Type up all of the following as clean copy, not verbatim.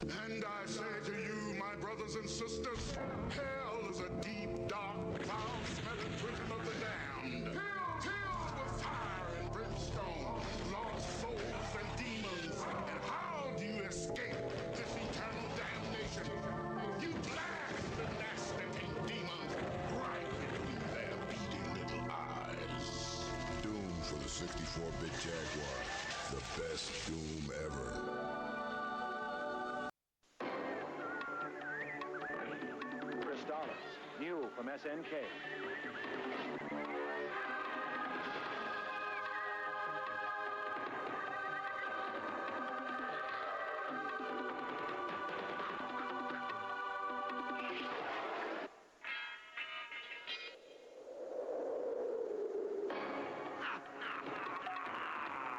And I say to you, my brothers and sisters, hell is a deep, dark, foul-smelling prison of the damned. Filled with fire and brimstone, lost souls and demons. And how do you escape this eternal damnation? You blast the nasty pink demons right between their beady little eyes. Doom for the 64-bit Jaguar. The best Doom ever. New from SNK.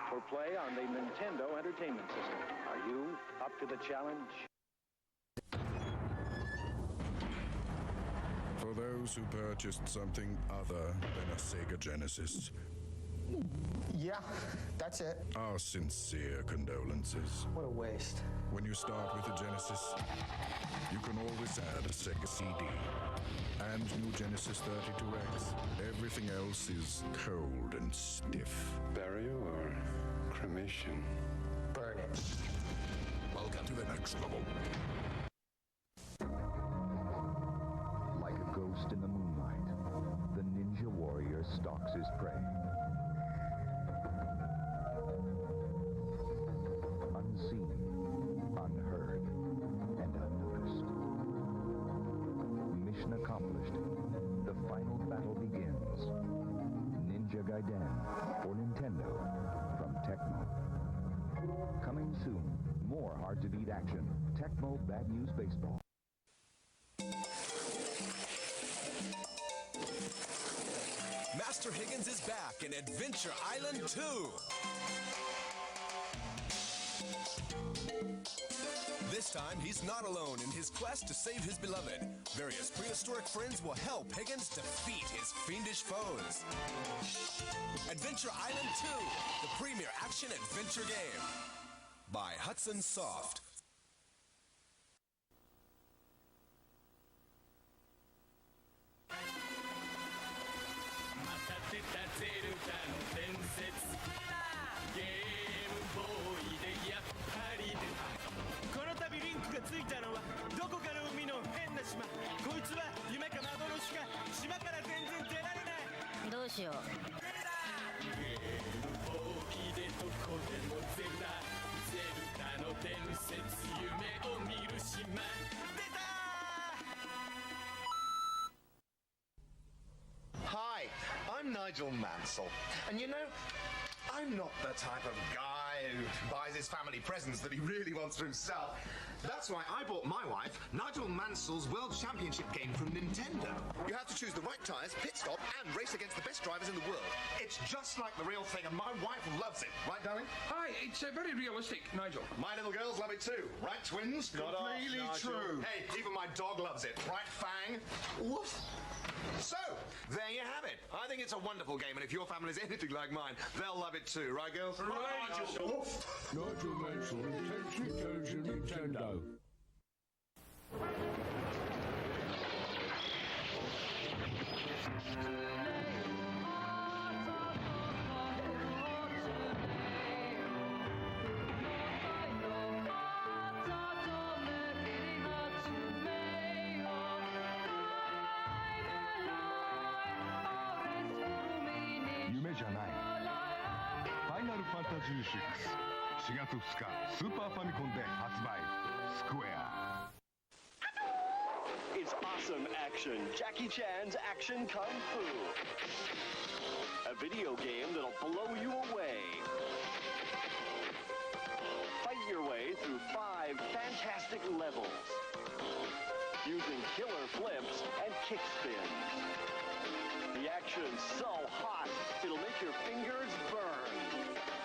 For play on the Nintendo Entertainment System. Are you up to the challenge? For those who purchased something other than a Sega Genesis, Yeah, that's it. our sincere condolences. What a waste. When you start with a Genesis, you can always add a Sega CD and new Genesis 32X. Everything else is cold and stiff. Burial or cremation? Burn it. Welcome to the next level. Like a ghost in the moonlight, the ninja warrior stalks his prey. Unseen, unheard, and unnoticed. Mission accomplished. The final battle begins. Ninja Gaiden for Nintendo from Tecmo. Coming soon, more hard-to-beat action. Tecmo Bad News Baseball. Master Higgins is back in Adventure Island 2. This time, he's not alone in his quest to save his beloved. Various prehistoric friends will help Higgins defeat his fiendish foes. Adventure Island 2, the premier action-adventure game. By Hudson Soft.ゲームボーイでやっぱり出た。この度リンクがついたのはどこかの海の変な島。こいつは夢か幻か島から全然出られない。どうしよう。ゲームボーイでどこでもゼルダ。ゼルダの伝説夢を見る島。出た！Hi, I'm Nigel Mansell, and you know, I'm not the type of guy who buys his family presents that he really wants for himself. That's why I bought my wife Nigel Mansell's World Championship game from Nintendo. You have to choose the right tyres, pit stop, and race against the best drivers in the world. It's just like the real thing, and my wife loves it. Right, darling? Hi, it's very realistic, Nigel. My little girls love it too. Right, twins? Completely true. Hey, even my dog loves it. Right, Fang? Woof. So, there you have it. I think it's a wonderful game, and if your family's anything like mine, they'll love it too, right, girls? Right, Nigel. Nigel Mansell, Texas version Nintendo. Final Fantasy 6 4月2日スーパーファミコンで発売スクエア It's awesome action. Jackie Chan's Action Kung Fu. A video game that'll blow you away. Fight your way through 5 fantastic levels. Using killer flips and kick spins. The action's so hot, it'll make your fingers burn.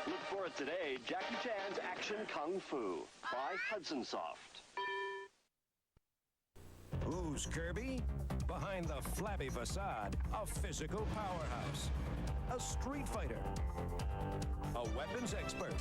Look for it today, Jackie Chan's Action Kung Fu by Hudson Soft. Who's Kirby? Behind the flabby facade, a physical powerhouse. A street fighter. A weapons expert.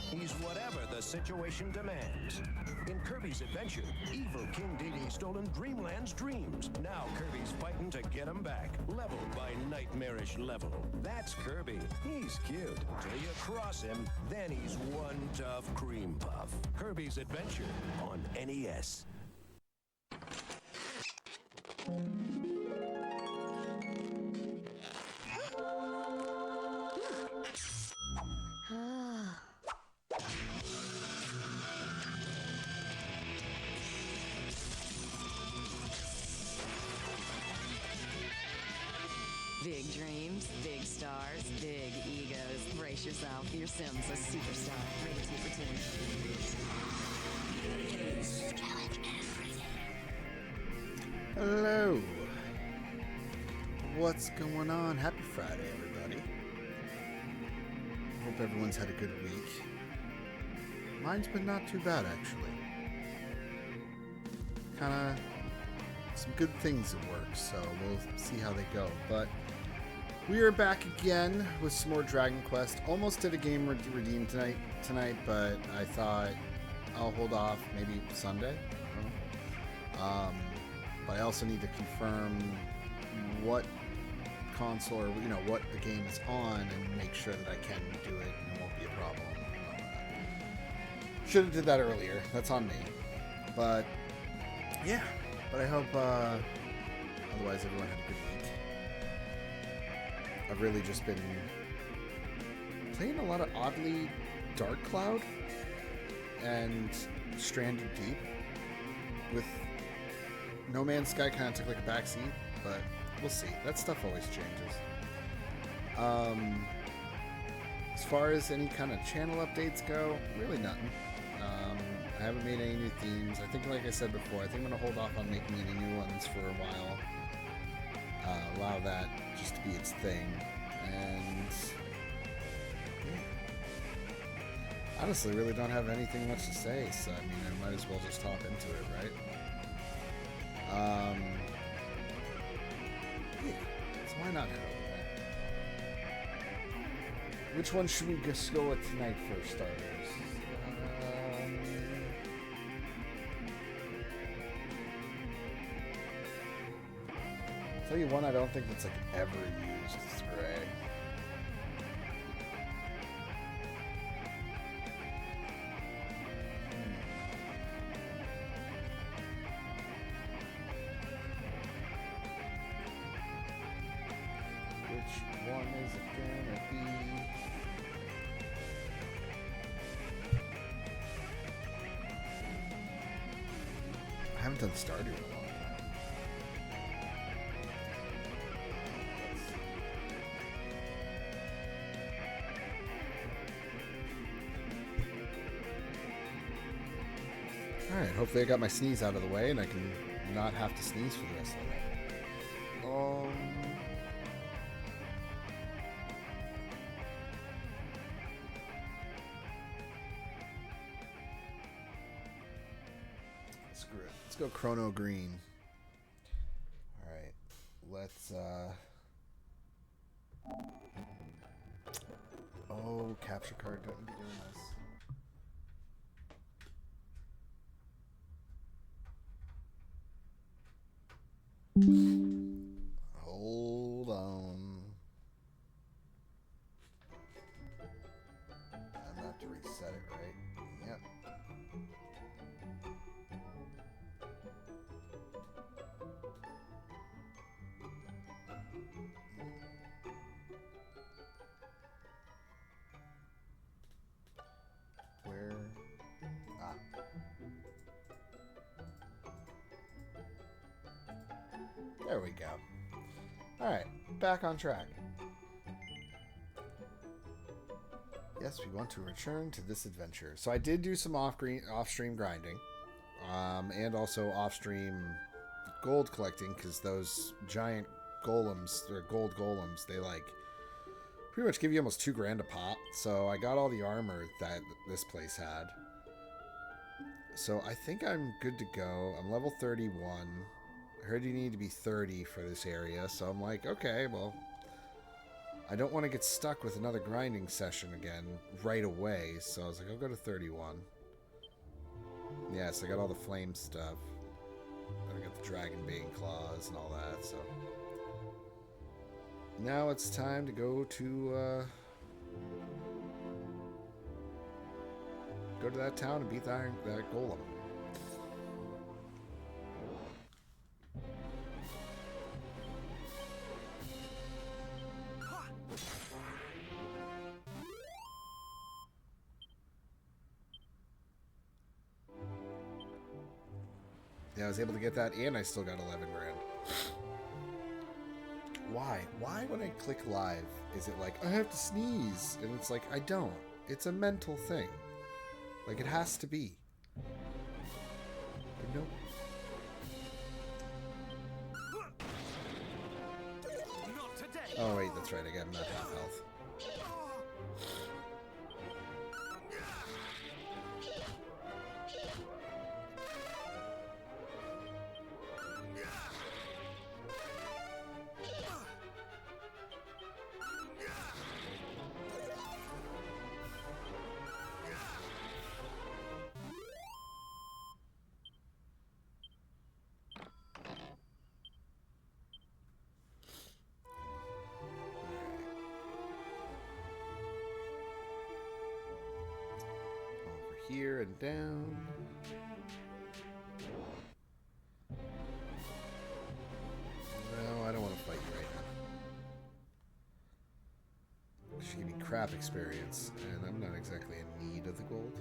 He's whatever the situation demands. In Kirby's Adventure, evil King Dedede's stolen Dreamland's dreams. Now Kirby's fighting to get them back, level by nightmarish level. That's Kirby. He's cute. Till you cross him, then he's one tough cream puff. Kirby's Adventure on NES. Big dreams, big stars, big egos. Brace yourself. Your Sim's a superstar. Rated T for teen. Hello. What's going on? Happy Friday, everybody. Hope everyone's had a good week. Mine's been not too bad, actually. Kind of some good things at work, so we'll see how they go. But we are back again with some more Dragon Quest. Almost did a game redeem tonight, but I thought I'll hold off maybe Sunday. But I also need to confirm what console or what the game is on and make sure that I can do it and it won't be a problem. Should have did that earlier. That's on me. But yeah. But I hope otherwise everyone had a good week. I've really just been playing a lot of Oddly Dark Cloud and Stranded Deep. With No Man's Sky kind of took like a backseat, but we'll see. That stuff always changes. As far as any kind of channel updates go, really nothing. I haven't made any new themes. I think, like I said before, I think I'm going to hold off on making any new ones for a while. Allow that just to be its thing. And yeah. Honestly, really don't have anything much to say, so I mean, I might as well just hop into it, right? Yeah, so why not head over there? Which one should we just go with tonight for starters? Tell you one I don't think that's like ever used is Gray. Which one is it gonna be? I haven't done Stardew in a long time. Alright, hopefully I got my sneeze out of the way and I can not have to sneeze for the rest of the night. Screw it. Let's go Chrono Green. Alright, let's oh, capture card, don't be doing this. Hold on. I'm gonna have to reset it, right? Yep. Where? Ah. There we go. Alright, back on track. Yes, we want to return to this adventure. So I did do some off-stream grinding. And also off-stream gold collecting, because those giant golems, or gold golems, they like pretty much give you almost $2,000 a pop. So I got all the armor that this place had. So I think I'm good to go. I'm level 31. I heard you need to be 30 for this area, so I'm like, okay, well, I don't want to get stuck with another grinding session again right away, so I was like, I'll go to 31. Yes, I got all the flame stuff. I got the dragon bane claws and all that, so... Now it's time to go to that town and beat that golem. Yeah, I was able to get that, and I still got 11 grand. Why? Why when I click live, is it like, I have to sneeze? And it's like, I don't. It's a mental thing. Like, it has to be. But nope. Oh, wait, that's right. I got not half health. Here and down. No, I don't want to fight you right now. She gave me crap experience, and I'm not exactly in need of the gold.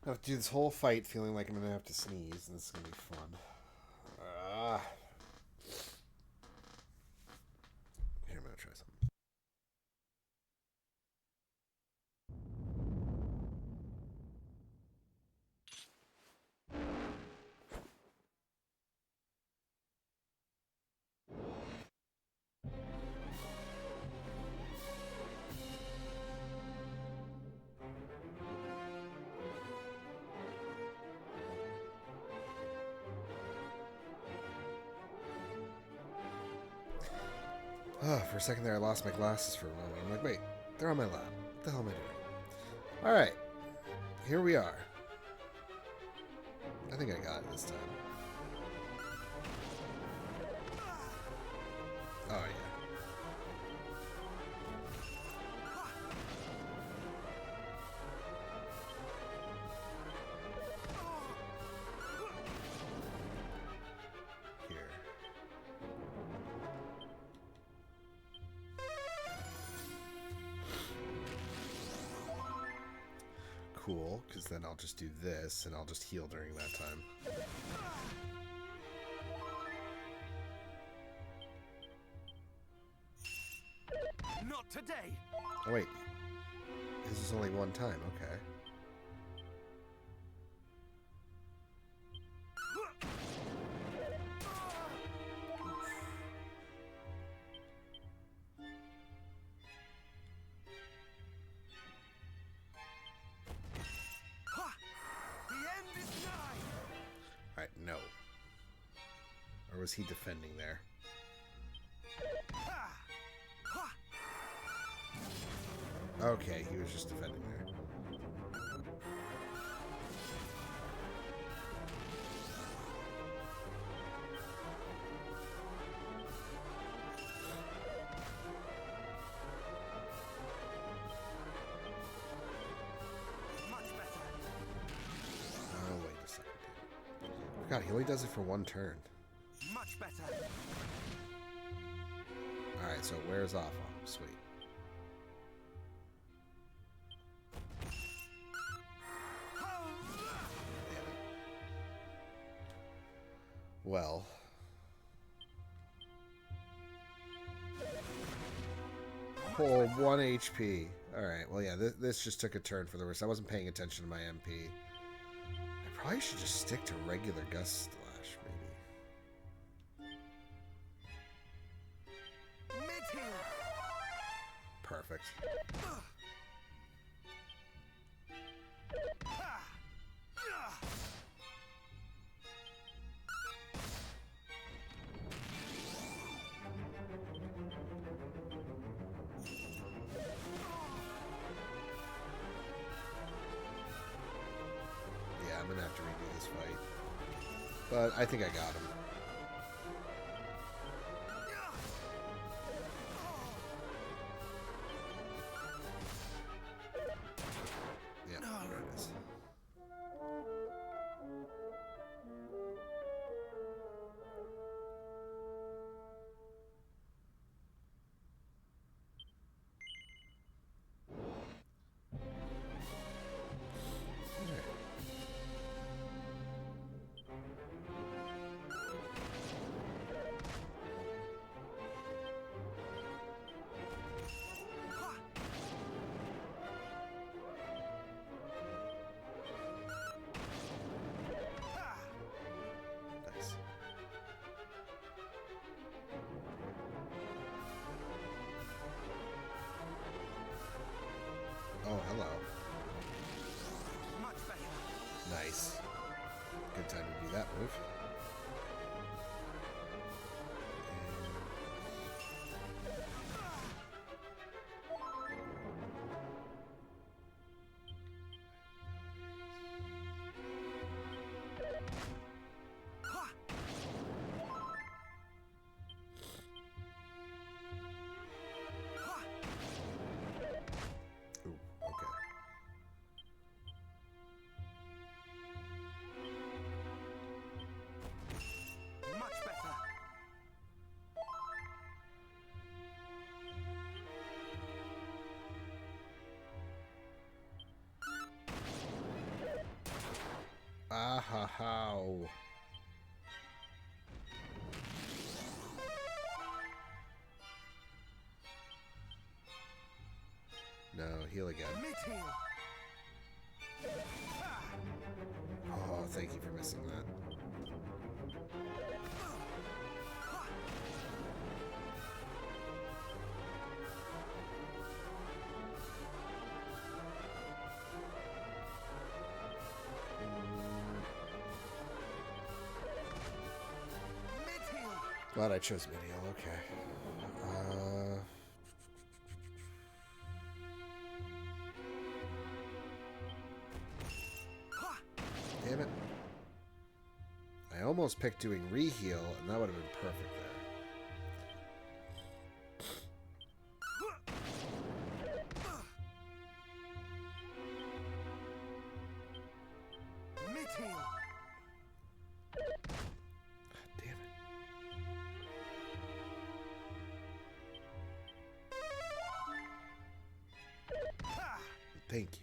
I have to do this whole fight feeling like I'm going to have to sneeze, and this is going to be fun. Here, I'm going to try something. For a second there, I lost my glasses for a moment. I'm like, wait, they're on my lap. What the hell am I doing? Alright. Here we are. I think I got it this time. Oh, yeah. Cool, because then I'll just do this, and I'll just heal during that time. Not today. Oh wait, this is only one time. Okay. No. Or was he defending there? Okay, he was just defending there. God, he only does it for one turn. Much better. Alright, so it wears off on him. Sweet. well. Oh, 1 HP. Alright, well, yeah, this just took a turn for the worse. I wasn't paying attention to my MP. I probably should just stick to regular Gust Slash, maybe. Perfect. I'm gonna have to redo this fight, but I think I got him. Yeah, there it is. Oh, hello. Much better. Nice. Good time to do that move. Ooh, okay. Much better. Ah ha how. No, heal again. Mid-heal. Oh, thank you for missing that. Glad I chose mid-heal, okay. Damn it. I almost picked doing re-heal, and that would have been perfect there. Mid-heal. Damn it. Thank you.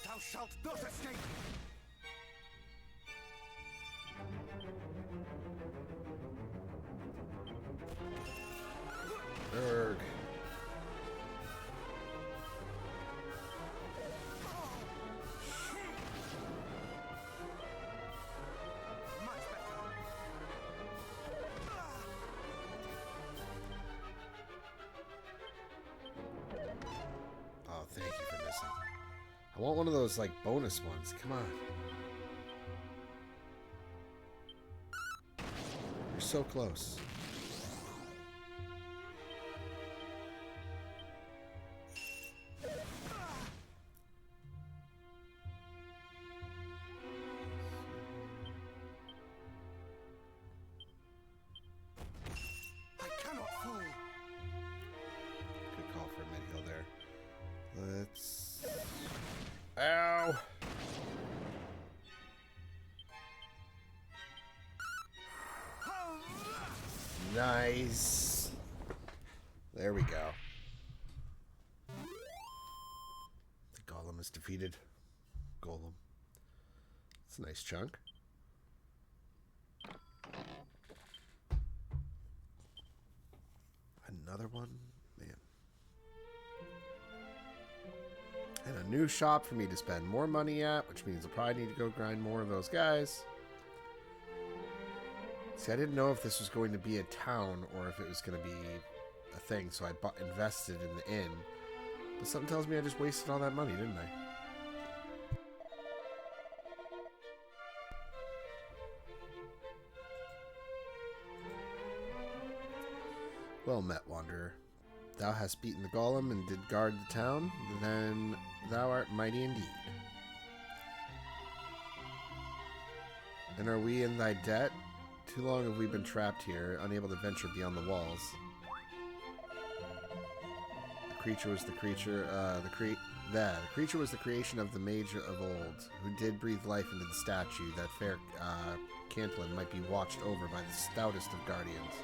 Thou shalt not escape. Urgh. Oh, thank you for missing. I want one of those, like, bonus ones. Come on. You're so close. I cannot fall. Good call for a mid-heal there. Let's... Ow! Nice. There we go. has defeated Golem. It's a nice chunk. Another one? Man. And a new shop for me to spend more money at, which means I'll probably need to go grind more of those guys. See, I didn't know if this was going to be a town or if it was going to be a thing, so I invested in the inn. But something tells me I just wasted all that money, didn't I? Well met, Wanderer. Thou hast beaten the golem and did guard the town, then thou art mighty indeed. And are we in thy debt? Too long have we been trapped here, unable to venture beyond the walls. The creature was the creature was the creation of the mage of old, who did breathe life into the statue, that fair Cantlin might be watched over by the stoutest of guardians.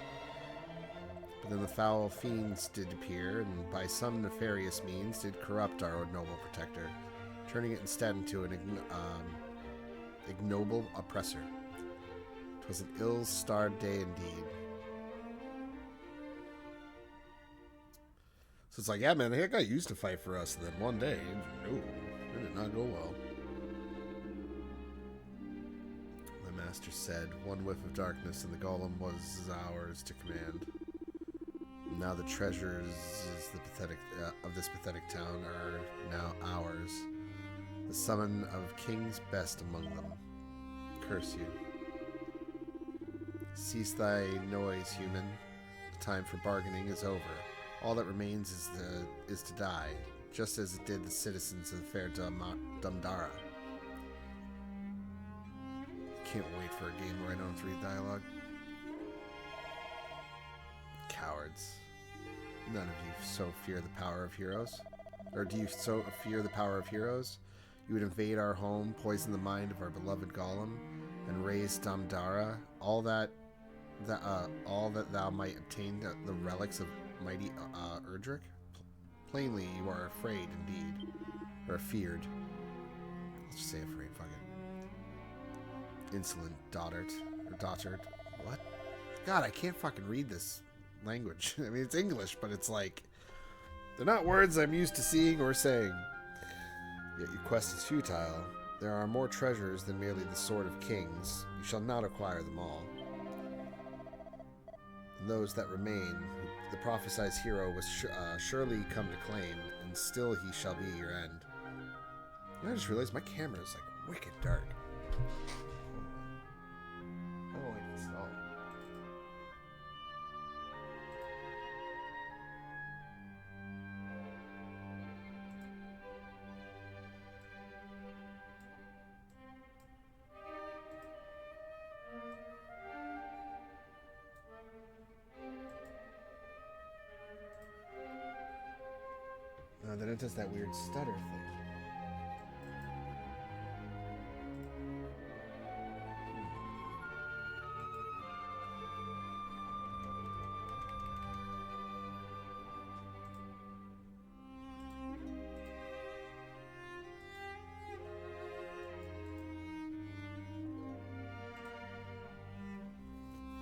But then the foul fiends did appear, and by some nefarious means did corrupt our noble protector, turning it instead into an ignoble oppressor. 'Twas an ill-starred day indeed. So it's like, yeah, man, that guy used to fight for us, and then one day, no, it did not go well. The master said, one whiff of darkness, and the golem was ours to command. Now the treasures of this pathetic town are now ours. The summon of kings best among them. Curse you. Cease thy noise, human. The time for bargaining is over. All that remains is to die, just as it did the citizens of the fair Dumdara. Can't wait for a game where I don't have to read dialogue. Cowards. None of you so fear the power of heroes? Or do you so fear the power of heroes? You would invade our home, poison the mind of our beloved golem, and raise Damdara, all that thou might obtain the relics of mighty Erdrick? Plainly, you are afraid indeed, or feared. Let's just say afraid. Fuck it. Insolent dotard. What? God, I can't fucking read this language. I mean, it's English, but it's like they're not words I'm used to seeing or saying. Yet your quest is futile. There are more treasures than merely the sword of kings. You shall not acquire them all. And those that remain, the prophesied hero was surely come to claim, and still he shall be your end. And I just realized my camera is like wicked dark. Oh, wait, it's all. No, then it does that weird stutter thing.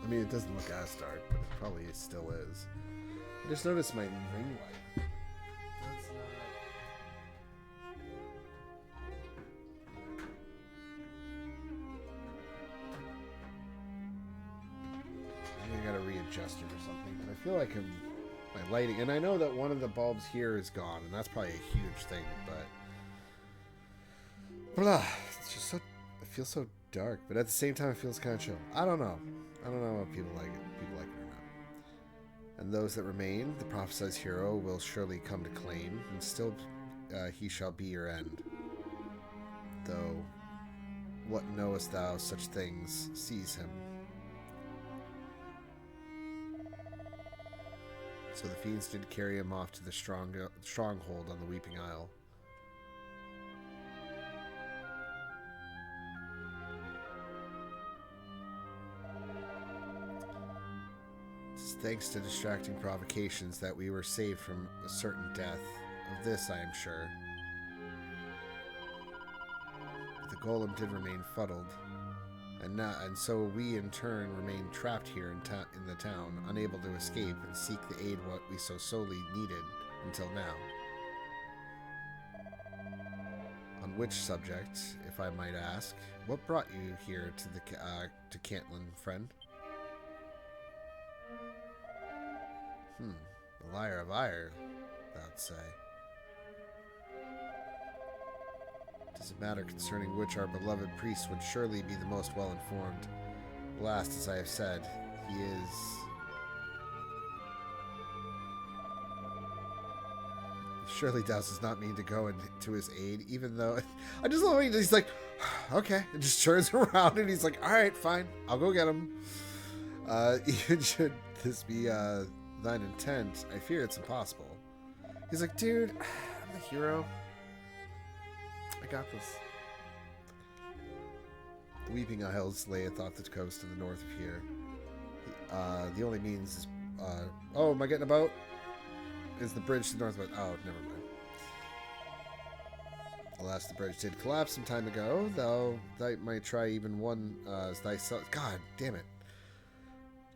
I mean, it doesn't look as dark, but it probably still is. I just noticed my ring light. I gotta readjust it or something, but I feel like my lighting, and I know that one of the bulbs here is gone, and that's probably a huge thing, but blah, it's just so, it feels so dark, but at the same time it feels kind of chill. I don't know if people like it or not. And those that remain, the prophesied hero will surely come to claim, and still he shall be your end. Though, what knowest thou such things? Seize him. So the fiends did carry him off to the stronghold on the Weeping Isle. It's thanks to distracting provocations that we were saved from a certain death. Of this I am sure. golem did remain fuddled, and so we in turn remain trapped here in the town, unable to escape and seek the aid what we so sorely needed until now. On which subject, if I might ask, what brought you here to Cantlin, friend? The liar of ire, thou'd say. Tis a matter concerning which our beloved priest would surely be the most well-informed. Last, as I have said, he surely does not mean to go to his aid, even though... I just love how he's like, okay, and just turns around and he's like, alright, fine, I'll go get him. Even should this be thine intent, I fear it's impossible. He's like, dude, I'm the hero. I got this. The Weeping Isles layeth off the coast to the north of here. The only means is... oh, am I getting a boat? Is the bridge to the northwest? Oh, never mind. Alas, the bridge did collapse some time ago, though thou might try even one thyself. God damn it.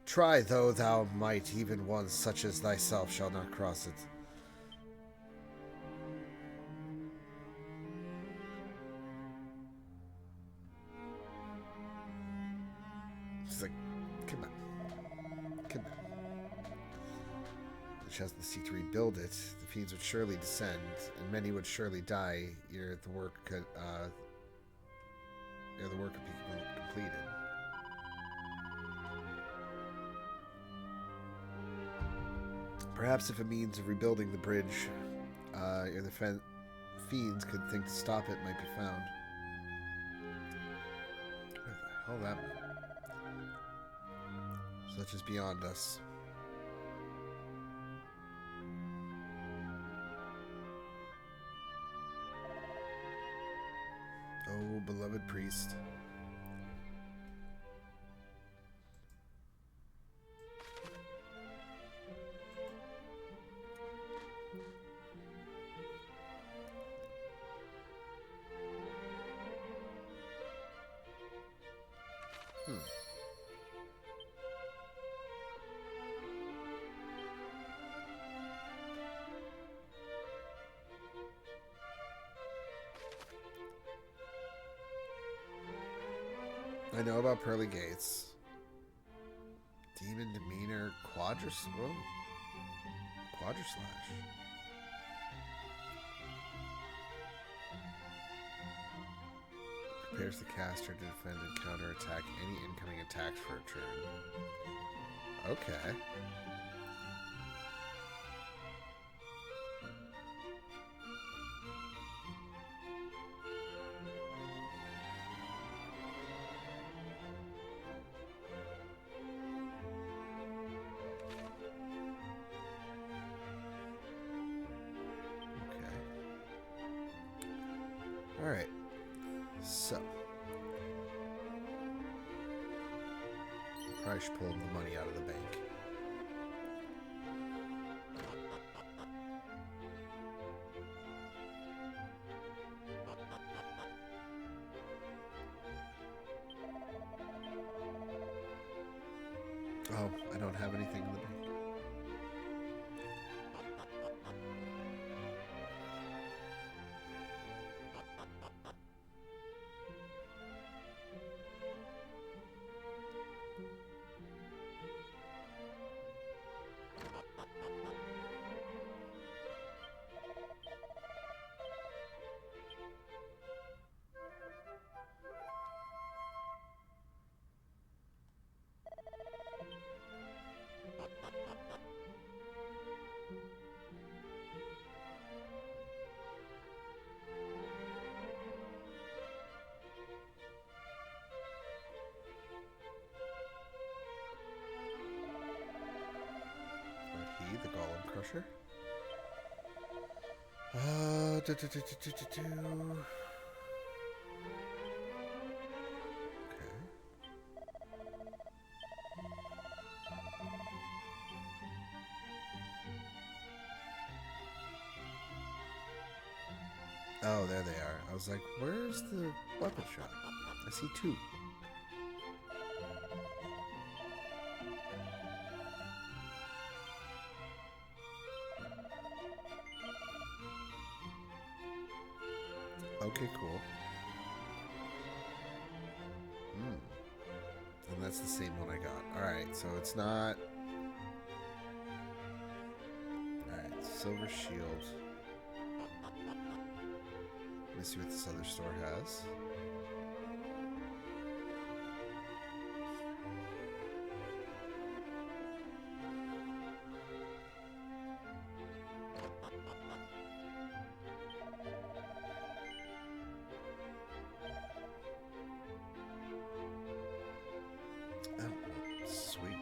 Try, though thou might, even one such as thyself shall not cross it. She's like, come on. Come on. Which has the seek to rebuild it. The fiends would surely descend, and many would surely die ere the work could be completed. Perhaps if a means of rebuilding the bridge ere the fiends could think to stop it might be found. What the hell that meant? Such is beyond us. Oh, beloved priest. I know about pearly gates. Demon demeanor quadraslash. Prepares the caster to defend and counterattack any incoming attacks for a turn. Okay. Alright, so probably should pull the money out of the bank. Oh, I don't have anything in the bank. The Golem Crusher. Okay. Oh, there they are. I was like, where's the weapon shop? I see two. Okay, cool. And that's the same one I got. Alright, so it's not... Alright, silver shield. Let me see what this other store has. Oh, sweet.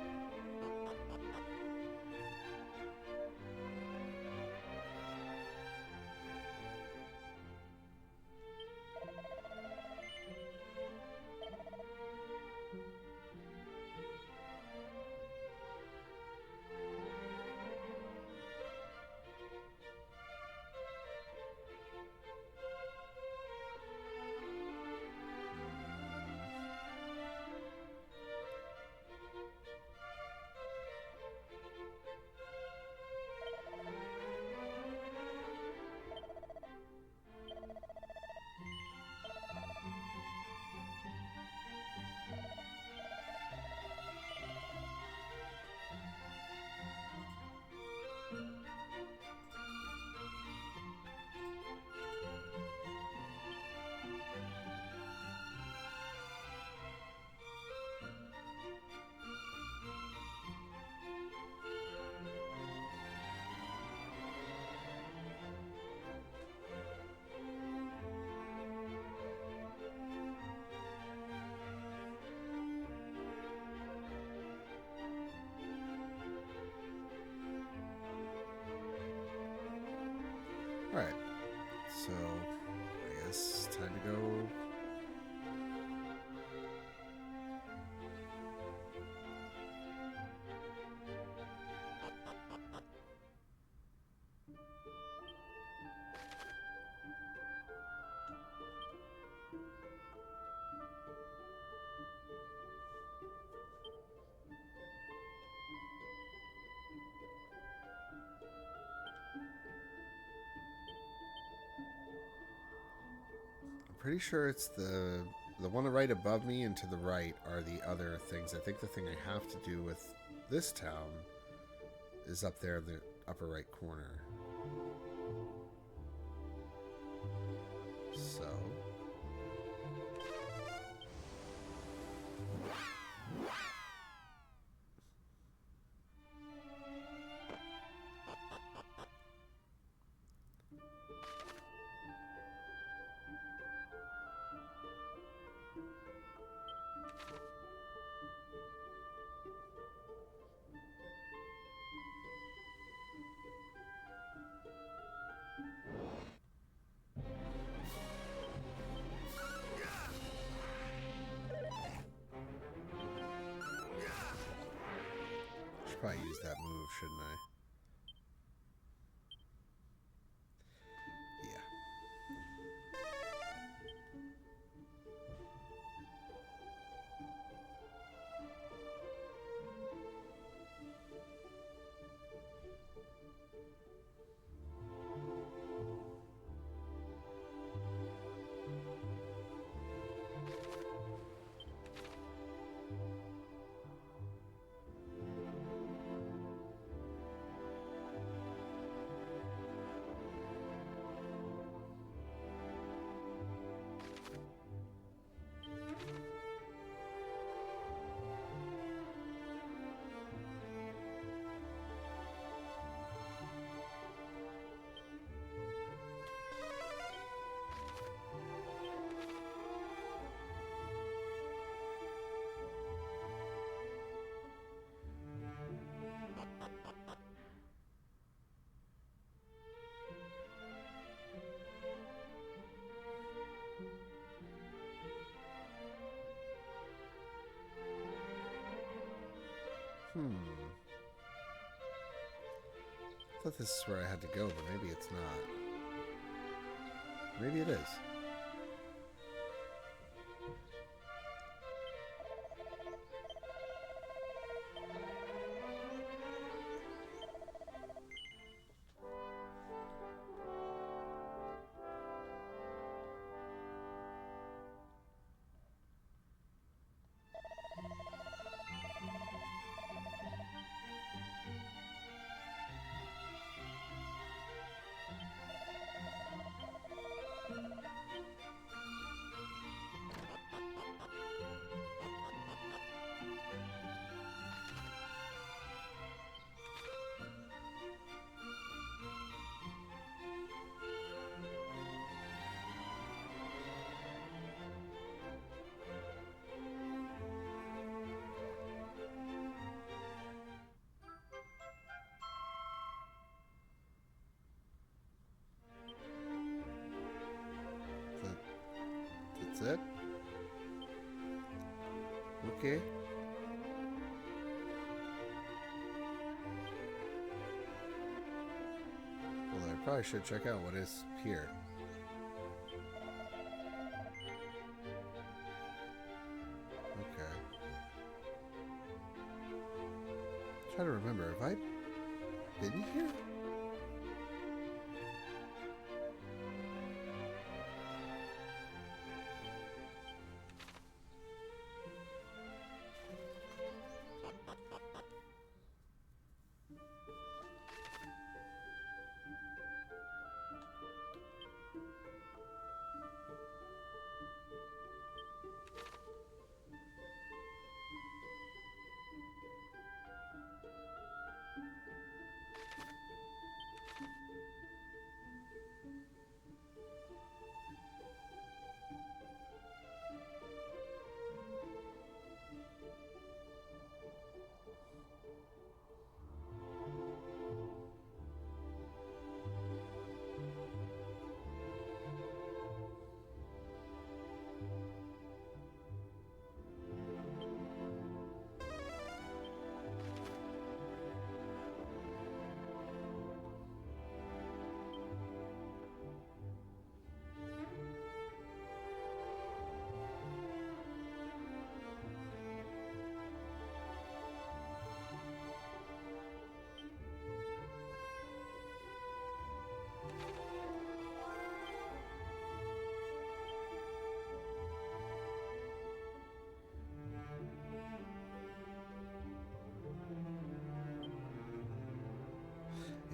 Alright, so I guess time to go. Pretty sure it's the one right above me and to the right are the other things. I think the thing I have to do with this town is up there in the upper right corner. So... should probably use that move, shouldn't I? Yeah. I thought this is where I had to go, but maybe it's not. Maybe it is. That's it? Okay. Well, I probably should check out what is here. Okay. Try to remember, have I been here?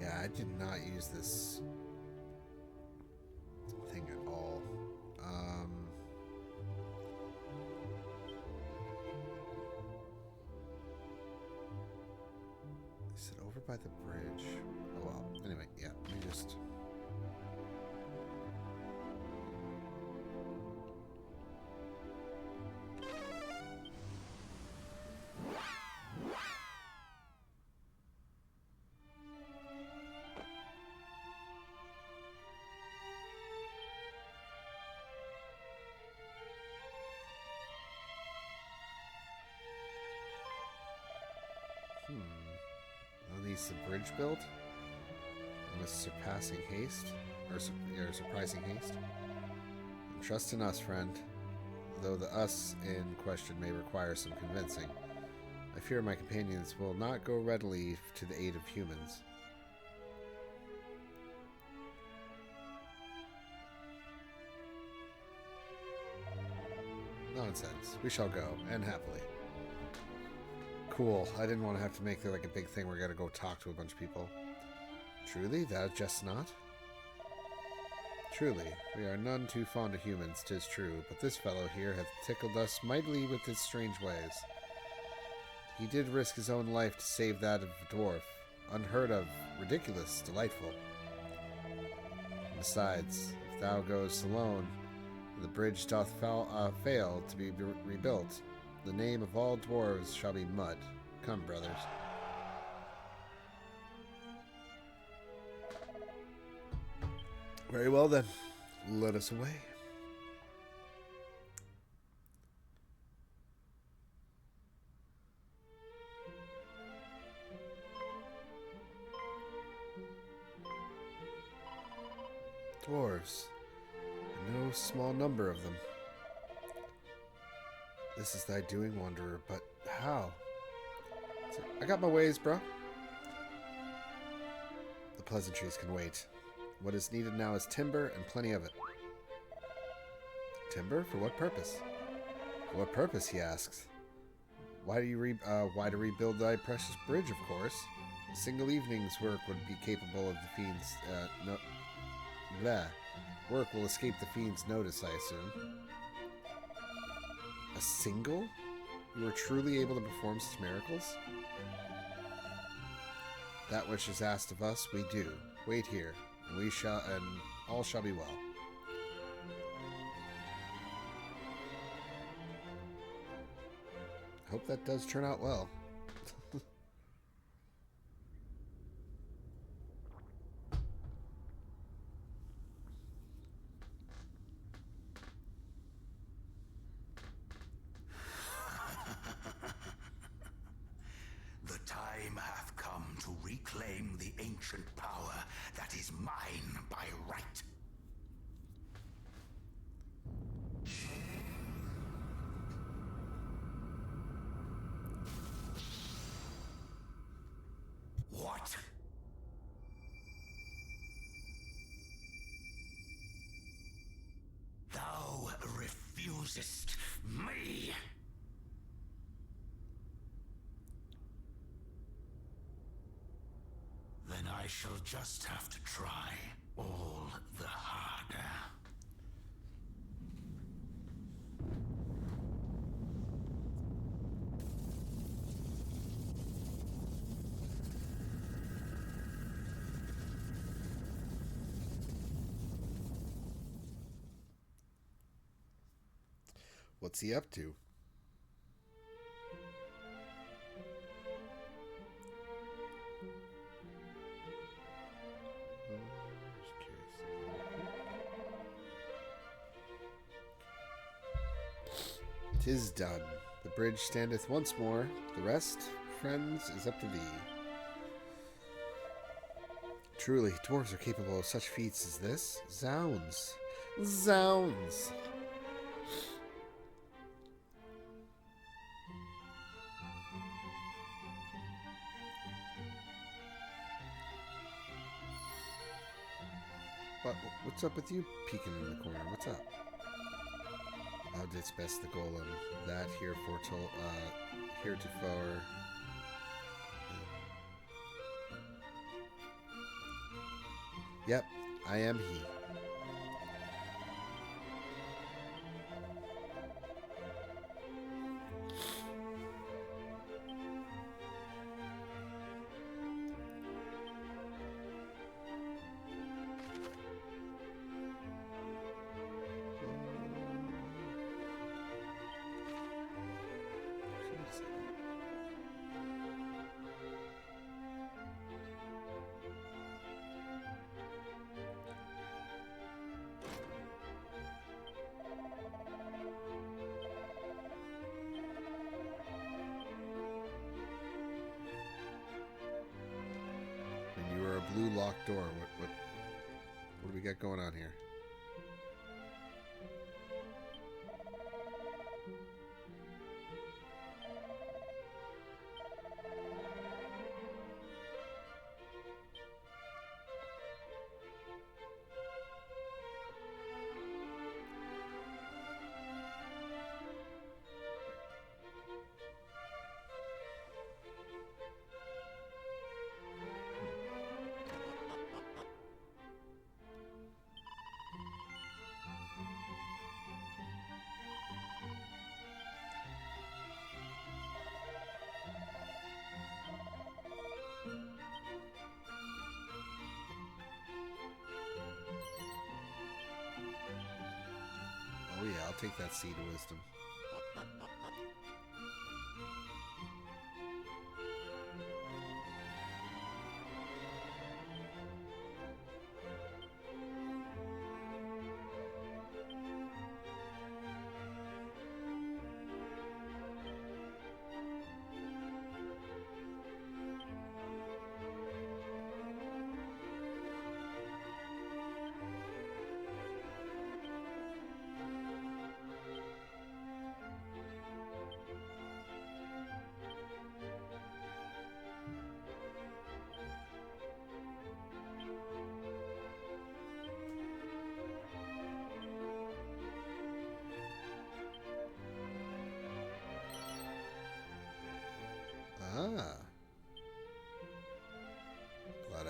Yeah, I did not use this thing at all. Is it over by the bridge? Oh well. Anyway, yeah, let me just... At least the bridge built with surpassing haste, or surprising haste. And trust in us, friend. Though the us in question may require some convincing, I fear my companions will not go readily to the aid of humans. Nonsense. We shall go, and happily. Cool. I didn't want to have to make it like a big thing where we gotta go talk to a bunch of people. Truly, thou just not? Truly, we are none too fond of humans, 'tis true, but this fellow here hath tickled us mightily with his strange ways. He did risk his own life to save that of a dwarf. Unheard of, ridiculous, delightful. Besides, if thou goest alone, and the bridge doth fail to be rebuilt, the name of all dwarves shall be mud. Come, brothers. Very well then. Let us away. Dwarves. no small number of them. This is thy doing, wanderer, but how? I got my ways, bro. The pleasantries can wait. What is needed now is timber, and plenty of it. Timber? For what purpose? For what purpose, he asks. Why to rebuild thy precious bridge, of course. A single evening's work would be capable of the fiend's, work will escape the fiend's notice, I assume. A single? You were truly able to perform such miracles? That which is asked of us, we do. Wait here, and all shall be well. Hope that does turn out well. The time hath come to reclaim the ancient power that is mine by right. What? Thou refusest me? Then I shall just have to try all the harder. What's he up to? Tis done. The bridge standeth once more. The rest, friends, is up to thee. Truly, dwarves are capable of such feats as this. Zounds. Zounds. What's up with you peeking in the corner? What's up? Thou didst best the golem. That heretofore. Yep, I am he. Blue locked door. What do we got going on here? Oh yeah, I'll take that seed of wisdom.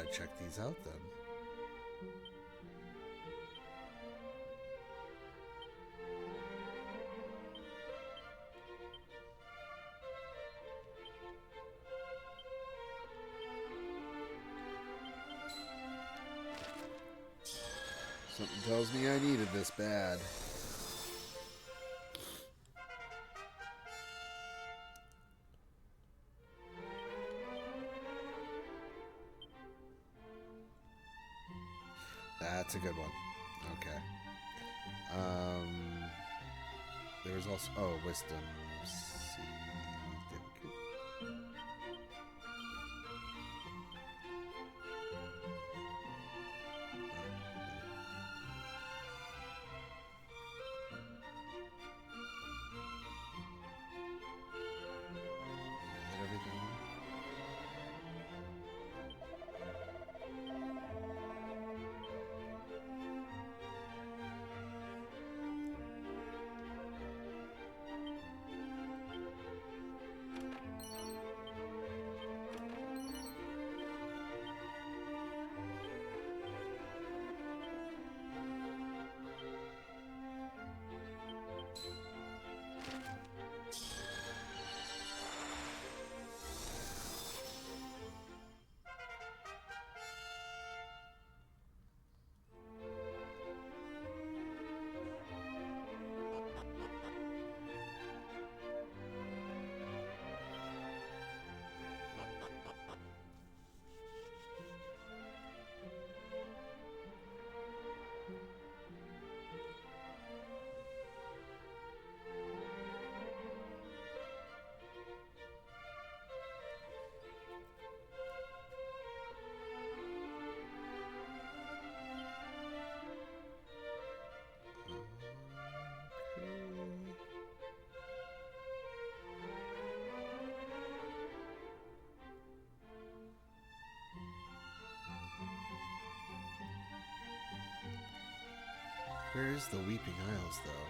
to check these out then. Something tells me I needed this bad. That's a good one. Okay. There was also wisdom. See, where is the Weeping Isles, though?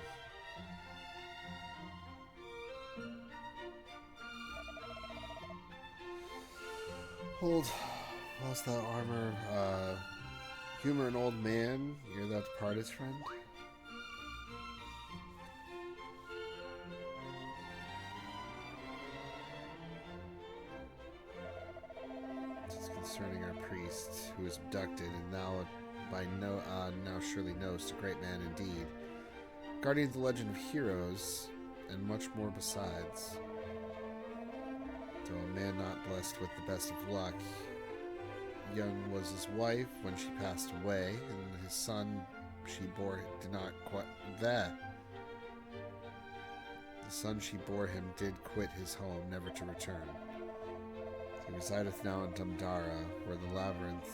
Hold, lost that armor. Humor an old man. You're that departed's friend. This is concerning our priest, who was abducted and now now surely knows the great man indeed. Guardian of the legend of heroes, and much more besides. Though a man not blessed with the best of luck, young was his wife when she passed away, and his son she bore did not quite that. The son she bore him did quit his home, never to return. He resideth now in Damdara, where the labyrinth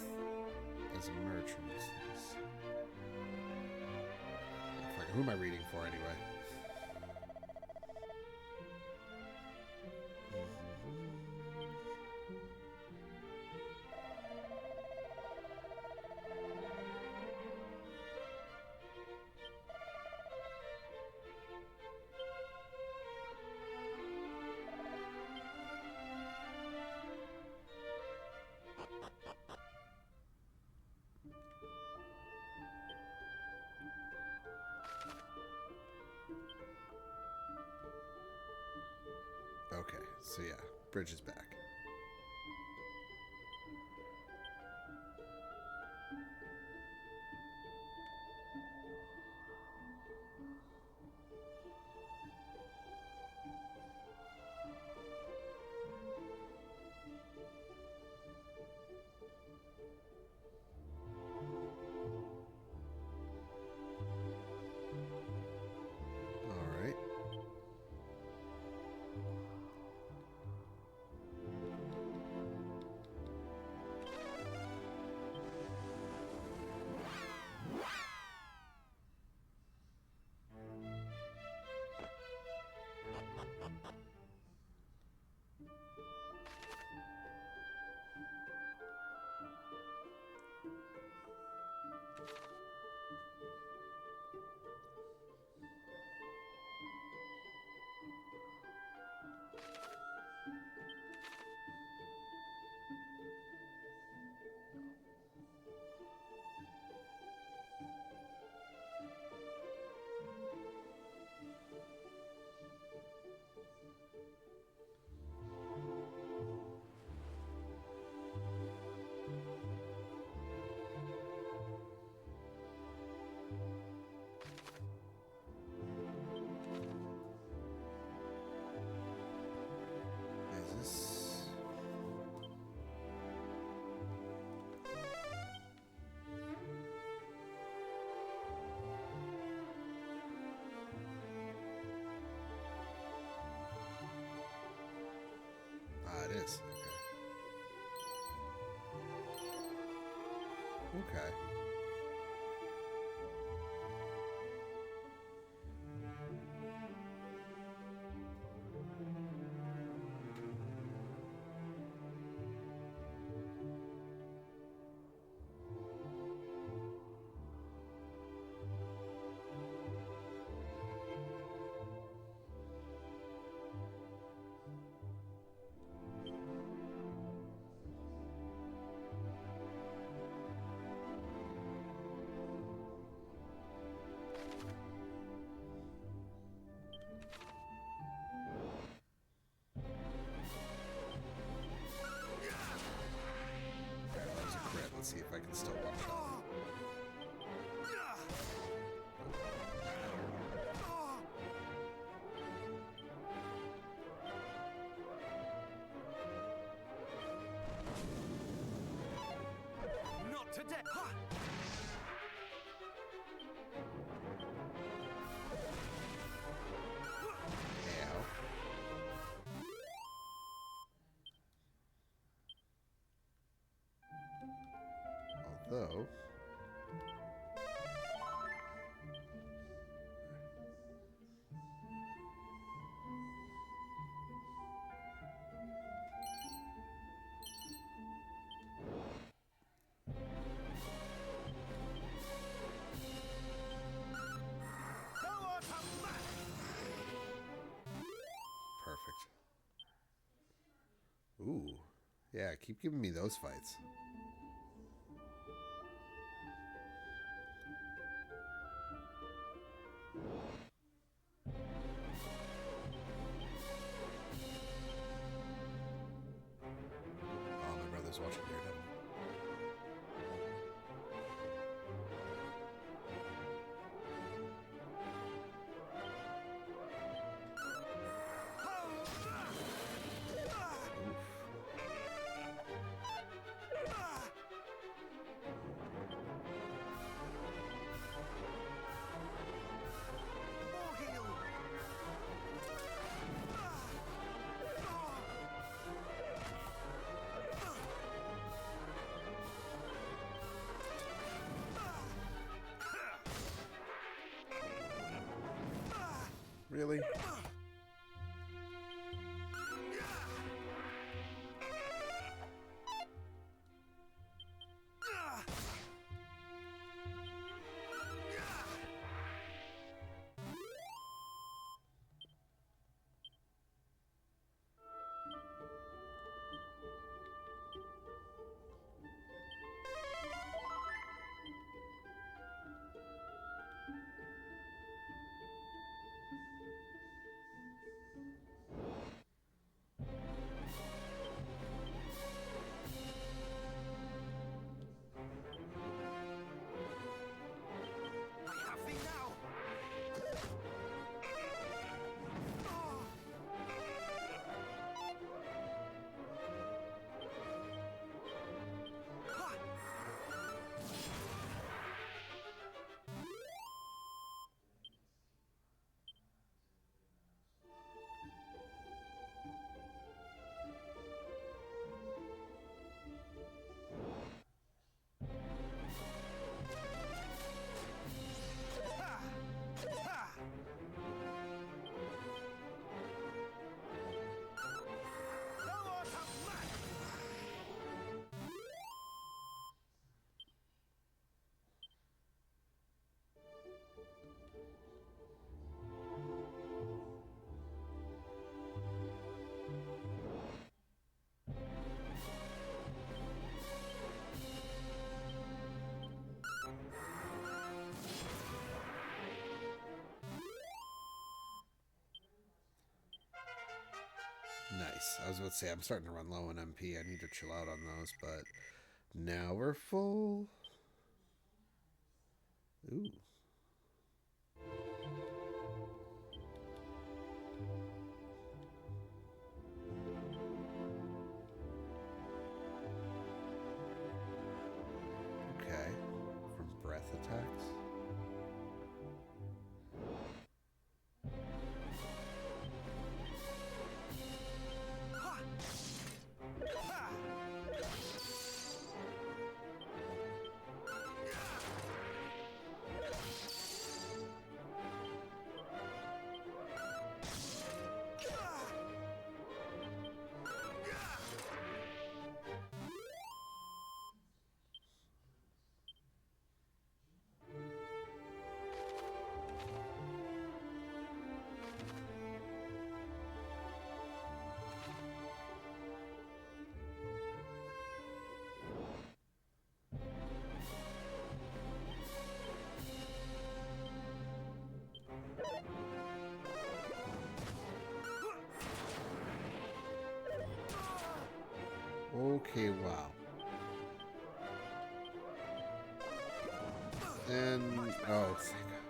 is a merchant. Who am I reading for anyway? Okay, so yeah, bridge is back. Okay. Let's see if I can still watch that. Not today. Although, perfect. Ooh, yeah, keep giving me those fights. Oh, my brother's watching Daredevil. Really? Nice. I was about to say, I'm starting to run low on MP. I need to chill out on those, but now we're full. Ooh. Okay. From breath attacks. Okay, wow. And oh, thank God.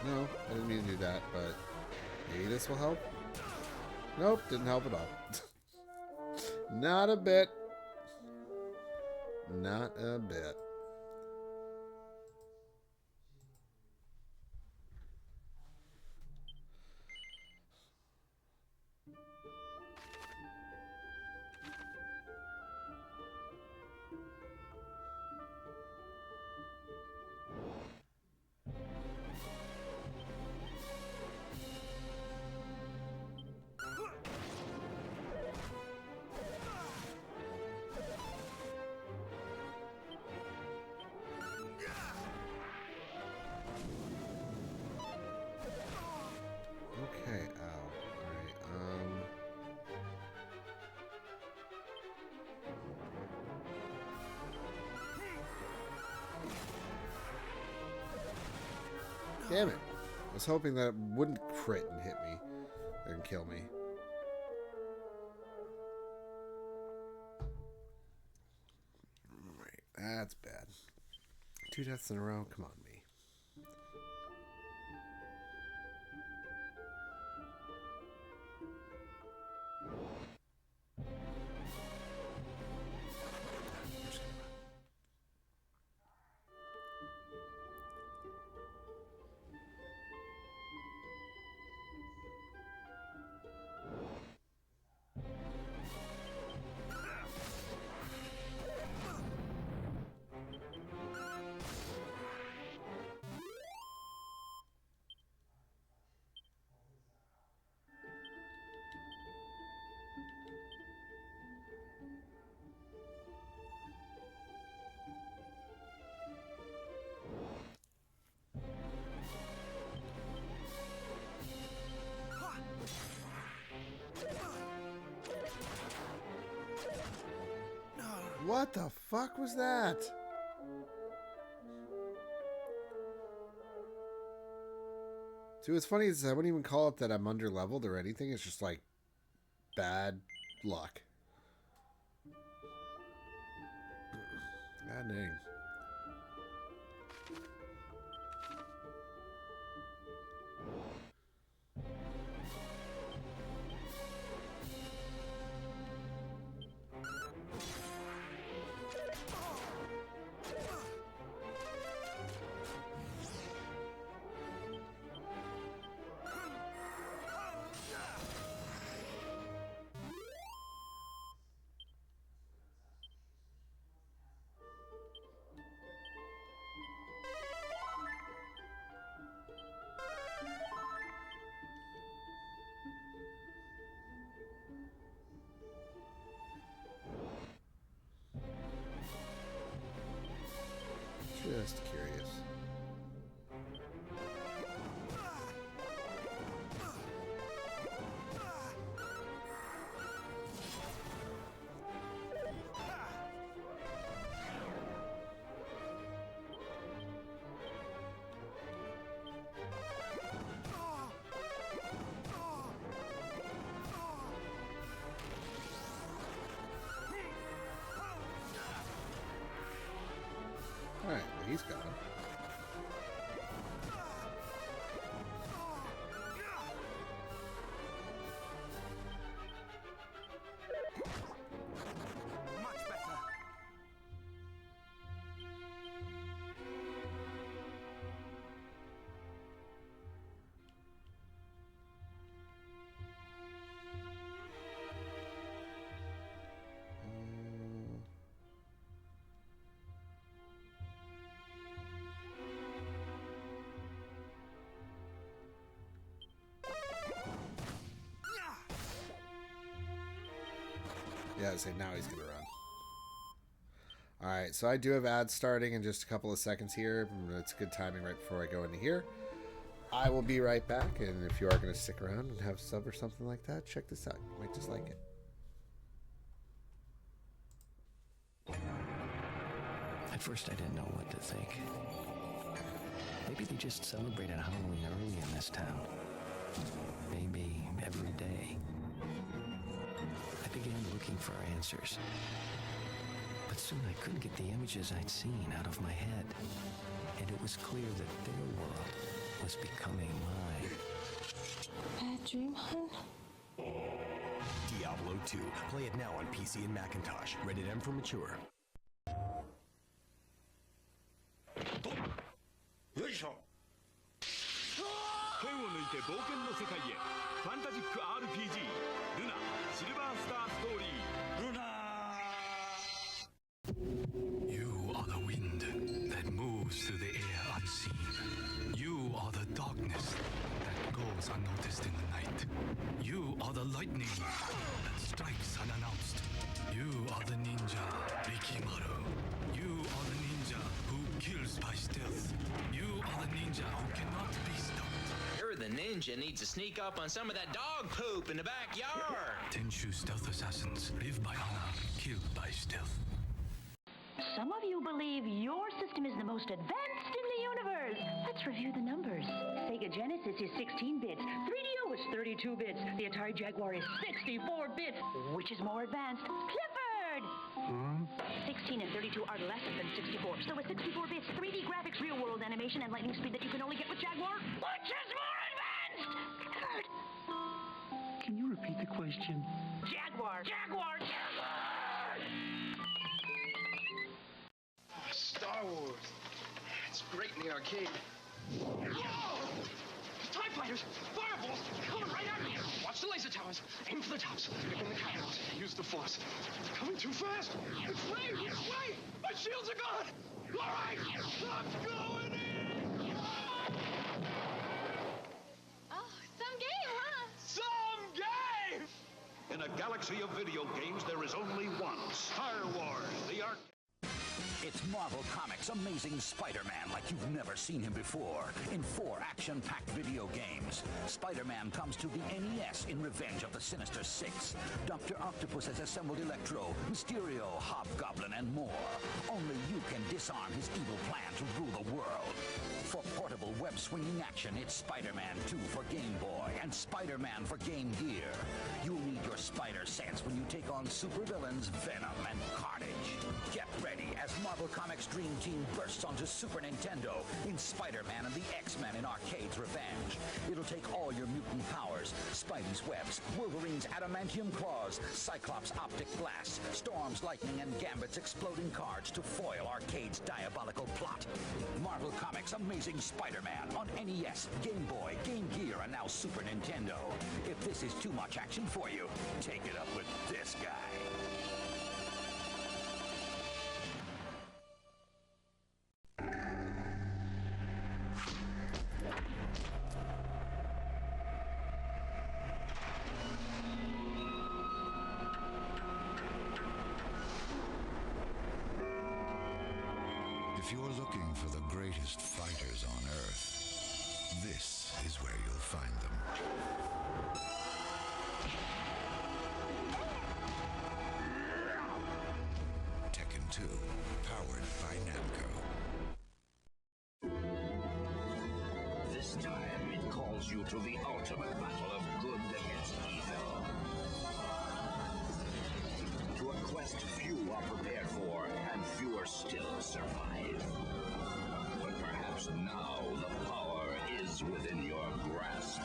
No, I didn't mean to do that, but maybe this will help. Nope, didn't help at all. Not a bit. Not a bit. Okay, ow. Alright, damn it. I was hoping that it wouldn't crit and hit me and kill me. Alright, that's bad. 2 deaths in a row? Come on, me. What the fuck was that? See, what's funny is I wouldn't even call it that I'm under leveled or anything. It's just like bad luck. God dang. Just curious. Alright, well, he's gone. Much better. Yeah, I say now he's gonna run. Alright, so I do have ads starting in just a couple of seconds here. It's good timing right before I go into here. I will be right back, and if you are going to stick around and have a sub or something like that, check this out. You might just like it. At first, I didn't know what to think. Maybe they just celebrated Halloween early in this town. Maybe every day. I began looking for answers. But soon I couldn't get the images I'd seen out of my head. And it was clear that their world was becoming mine. Bad dream, hun? Diablo 2. Play it now on PC and Macintosh. Rated M for mature. よいしょ剣を抜いて冒険の世界へファンタジック RPG ルナシルバースターストーリールナ You are the wind that moves through the air unseen. You are the darkness that goes unnoticed in the night. You are the lightning that strikes unannounced. You are the ninja, Rikimaru. You are the ninja who kills by stealth. You are the ninja who cannot be stopped. You're the ninja needs to sneak up on some of that dog poop in the backyard. Tenchu stealth assassins live by honor, killed by stealth. Some of you believe your system is the most advanced in the universe. Let's review the numbers. Sega Genesis is 16 bits. 3DO is 32 bits. The Atari Jaguar is 64 bits. Which is more advanced? Clifford! 16 and 32 are lesser than 64. So with 64 bits, 3D graphics, real-world animation, and lightning speed that you can only get with Jaguar, which is more advanced? Clifford! Can you repeat the question? Jaguar! Jaguar! Jaguar! Star Wars. It's great in the arcade. Whoa! TIE fighters! Fireballs! Coming right at me! Watch the laser towers. Aim for the tops. Pick in the cannons. Use the force. They're coming too fast. It's late! Wait! My shields are gone! All right! I'm going in! Oh, some game, huh? Some game! In a galaxy of video games, there is only one. Star Wars, the arcade. It's Marvel Comics' Amazing Spider-Man like you've never seen him before. In 4 action-packed video games. Spider-Man comes to the NES in Revenge of the Sinister Six. Dr. Octopus has assembled Electro, Mysterio, Hobgoblin, and more. Only you can disarm his evil plan to rule the world. For portable web-swinging action, it's Spider-Man 2 for Game Boy and Spider-Man for Game Gear. You'll need your spider sense when you take on supervillains Venom and Carnage. Get ready as Marvel Comics Dream Team bursts onto Super Nintendo in Spider-Man and the X-Men in Arcade's Revenge. It'll take all your mutant powers, Spidey's webs, Wolverine's adamantium claws, Cyclops' optic blasts, Storm's lightning, and Gambit's exploding cards to foil Arcade's diabolical plot. Marvel Comics Amazing Spider-Man on NES, Game Boy, Game Gear, and now Super Nintendo. If this is too much action for you, take it up with this guy. If you're looking for the greatest fighters on Earth, this is where you'll find them. Tekken 2, powered by Namco. This time, it calls you to the ultimate battle of good against evil. To a quest few are prepared for, and fewer still survive. But perhaps now the power is within your grasp.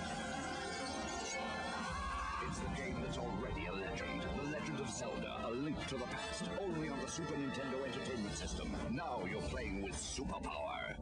It's the game that's already a legend. The Legend of Zelda, A Link to the Past. Only on the Super Nintendo Entertainment System. Now you're playing with superpower.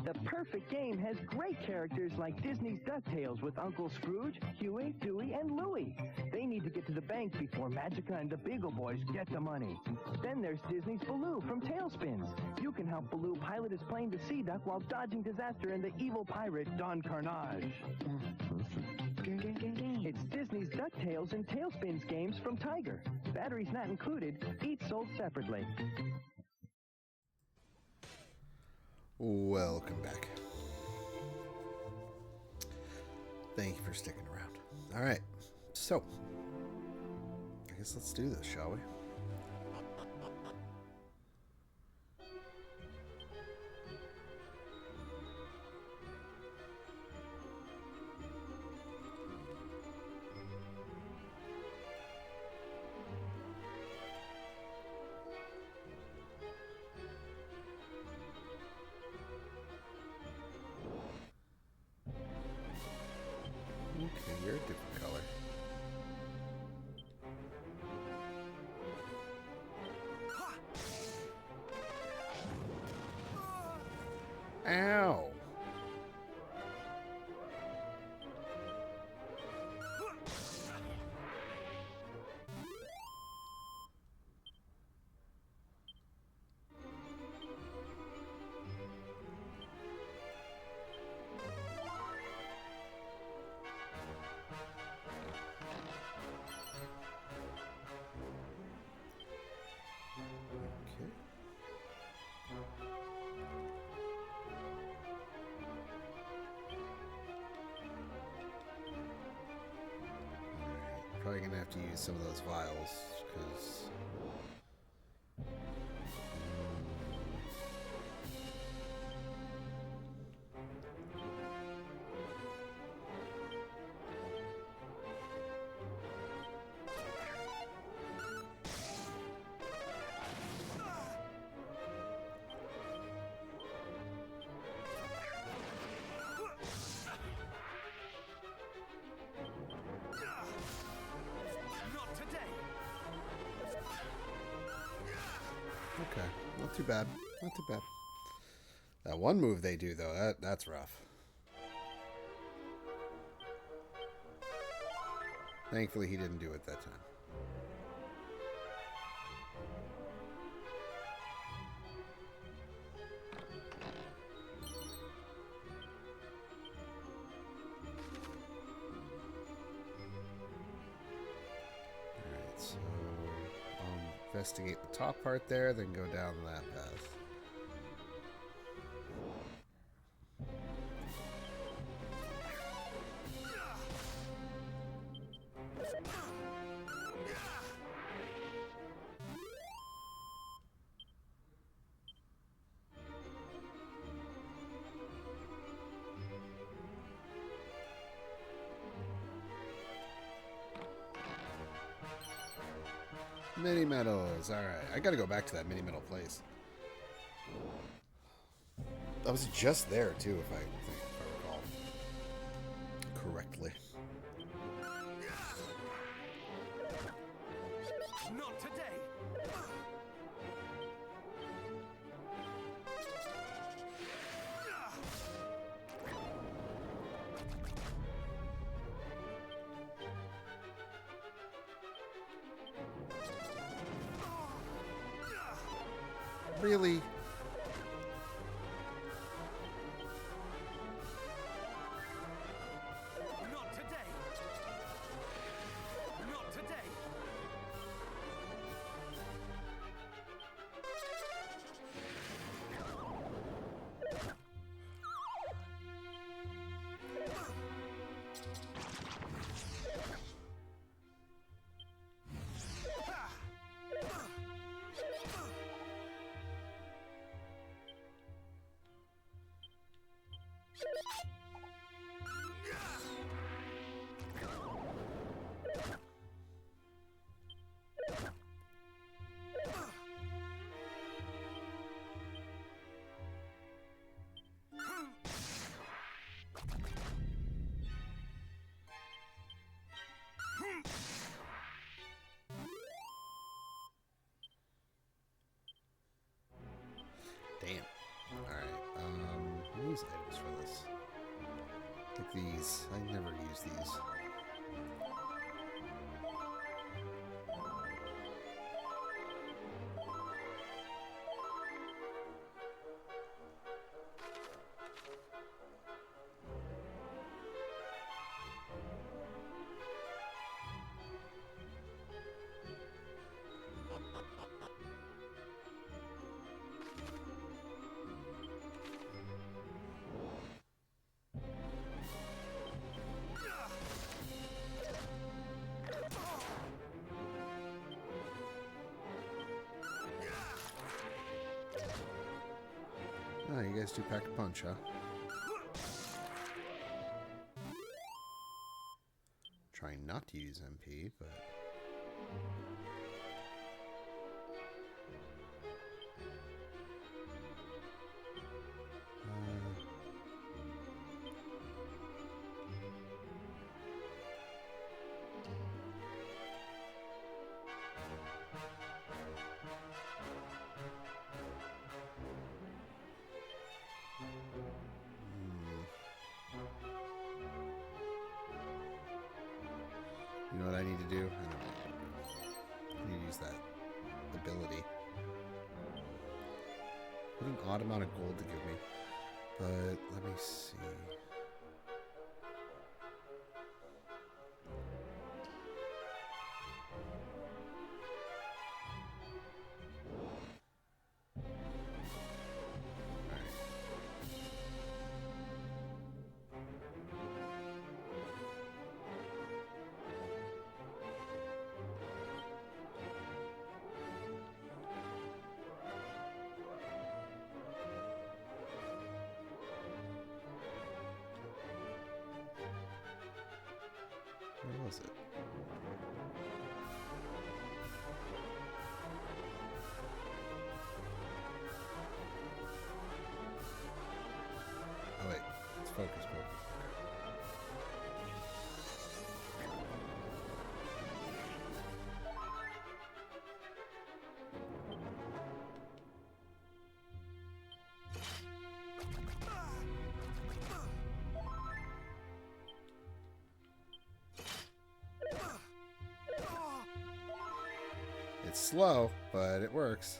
The perfect game has great characters like Disney's DuckTales with Uncle Scrooge, Huey, Dewey, and Louie. They need to get to the bank before Magica and the Beagle Boys get the money. Then there's Disney's Baloo from Tailspins. You can help Baloo pilot his plane to Sea Duck while dodging disaster and the evil pirate Don Carnage. It's Disney's DuckTales and Tailspins games from Tiger. Batteries not included, each sold separately. Welcome back. Thank you for sticking around. All right, so I guess let's do this, shall we? Okay, you're a different color. Ow! Probably gonna have to use some of those vials because okay, not too bad, not too bad. That one move they do though, that's rough. Thankfully, he didn't do it that time. Alright, so I'll investigate the top part there, then go down that path. Mini medals. Alright, I gotta go back to that mini medal place. I was just there too, if I recall correctly. Not today. Really? Not today. Not today. Damn. Alright, I use items for this. Like these. I never use these. Oh, you guys do pack a punch, huh? Trying not to use MP, but... You know what I need to do? I know what I need to use that ability. What an odd amount of gold to give me. But let me see. Where was it? Oh wait, let's focus. It's slow, but it works.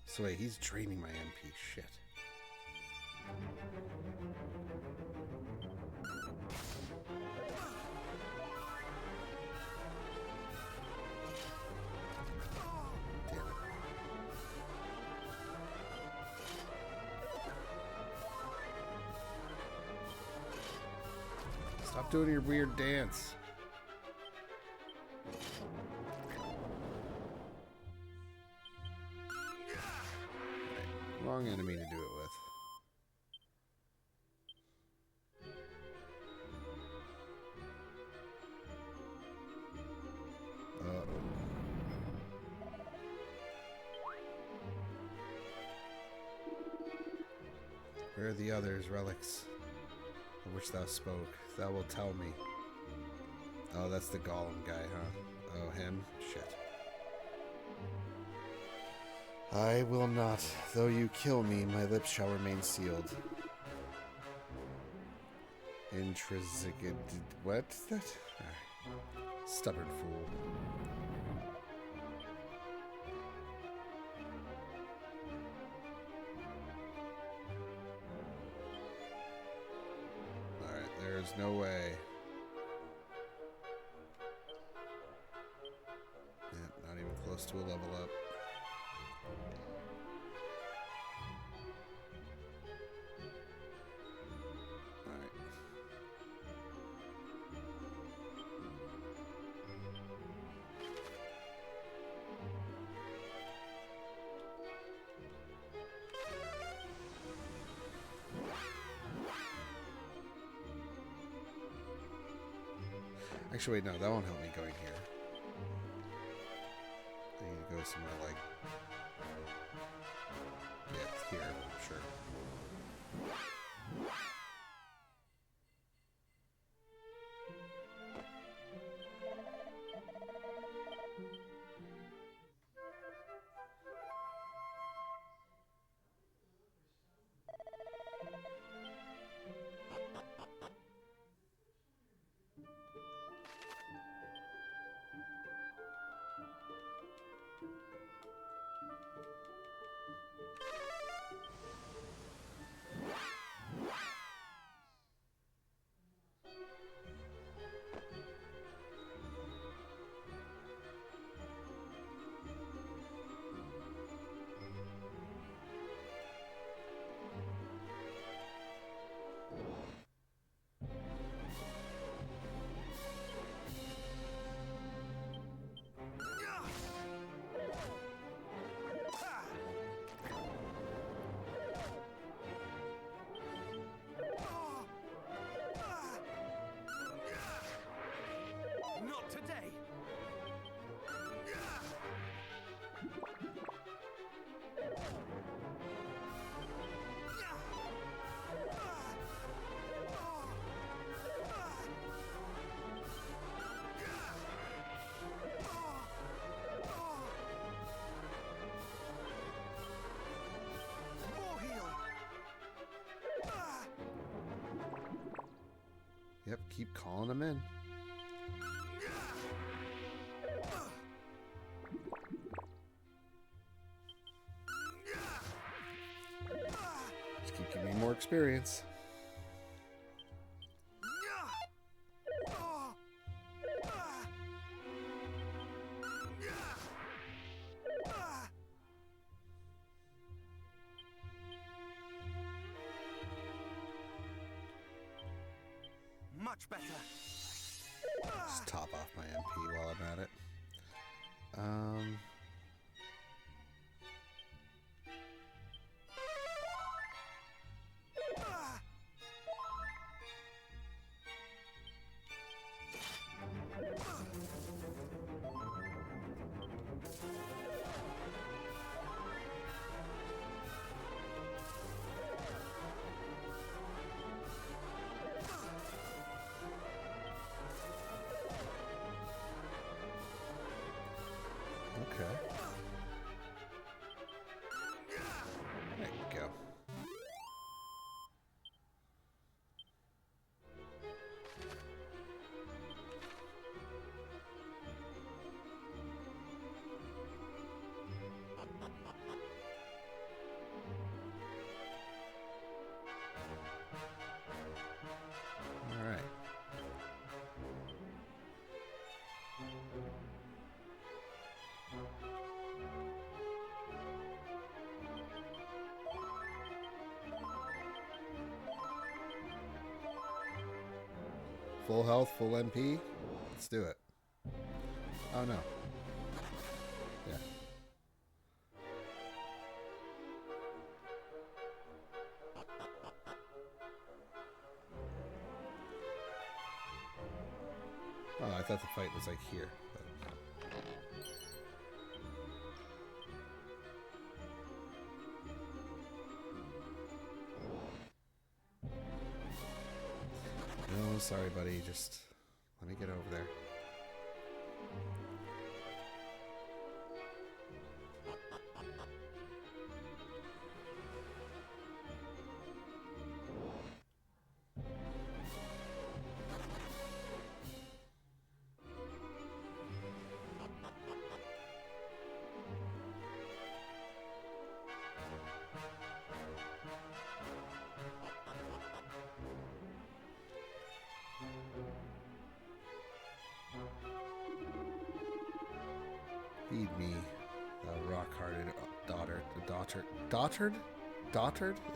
So wait, he's draining my MP. Shit. Damn it. Stop doing your weird dance. Wrong enemy to do it with. Uh-oh. Where are the others, relics? Of which thou spoke. Thou wilt tell me. Oh, that's the Golem guy, huh? Oh, him? Shit. I will not. Though you kill me, my lips shall remain sealed. Intrinsic... What's that? Stubborn fool. Alright, there's no way. Yeah, not even close to a level up. Actually, wait, no, that won't help me going here. I need to go somewhere like... Yeah, it's here, I'm sure. keep calling them in. Just keep giving me more experience. Much better. Just top off my MP while I'm at it. Okay. There you go. All right. Full health, full MP. Let's do it. Oh no. Yeah. Oh, I thought the fight was like here. But... No, sorry, buddy. Just let me get over there. Feed me, thou rock-hearted daughter. Dotard?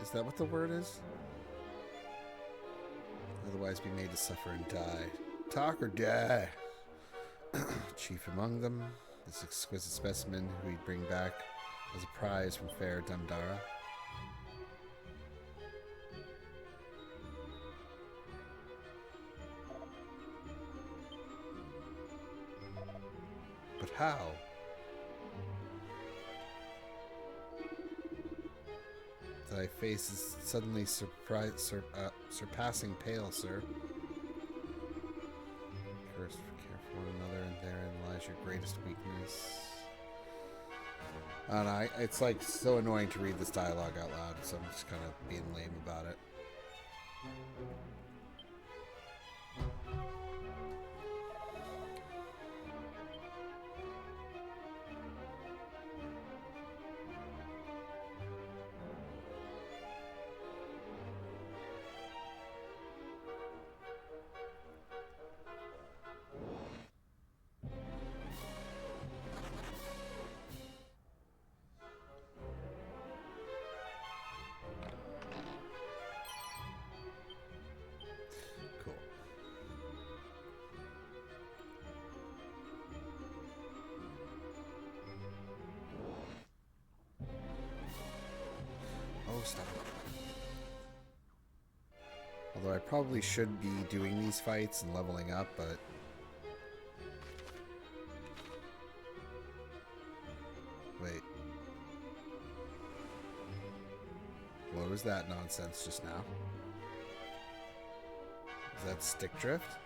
Is that what the word is? Otherwise be made to suffer and die. Talk or die. Chief among them, this exquisite specimen who he'd bring back as a prize from fair Dumdara. But how? Thy face is suddenly surpassing pale, sir. Cursed for care for one another, and therein lies your greatest weakness. I don't know, it's like so annoying to read this dialogue out loud, so I'm just kind of being lame about it. Stop. Although I probably should be doing these fights and leveling up, but... Wait. What was that nonsense just now? Is that stick drift?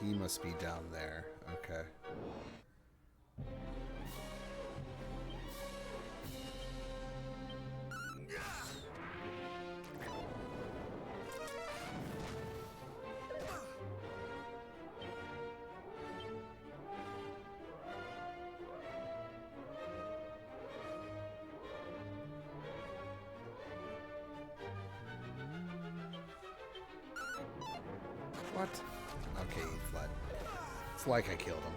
he must be down there. Okay. What? Okay, he fled. It's like I killed him.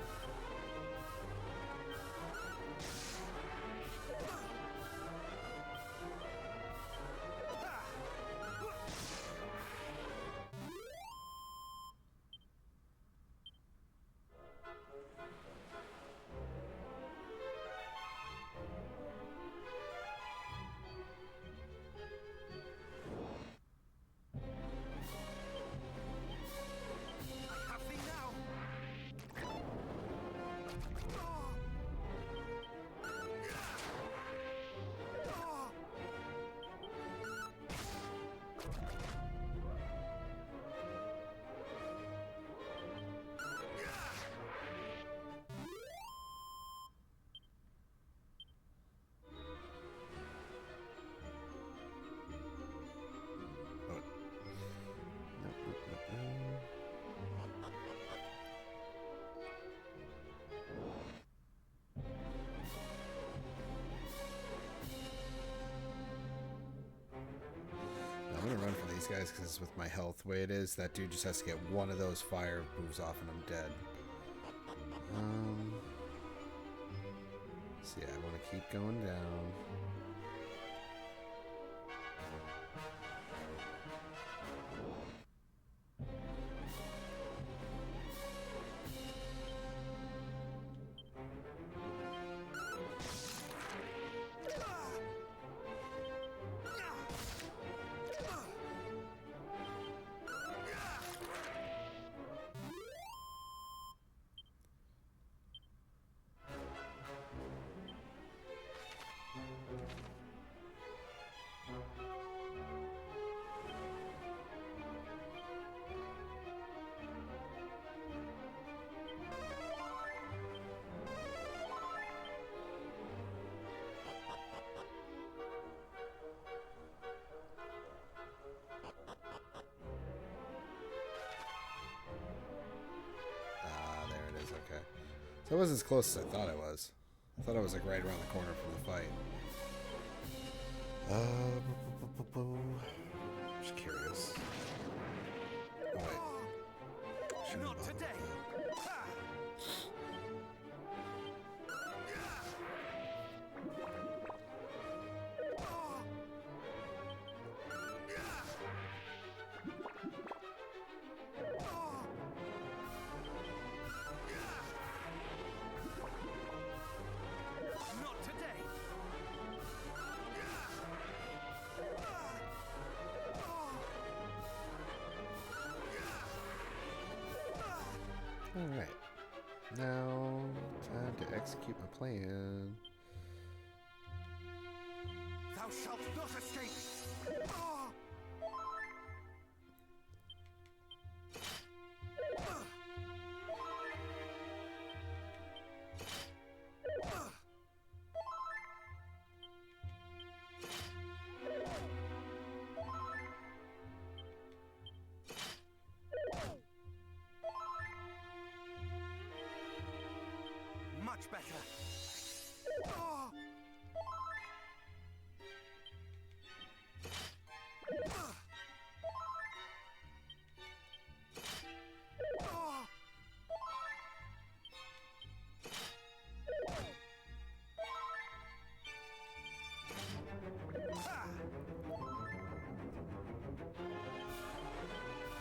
I'm gonna run for these guys because with my health the way it is, that dude just has to get one of those fire moves off and I'm dead. So yeah, I want to keep going down. Okay. So I wasn't as close as I thought I was. I thought I was like right around the corner from the fight. Just curious. Oh, wait. Not today. Alright. Now, time to execute my plan. Thou shalt not escape! Much better.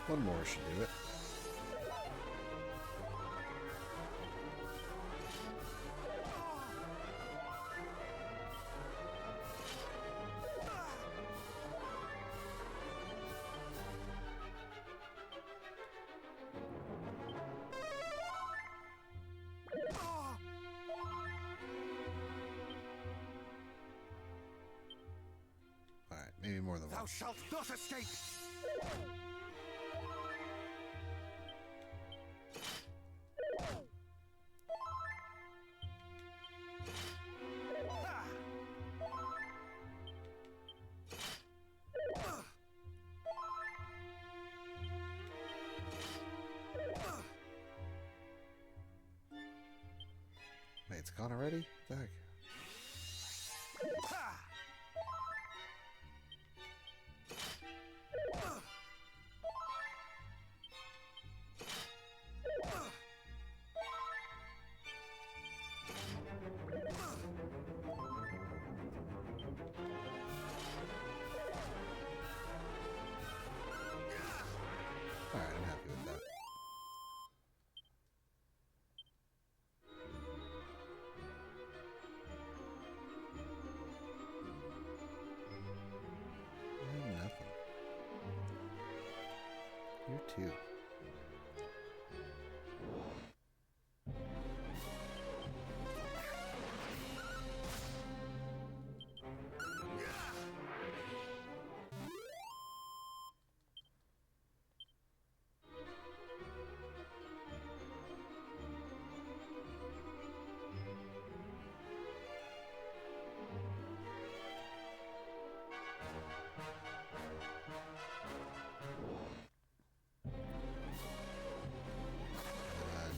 One more should do it. Alright, maybe more than one. Thou shalt not escape! it's gone already? The heck? Alright, I'm happy with that. Nothing. You too.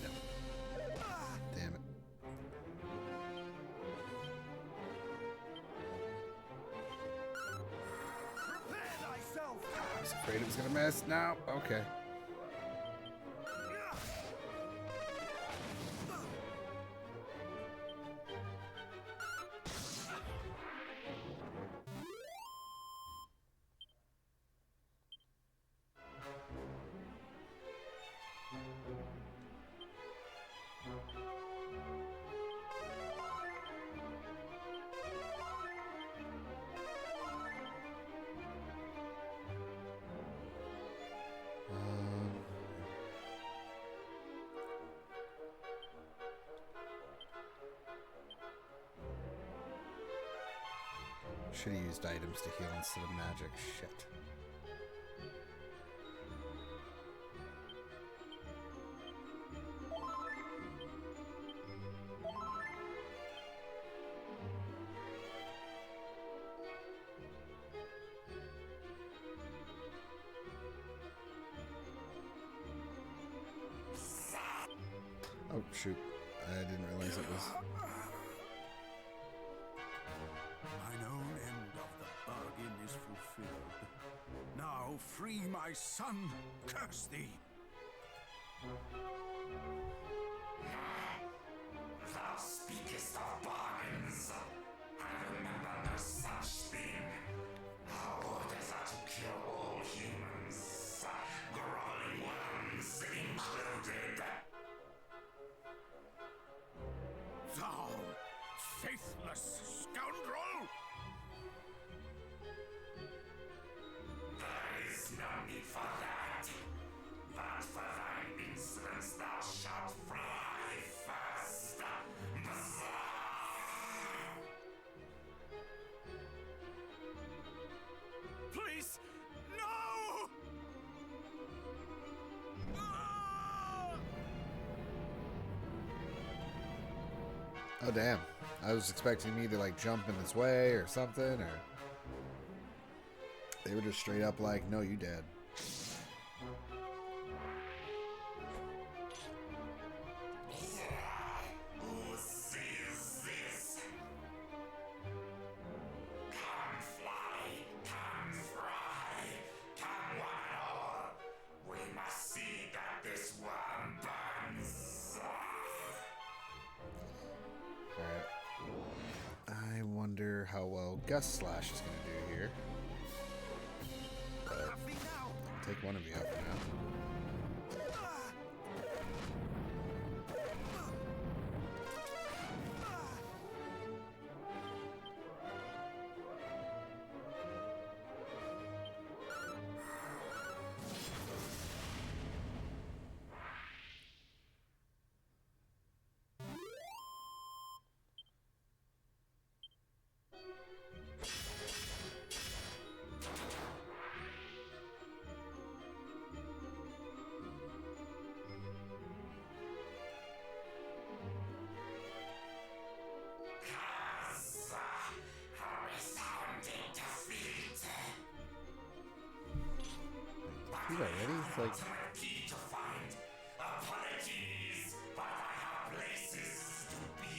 No. Damn it. I was afraid it was gonna miss. No. Okay. Should have used items to heal instead of magic. Shit. Oh, shoot. I didn't realize it was... Mine own end of the bargain is fulfilled. Now free my son, curse thee! Thou speakest of bargains. I remember no such thing. Our orders are to kill all humans, groveling ones included. Thou faithless scoundrel! There is no need for that. But for thine insolence thou shalt fly first. Please, no! Oh, damn. I was expecting me to, like, jump in its way or something, or... They were just straight up like, no, you dead. Who sees this? Come fly, come fry, come one and all. We must see that this worm burns. Alright. I wonder how well Gust Slash is going to do here. But I'll take one of you out for now. He's already? It's like... Key to find. Apologies, but I have places to be.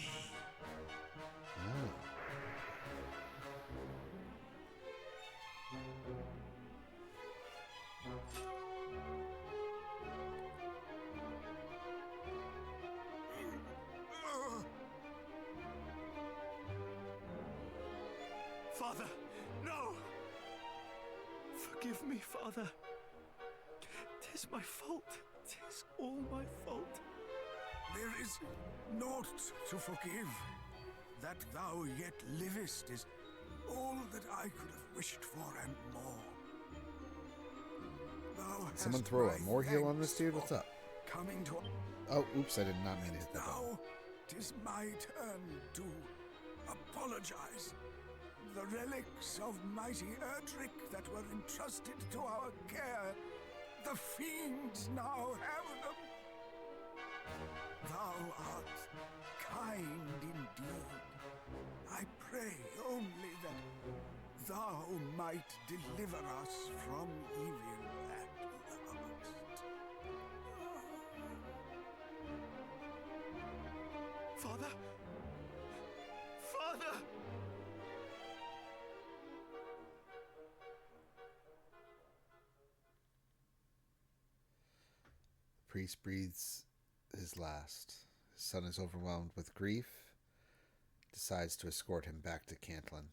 Father, no! Forgive me, Father. 'Tis my fault. 'Tis all my fault. There is naught to forgive. That thou yet livest is all that I could have wished for and more. Thou Someone hast throw my a more heal on this thanks dude? for What's up? Coming to Oh, oops, I did not mean to hit that button. now, 'tis my turn to apologize. The relics of mighty Erdrick that were entrusted to our care, the fiends now have them. Thou art kind indeed. I pray only that thou might deliver us from evil at last. Father! Father! The priest breathes his last. His son is overwhelmed with grief, decides to escort him back to Cantlin.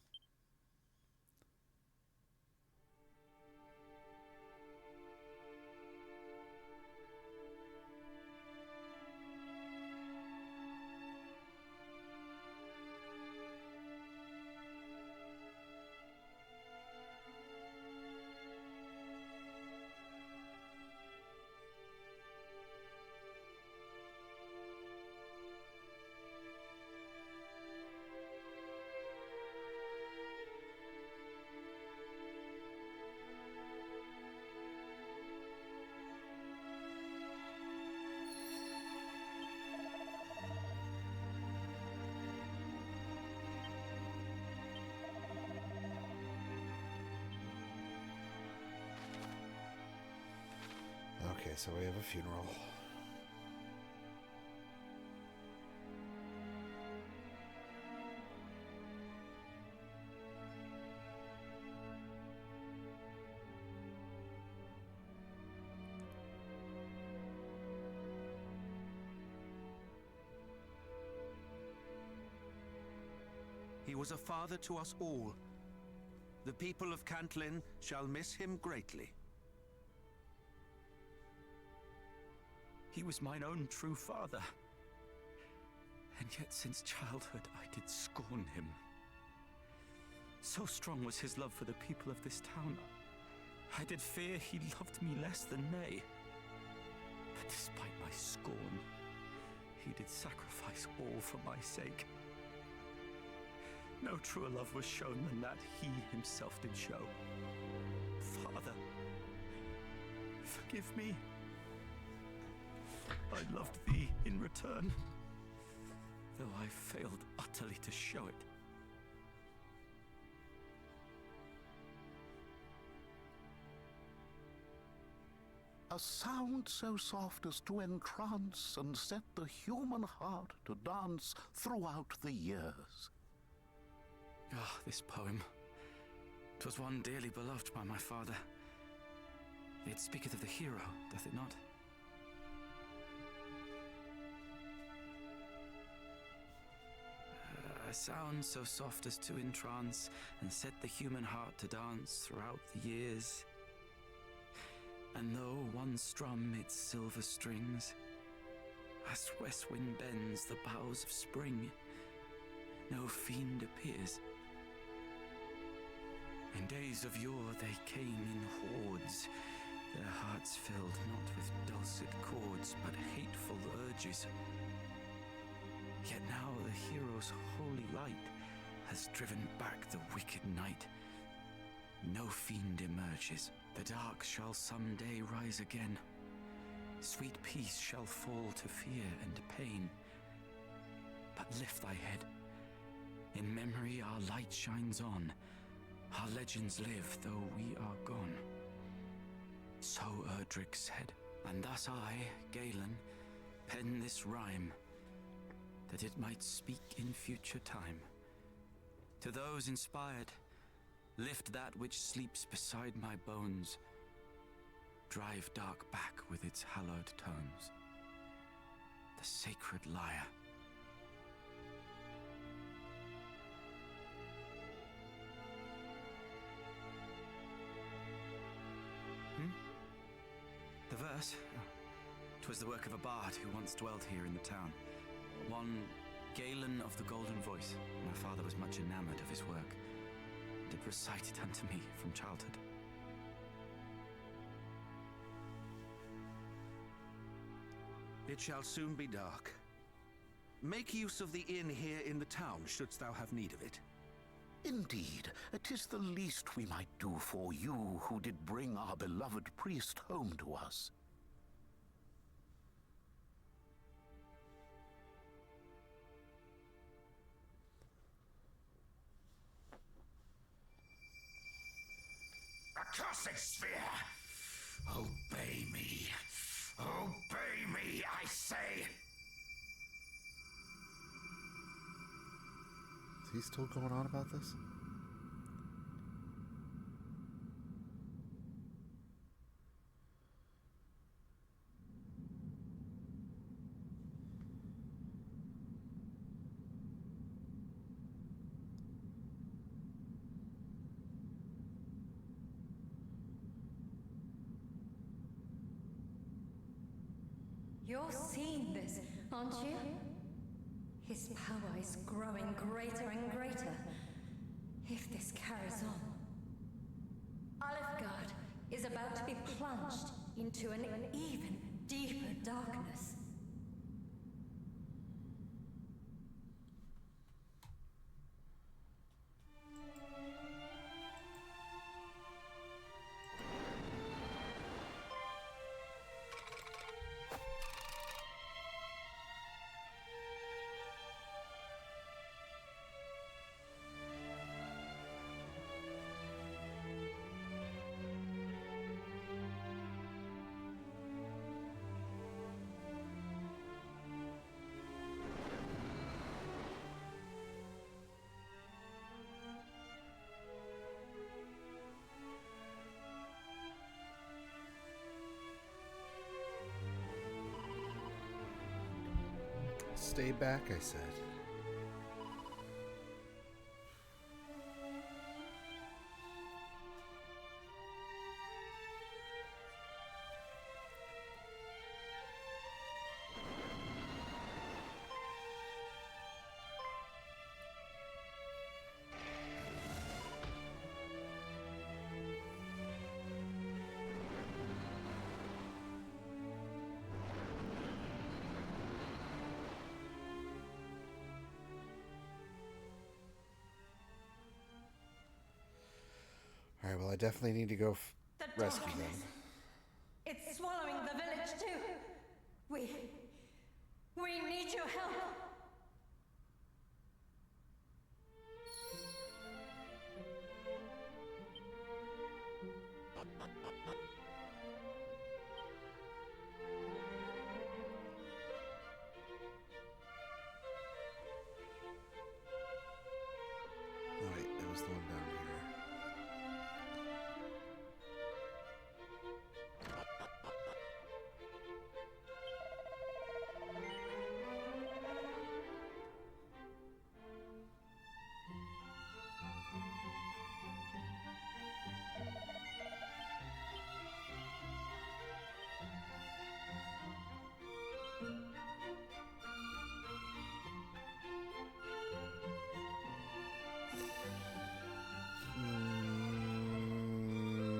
Okay, so we have a funeral. He was a father to us all. The people of Cantlin shall miss him greatly. He was mine own true father. And yet since childhood I did scorn him. So strong was his love for the people of this town, I did fear he loved me less than they. But despite my scorn, he did sacrifice all for my sake. No truer love was shown than that he himself did show. Father, forgive me. I loved thee in return, though I failed utterly to show it. A sound so soft as to entrance and set the human heart to dance throughout the years. Ah, this poem. 'Twas one dearly beloved by my father. It speaketh of the hero, doth it not? A sound so soft as to entrance and set the human heart to dance throughout the years. And though one strum its silver strings, as west wind bends the boughs of spring, no fiend appears. In days of yore they came in hordes, their hearts filled not with dulcet chords, but hateful urges. Yet now the hero's holy light has driven back the wicked night. No fiend emerges. The dark shall some day rise again. Sweet peace shall fall to fear and pain. But lift thy head. In memory our light shines on. Our legends live, though we are gone. So Erdrick said, and thus I, Galen, pen this rhyme, that it might speak in future time. To those inspired, lift that which sleeps beside my bones. Drive dark back with its hallowed tones. The sacred lyre. verse? 'Twas the work of a bard who once dwelt here in the town. One Galen of the Golden Voice. My father was much enamored of his work, and did recite it unto me from childhood. It shall soon be dark. Make use of the inn here in the town, shouldst thou have need of it. Indeed, 'tis the least we might do for you who did bring our beloved priest home to us. Accursed sphere! Obey me. Obey me, I say! Is he still going on about this? You're seeing this, aren't you? His power is growing greater and greater. If this carries on, Alefgard is about to be plunged into an even deeper darkness. Stay back, I said. Alright, well, I definitely need to go rescue them. It's swallowing the village too. We need your help. Oh, wait, that was the one down here.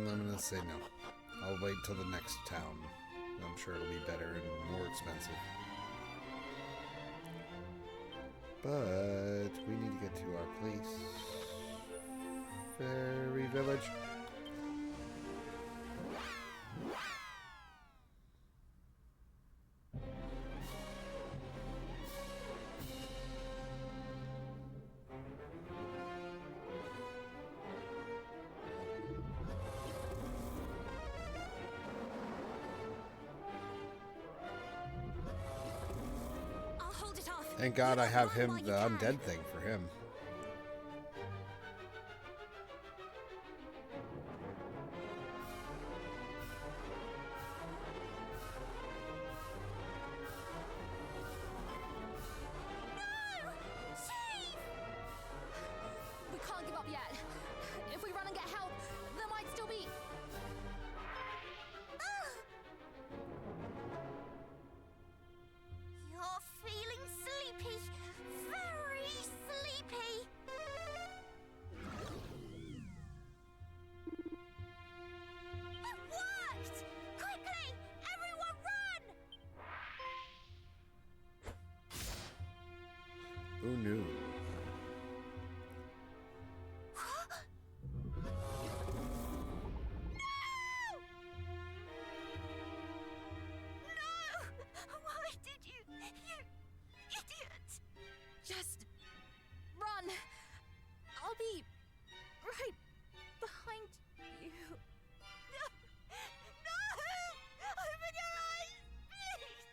I'm gonna say no. I'll wait till the next town. I'm sure it'll be better and more expensive. But we need to get to our place. Fairy Village. Thank God I have him, the undead thing for him. We can't give up yet. If we run and get help, there might still be... Oh no. Why did you idiot? Just run. I'll be right behind you. No! No! Open your eyes, please!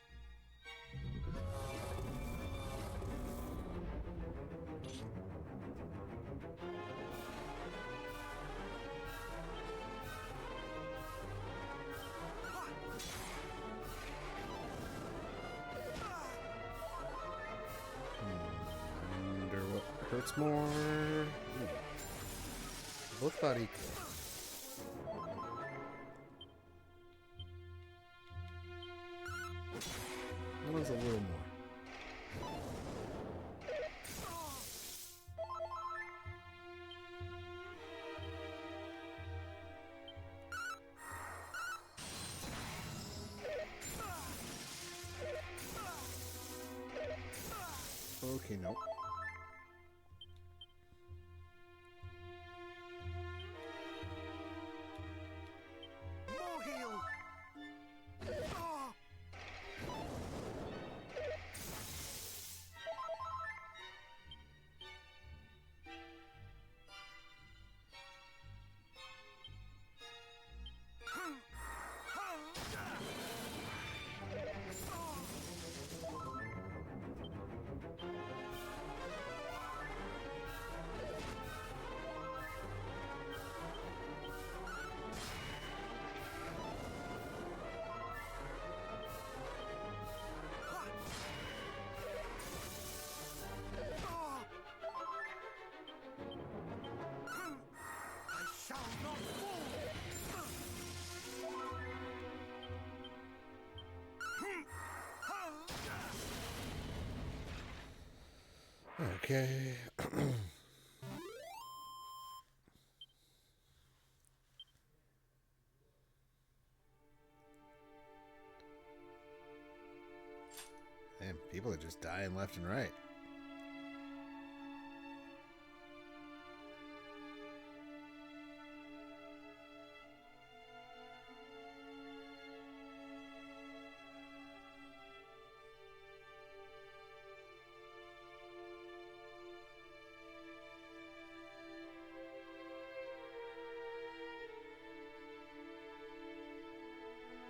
Wonder what hurts more. Ooh. Both about equal. That one's a little more. Okay, nope. More heal! Okay. Man, people are just dying left and right.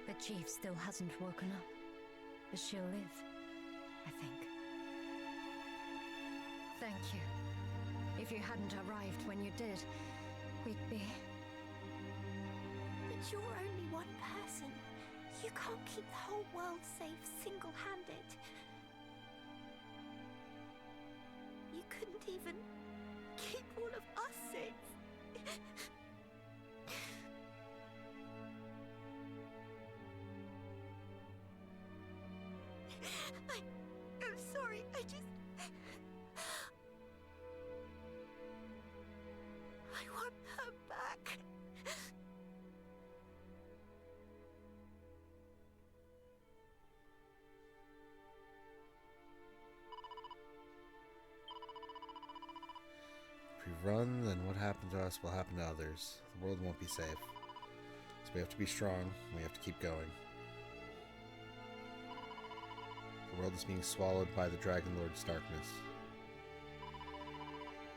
The chief still hasn't woken up, but she'll live, I think. Thank you. If you hadn't arrived when you did, we'd be... But you're only one person. You can't keep the whole world safe single-handed. You couldn't even keep all of us safe. I'm sorry, I want her back. If we run, then what happened to us will happen to others. The world won't be safe. So we have to be strong. We have to keep going. The world is being swallowed by the Dragon Lord's darkness.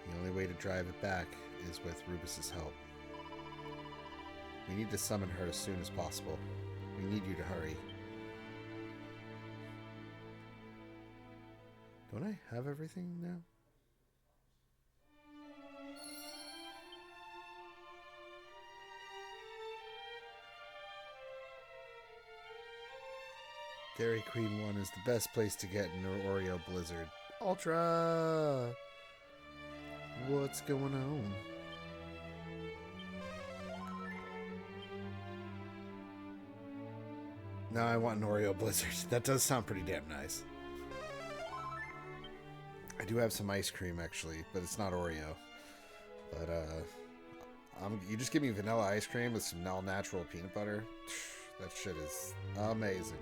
The only way to drive it back is with Rubus's help. We need to summon her as soon as possible. We need you to hurry. Don't I have everything now? Dairy Queen 1 is the best place to get an Oreo Blizzard. Ultra! What's going on? Now I want an Oreo Blizzard. That does sound pretty damn nice. I do have some ice cream actually, but it's not Oreo. But you just give me vanilla ice cream with some all-natural peanut butter. That shit is amazing.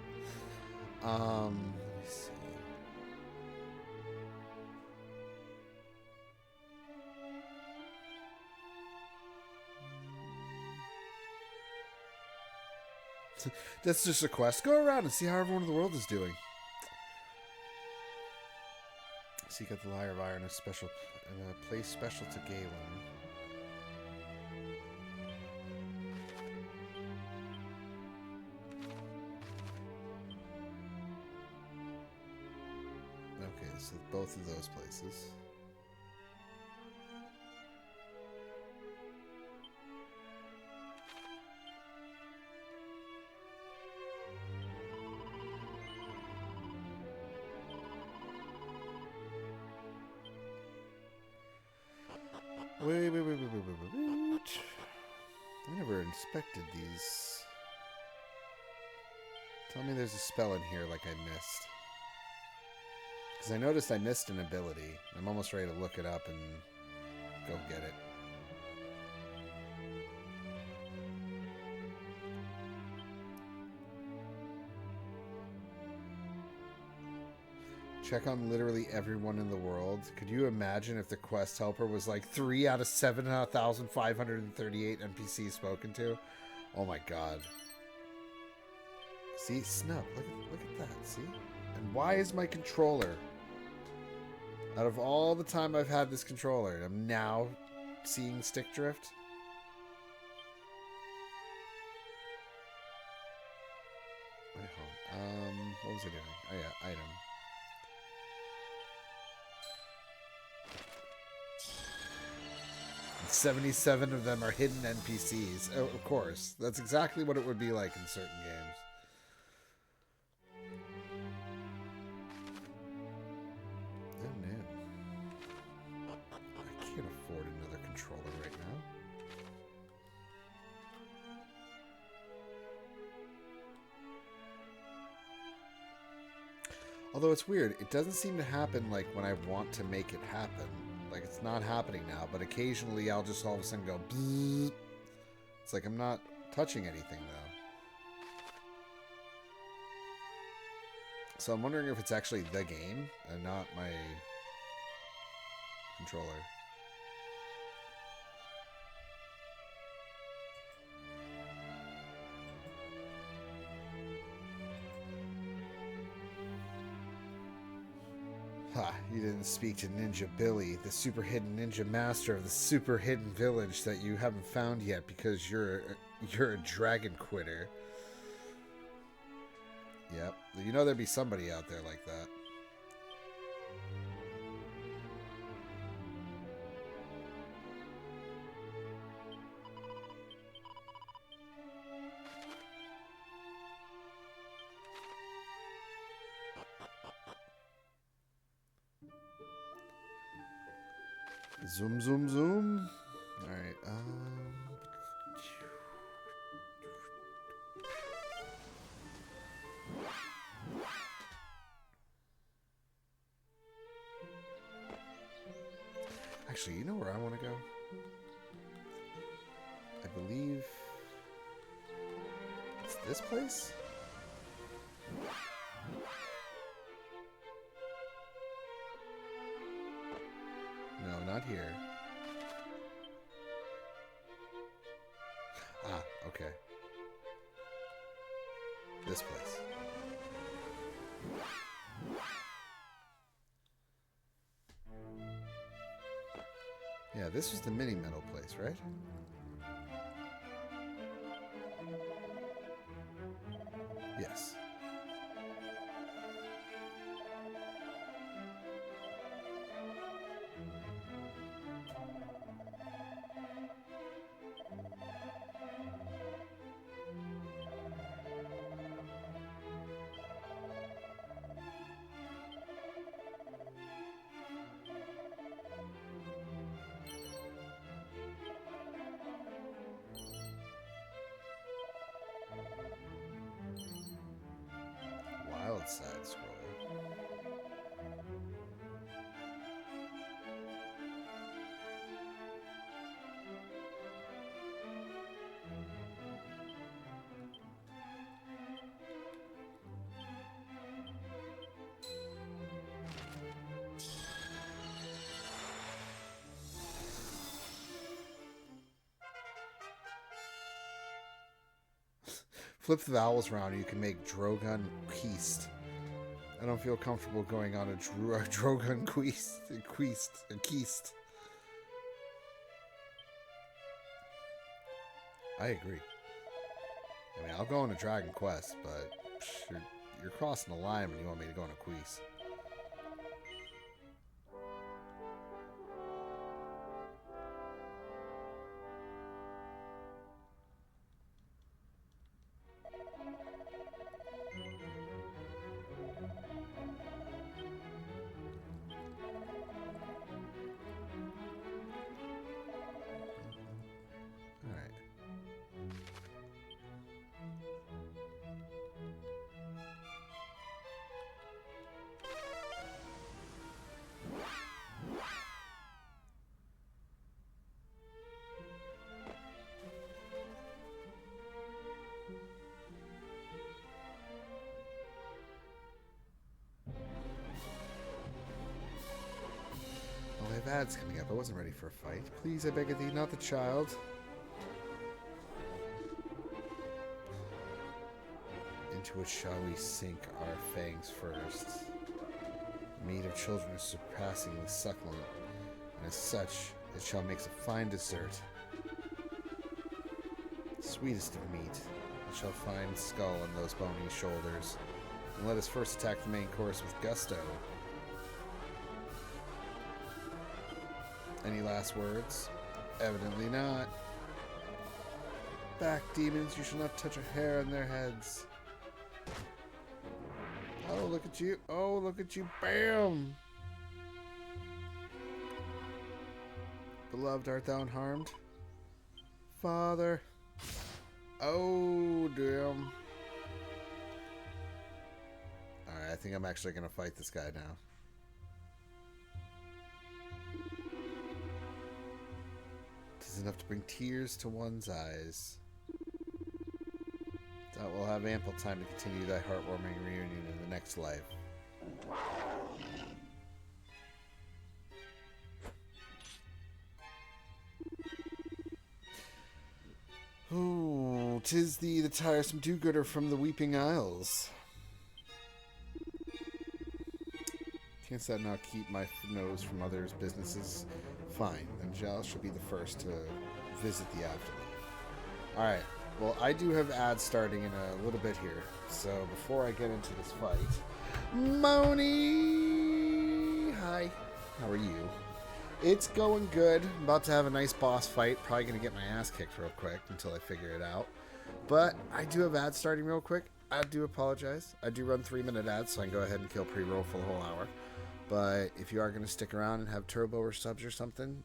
Let me see. That's just a quest. Go around and see how everyone in the world is doing. Seek out the Lyre of Iron, a special place special to Galen. Okay, so both of those places. Wait. I never inspected these. Tell me there's a spell in here like I missed. Because I noticed I missed an ability. I'm almost ready to look it up and go get it. Check on literally everyone in the world. Could you imagine if the quest helper was like 3 out of 7,538 NPCs spoken to? Oh my god. See, snub. Look at that. See? And why is my controller? Out of all the time I've had this controller, I'm now seeing stick drift. Wait, hold on. What was I doing? Oh yeah, item. 77 of them are hidden NPCs. Oh, of course. That's exactly what it would be like in certain games. Oh no. I can't afford another controller right now. Although it's weird, it doesn't seem to happen like when I want to make it happen. Like, it's not happening now, but occasionally I'll just all of a sudden go bzzz. It's like I'm not touching anything, though. So I'm wondering if it's actually the game and not my controller. Ha, you didn't speak to Ninja Billy, the super hidden ninja master of the super hidden village that you haven't found yet because you're a dragon quitter. Yep, you know there'd be somebody out there like that. Zoom, zoom, zoom. All right. Actually, you know where I want to go? I believe it's this place? No, not here. Ah, okay. This place. Yeah, this was the mini metal place, right? Yes. Wild side scroll. Flip the vowels around, you can make Drogon Queast. I don't feel comfortable going on a Drogon Queast. I agree. I mean, I'll go on a Dragon Quest, but you're crossing the line when you want me to go on a Queast. Ads coming up. I wasn't ready for a fight. Please, I beg of thee, not the child. Into which shall we sink our fangs first? The meat of children is surpassingly succulent, and as such, it shall make a fine dessert. Sweetest of meat, it shall find skull on those bony shoulders. And let us first attack the main course with gusto. Any last words? Evidently not. Back, demons, you shall not touch a hair on their heads. Oh, look at you. Oh, look at you. Bam! Beloved, art thou unharmed? Father. Oh, damn. Alright, I think I'm actually going to fight this guy now. Enough to bring tears to one's eyes. Thou will have ample time to continue thy heartwarming reunion in the next life. Oh, 'tis thee, the tiresome do-gooder from the Weeping Isles. Canst thou not keep my nose from others' businesses? Fine, then Giles should be the first to visit the afterlife. Alright, well, I do have ads starting in a little bit here, so before I get into this fight... Moni! Hi, how are you? It's going good. I'm about to have a nice boss fight. Probably going to get my ass kicked real quick until I figure it out. But I do have ads starting real quick. I do apologize. I do run 3-minute ads, so I can go ahead and kill pre-roll for the whole hour. But if you are going to stick around and have turbo or subs or something,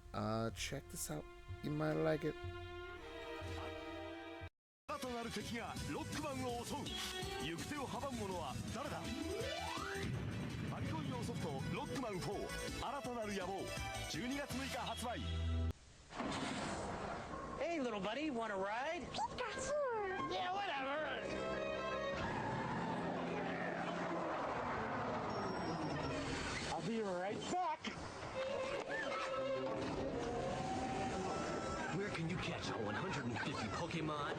check this out. You might like it. Hey, little buddy, want a ride? Yeah, whatever. I'll be right back. Where can you catch all 150 Pokemon?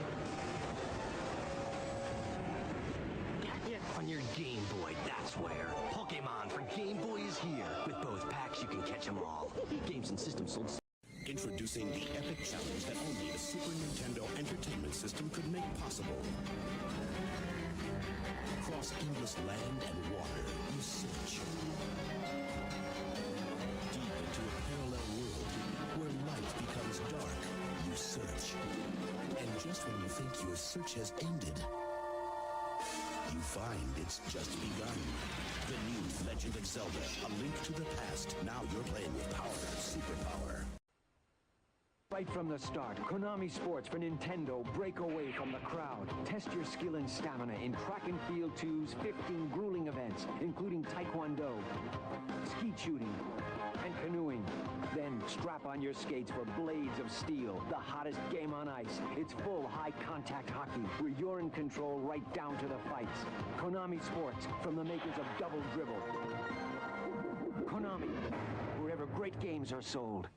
On your Game Boy, that's where. Pokemon for Game Boy is here. With both packs, you can catch them all. Games and systems sold. Introducing the epic challenge that only the Super Nintendo Entertainment System could make possible. Across endless land and water, you search. Deep into a parallel world where light becomes dark, you search. And just when you think your search has ended, you find it's just begun. The new Legend of Zelda, A Link to the Past. Now you're playing with power, superpower. Right from the start, Konami Sports for Nintendo break away from the crowd. Test your skill and stamina in Track and Field 2's 15 grueling events, including Taekwondo, skeet shooting, and canoeing. Then strap on your skates for Blades of Steel, the hottest game on ice. It's full high-contact hockey, where you're in control right down to the fights. Konami Sports, from the makers of Double Dribble. Konami, wherever great games are sold.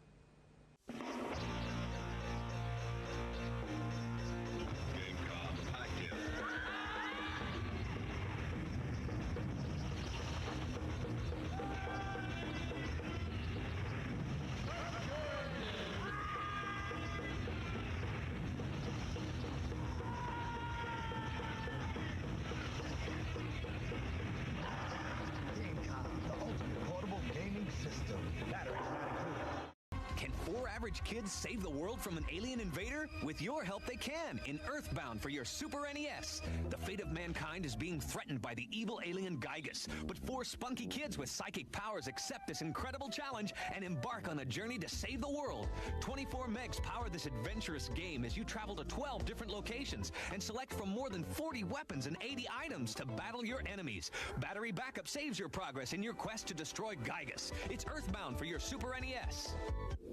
average kids save the world from an alien invader? With your help, they can in Earthbound for your Super NES. The fate of mankind is being threatened by the evil alien Gygus, but 4 spunky kids with psychic powers accept this incredible challenge and embark on a journey to save the world. 24 megs power this adventurous game as you travel to 12 different locations and select from more than 40 weapons and 80 items to battle your enemies. Battery backup saves your progress in your quest to destroy Gygus. It's Earthbound for your Super NES.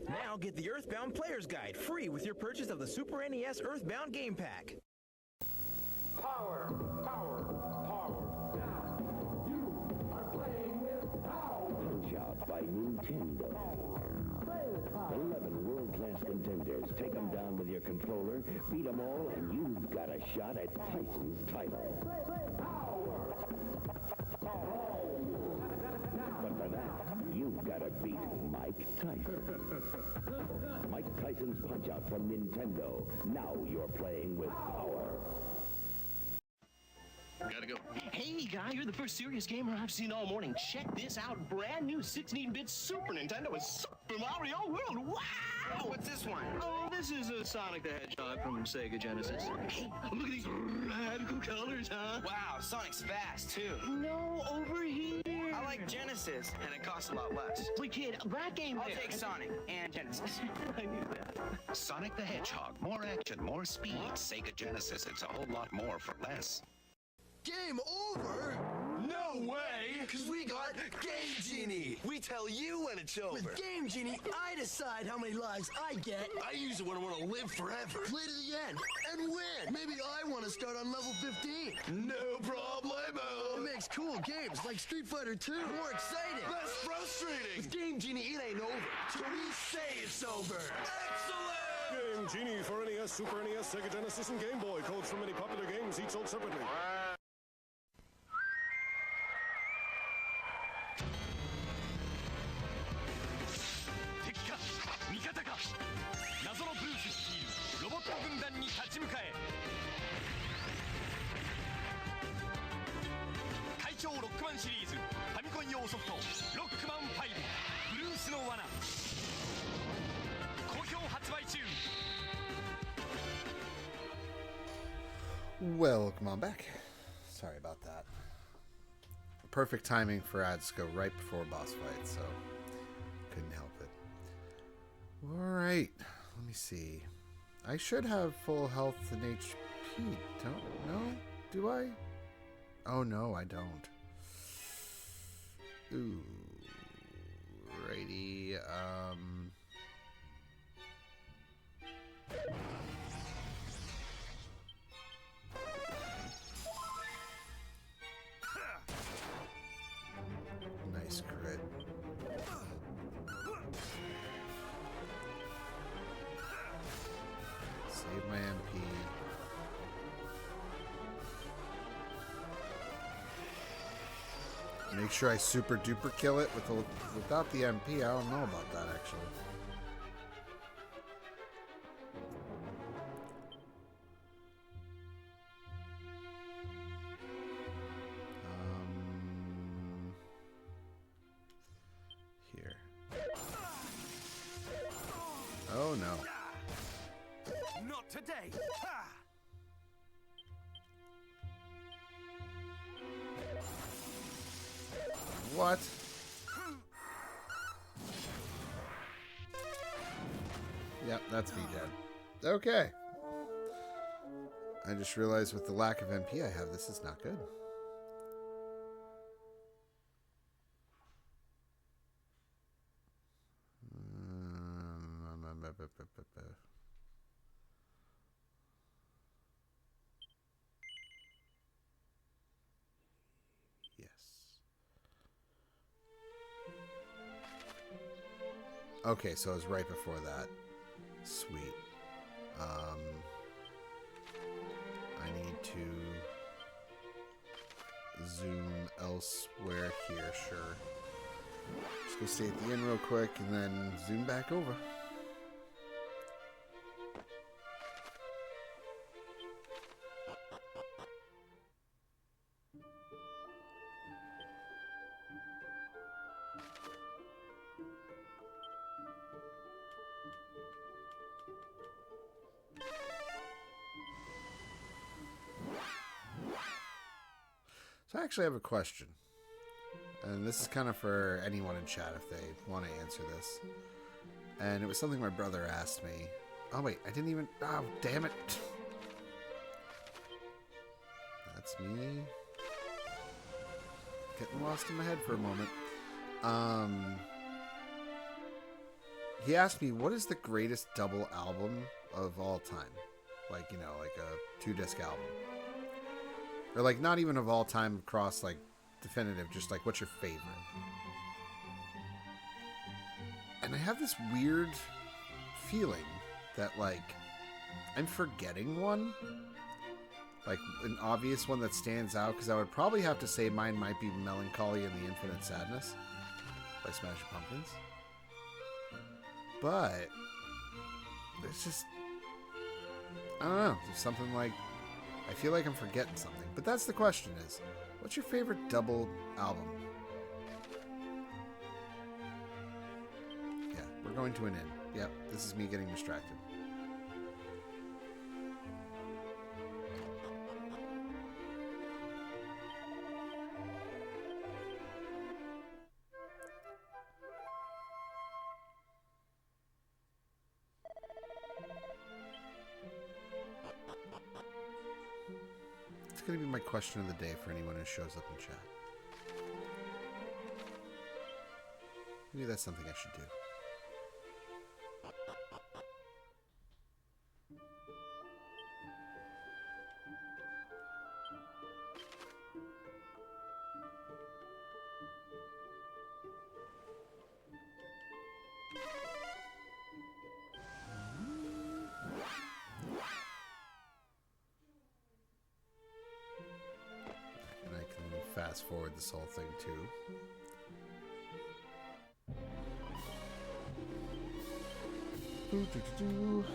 Now get the Earthbound Player's Guide free with your purchase of the Super NES Earthbound Game Pack. Power, power, power. Now, you are playing with power. Punch Out by Nintendo. 11 world-class contenders. Take them down with your controller, beat them all, and you've got a shot at Tyson's title. But for that, you've got to beat Mike Tyson. Mike Tyson's Punch-Out from Nintendo. Now you're playing with power. Gotta go. Hey, guy, you're the first serious gamer I've seen all morning. Check this out. Brand new 16-bit Super Nintendo with Super Mario World. Wow! What's this one? Oh, this is a Sonic the Hedgehog from Sega Genesis. Hey, look at these radical colors, huh? Wow, Sonic's fast, too. No, over here. I like Genesis, and it costs a lot less. Wait, kid, that game I'll take Sonic and Genesis. I knew that. Sonic the Hedgehog. More action, more speed. Sega Genesis, it's a whole lot more for less. Game over? No way! Because we got Game Genie! We tell you when it's over. With Game Genie, I decide how many lives I get. I use it when I want to live forever. Play to the end and win. Maybe I want to start on level 15. No problemo! It makes cool games like Street Fighter 2 more exciting. Less frustrating. With Game Genie, it ain't over. So we say it's over. Excellent! Game Genie for NES, Super NES, Sega Genesis, and Game Boy. Codes from many popular games, each sold separately. 謎のブルース率いるロボット軍団に立ち向かえ。会長ロックマンシリーズファミコン用ソフトロックマン5ブルースの罠好評発売中。 Welcome on back. Sorry about that. Perfect timing for ads to go right before boss fight, so couldn't help it. Alright, let me see. I should have full health and HP, don't know? Do I? Oh no, I don't. Ooh. Righty, nice crit. Save my MP. Make sure I super duper kill it without the MP. I don't know about that actually. Here. Oh no. Not today. Ha! What? Yep, that's me dead. Okay. I just realized with the lack of MP I have, this is not good. Okay, so it was right before that. Sweet. I need to zoom elsewhere here, sure. Just go stay at the inn real quick and then zoom back over. So I actually have a question. And this is kind of for anyone in chat if they want to answer this. And it was something my brother asked me. Oh, wait. I didn't even... Oh, damn it. That's me. Getting lost in my head for a moment. He asked me, what is the greatest double album of all time? Like, you know, like a 2-disc album. Or, like, not even of all time across, like, definitive. Just, like, what's your favorite? And I have this weird feeling that, like, I'm forgetting one. Like, an obvious one that stands out. Because I would probably have to say mine might be Melancholy and the Infinite Sadness by Smashing Pumpkins. But there's just, I don't know, there's something like, I feel like I'm forgetting something. But that's the question is, what's your favorite double album? Yeah, we're going to an end. Yep, this is me getting distracted. It's going to be my question of the day for anyone who shows up in chat. Maybe that's something I should do. And I can fast forward this whole thing too. Doo-doo-doo-doo.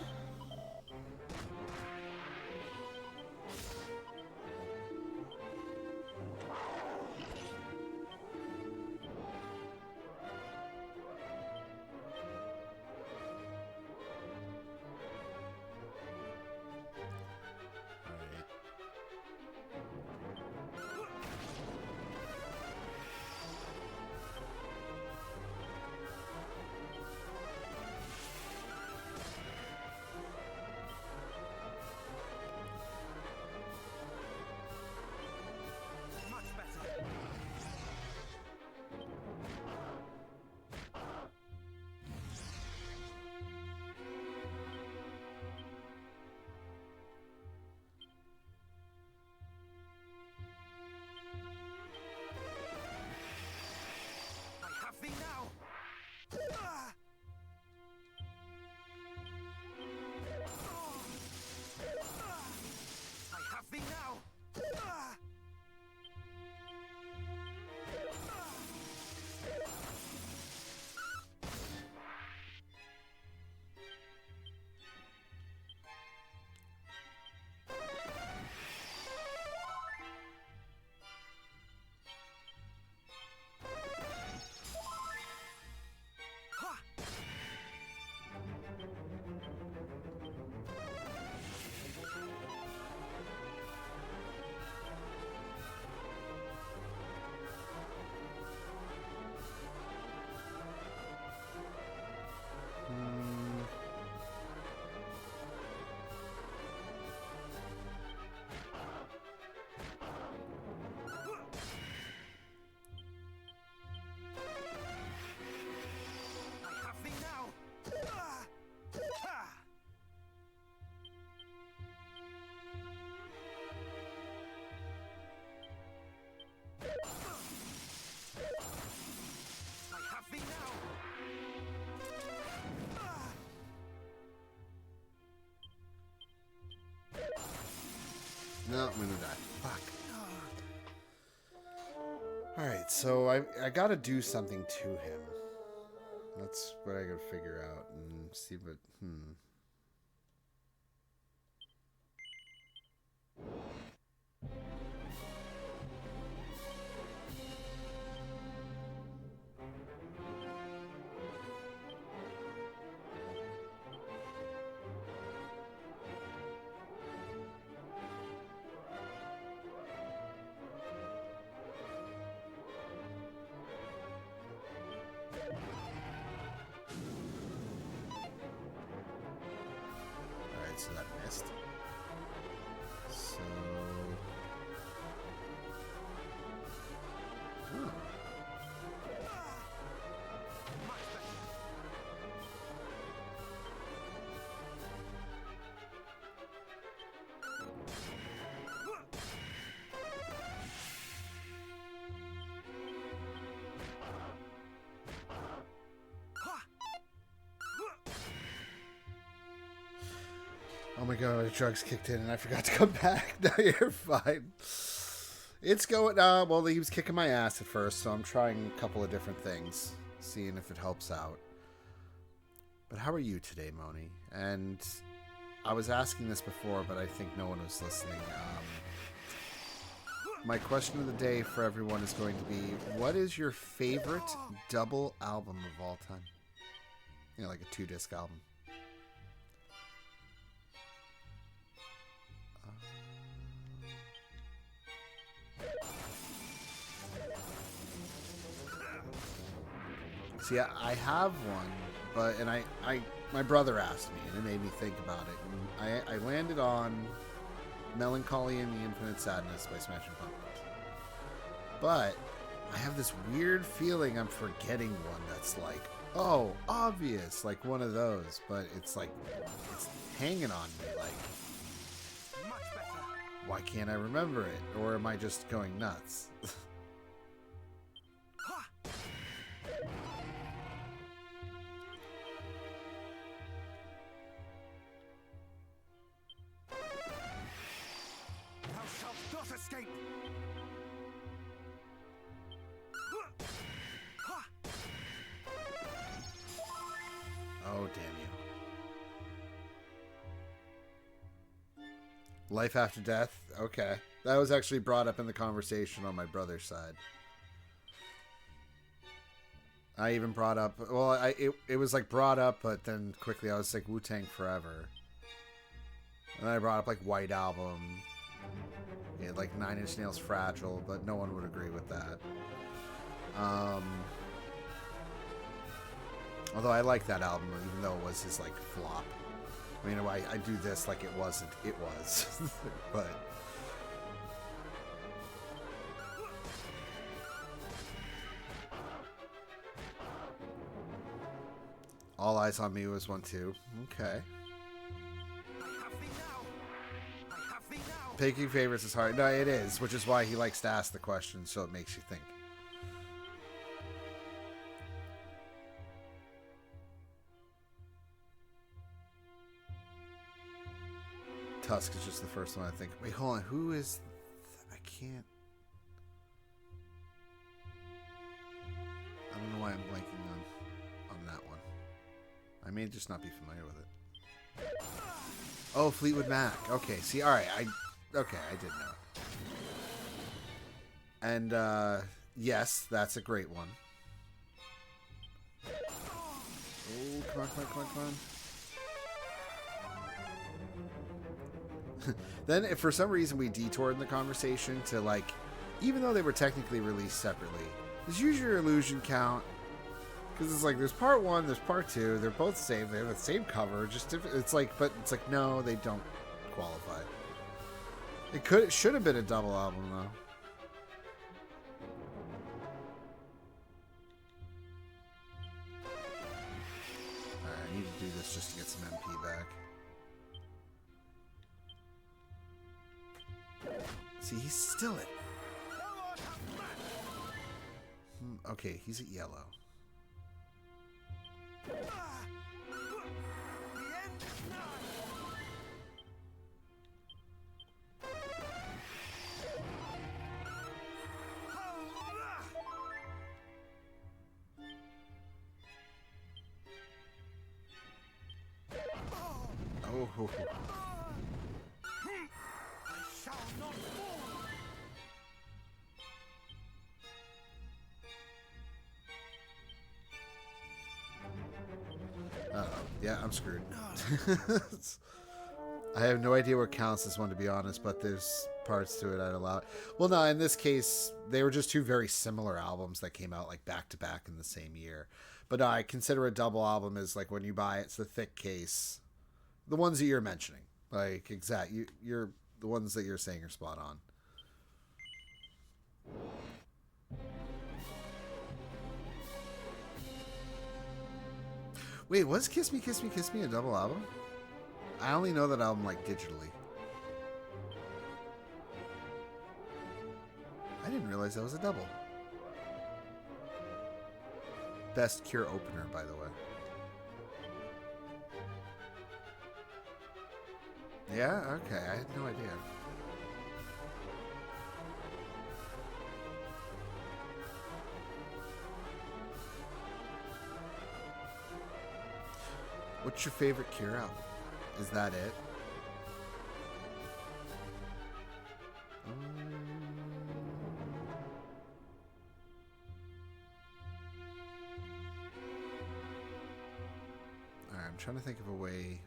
No, I'm gonna die. Fuck. Alright, so I gotta do something to him. That's what I gotta figure out and see what... so that missed. So... Huh. Oh my god, my drugs kicked in and I forgot to come back. No, you're fine. It's going, well, he was kicking my ass at first, so I'm trying a couple of different things, seeing if it helps out. But how are you today, Moni? And I was asking this before, but I think no one was listening. My question of the day for everyone is going to be, what is your favorite double album of all time? You know, like a 2-disc album. See, I have one, but my brother asked me, and it made me think about it. And I landed on Melancholy and the Infinite Sadness by Smashing Pumpkins. But I have this weird feeling I'm forgetting one that's like, oh, obvious, like one of those, but it's like, it's hanging on me, like, why can't I remember it? Or am I just going nuts? Escape! Oh, damn you. Life after death? Okay. That was actually brought up in the conversation on my brother's side. I even brought up... Well, it was like brought up, but then quickly I was like, Wu-Tang Forever. And I brought up like White Album... Yeah, like 9 Inch Nails Fragile, but no one would agree with that. Although I like that album, even though it was his like flop. I mean, I do this like it wasn't. It was, but. All Eyes on Me was one too. Okay. Picking favorites is hard. No, it is, which is why he likes to ask the question, so it makes you think. Tusk is just the first one I think. Wait, hold on. Who is... I can't... I don't know why I'm blanking on that one. I may just not be familiar with it. Oh, Fleetwood Mac. Okay, see, alright, okay, I did know it. And, yes, that's a great one. Oh, come on, come on, come on, come on. Then, if for some reason we detoured in the conversation to, like, even though they were technically released separately, just use your illusion count. Because it's like, there's part 1, there's part 2, they're both the same, they have the same cover, just different, it's like, but it's like, no, they don't qualify. It should have been a double album, though. Alright, I need to do this just to get some MP back. See, he's still at... Okay, he's at yellow. Oh. I shall not fall. Uh-oh. Yeah, I'm screwed. I have no idea what counts as one, to be honest, but there's parts to it I'd allow. Well, no, in this case, they were just two very similar albums that came out like back to back in the same year. But no, I consider a double album as like when you buy it's the thick case. The ones that you're mentioning. Like, you're the ones that you're saying are spot on. Wait, was Kiss Me, Kiss Me, Kiss Me a double album? I only know that album, like, digitally. I didn't realize that was a double. Best Cure opener, by the way. Yeah? Okay, I had no idea. What's your favorite Cure album? Is that it? Alright, I'm trying to think of a way.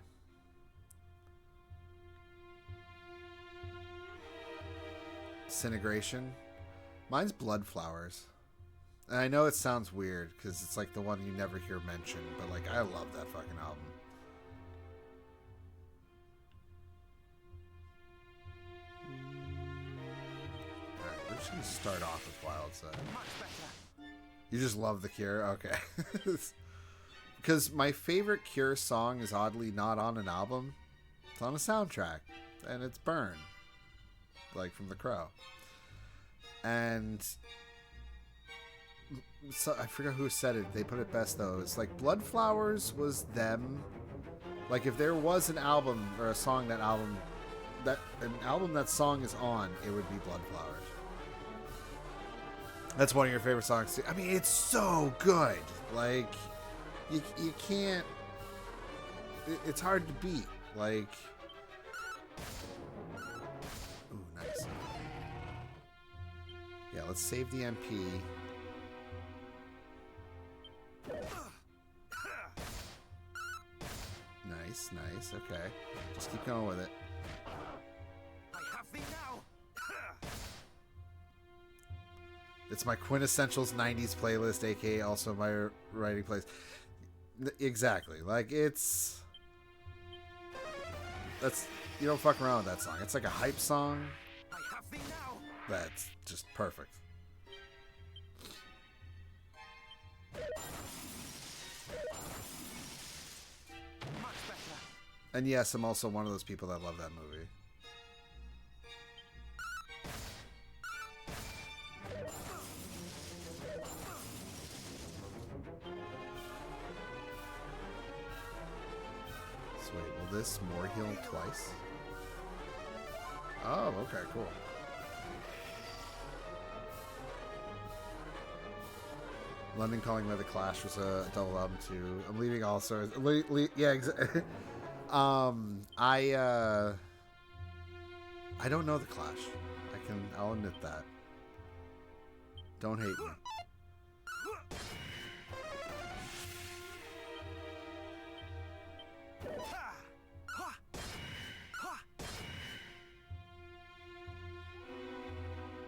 Disintegration. Mine's Blood Flowers. And I know it sounds weird because it's like the one you never hear mentioned, but like I love that fucking album. Alright, we're just gonna start off with Wild Side. You just love The Cure? Okay. Because my favorite Cure song is oddly not on an album. It's on a soundtrack. And it's Burn. Like from The Crow. And so I forgot who said it. They put it best though. It's like Blood Flowers was them. Like if there was an album or a song that song is on, it would be Blood Flowers. That's one of your favorite songs too. I mean, it's so good. Like you can't. It's hard to beat. Like. Ooh, nice. Yeah, let's save the MP. Nice, nice. Okay. Just keep going with it. I have thee now. It's my quintessentials 90s playlist, aka also my writing playlist. Exactly. Like, it's... You don't fuck around with that song. It's like a hype song. I have thee now. That's just perfect. And yes, I'm also one of those people that love that movie. So wait, will this more heal twice? Oh, okay, cool. London Calling by the Clash was a double album too. I'm leaving all stars. Yeah, exactly. I don't know the Clash. I'll admit that. Don't hate me.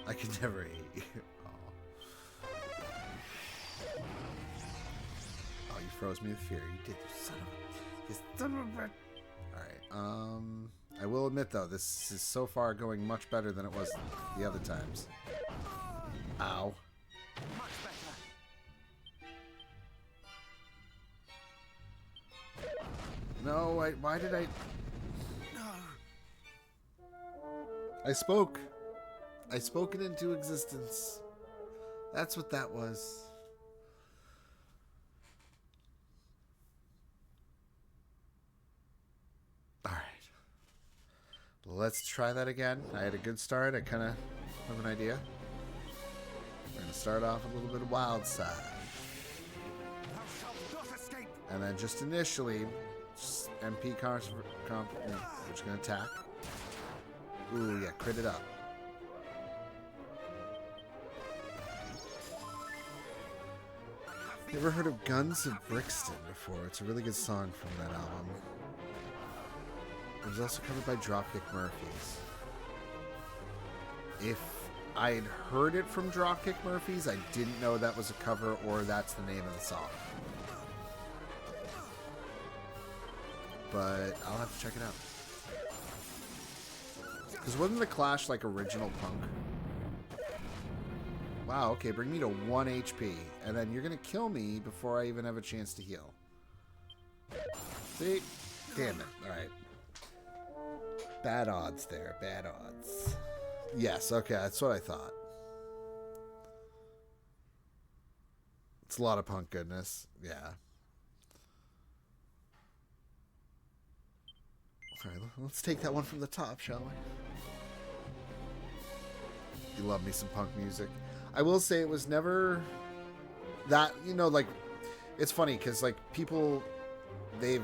I can never hate you. Oh, you froze me with fear. You did, you son of a bitch. Alright, I will admit though, this is so far going much better than it was the other times. Ow. No, why did I... No. I spoke it into existence. That's what that was. Alright. Let's try that again. I had a good start. I kind of have an idea. We're going to start off a little bit of Wild Side. And then just initially, just MP we're just going to attack. Ooh, yeah, crit it up. Never heard of Guns of Brixton before. It's a really good song from that album. It was also covered by Dropkick Murphys. If I had heard it from Dropkick Murphys, I didn't know that was a cover or that's the name of the song. But I'll have to check it out. Because wasn't the Clash like original Punk? Wow, okay, bring me to 1 HP. And then you're going to kill me before I even have a chance to heal. See? Damn it. Alright. Bad odds there. Bad odds. Yes, okay, that's what I thought. It's a lot of Punk goodness. Yeah. Alright, let's take that one from the top, shall we? You love me some Punk music. I will say it was never that, you know, like, it's funny because, like, people, they've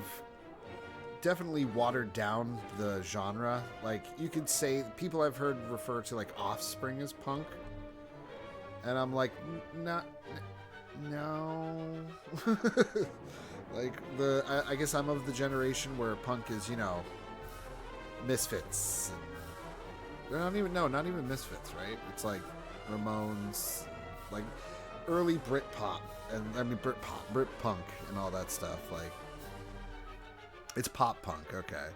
definitely watered down the genre. Like, you could say, people I've heard refer to, like, Offspring as Punk. And I'm like, no. Like, I guess I'm of the generation where Punk is, you know, Misfits. And not even Misfits, right? It's like Ramones, like early Britpop, and I mean Brit punk, and all that stuff. Like, it's pop punk, okay.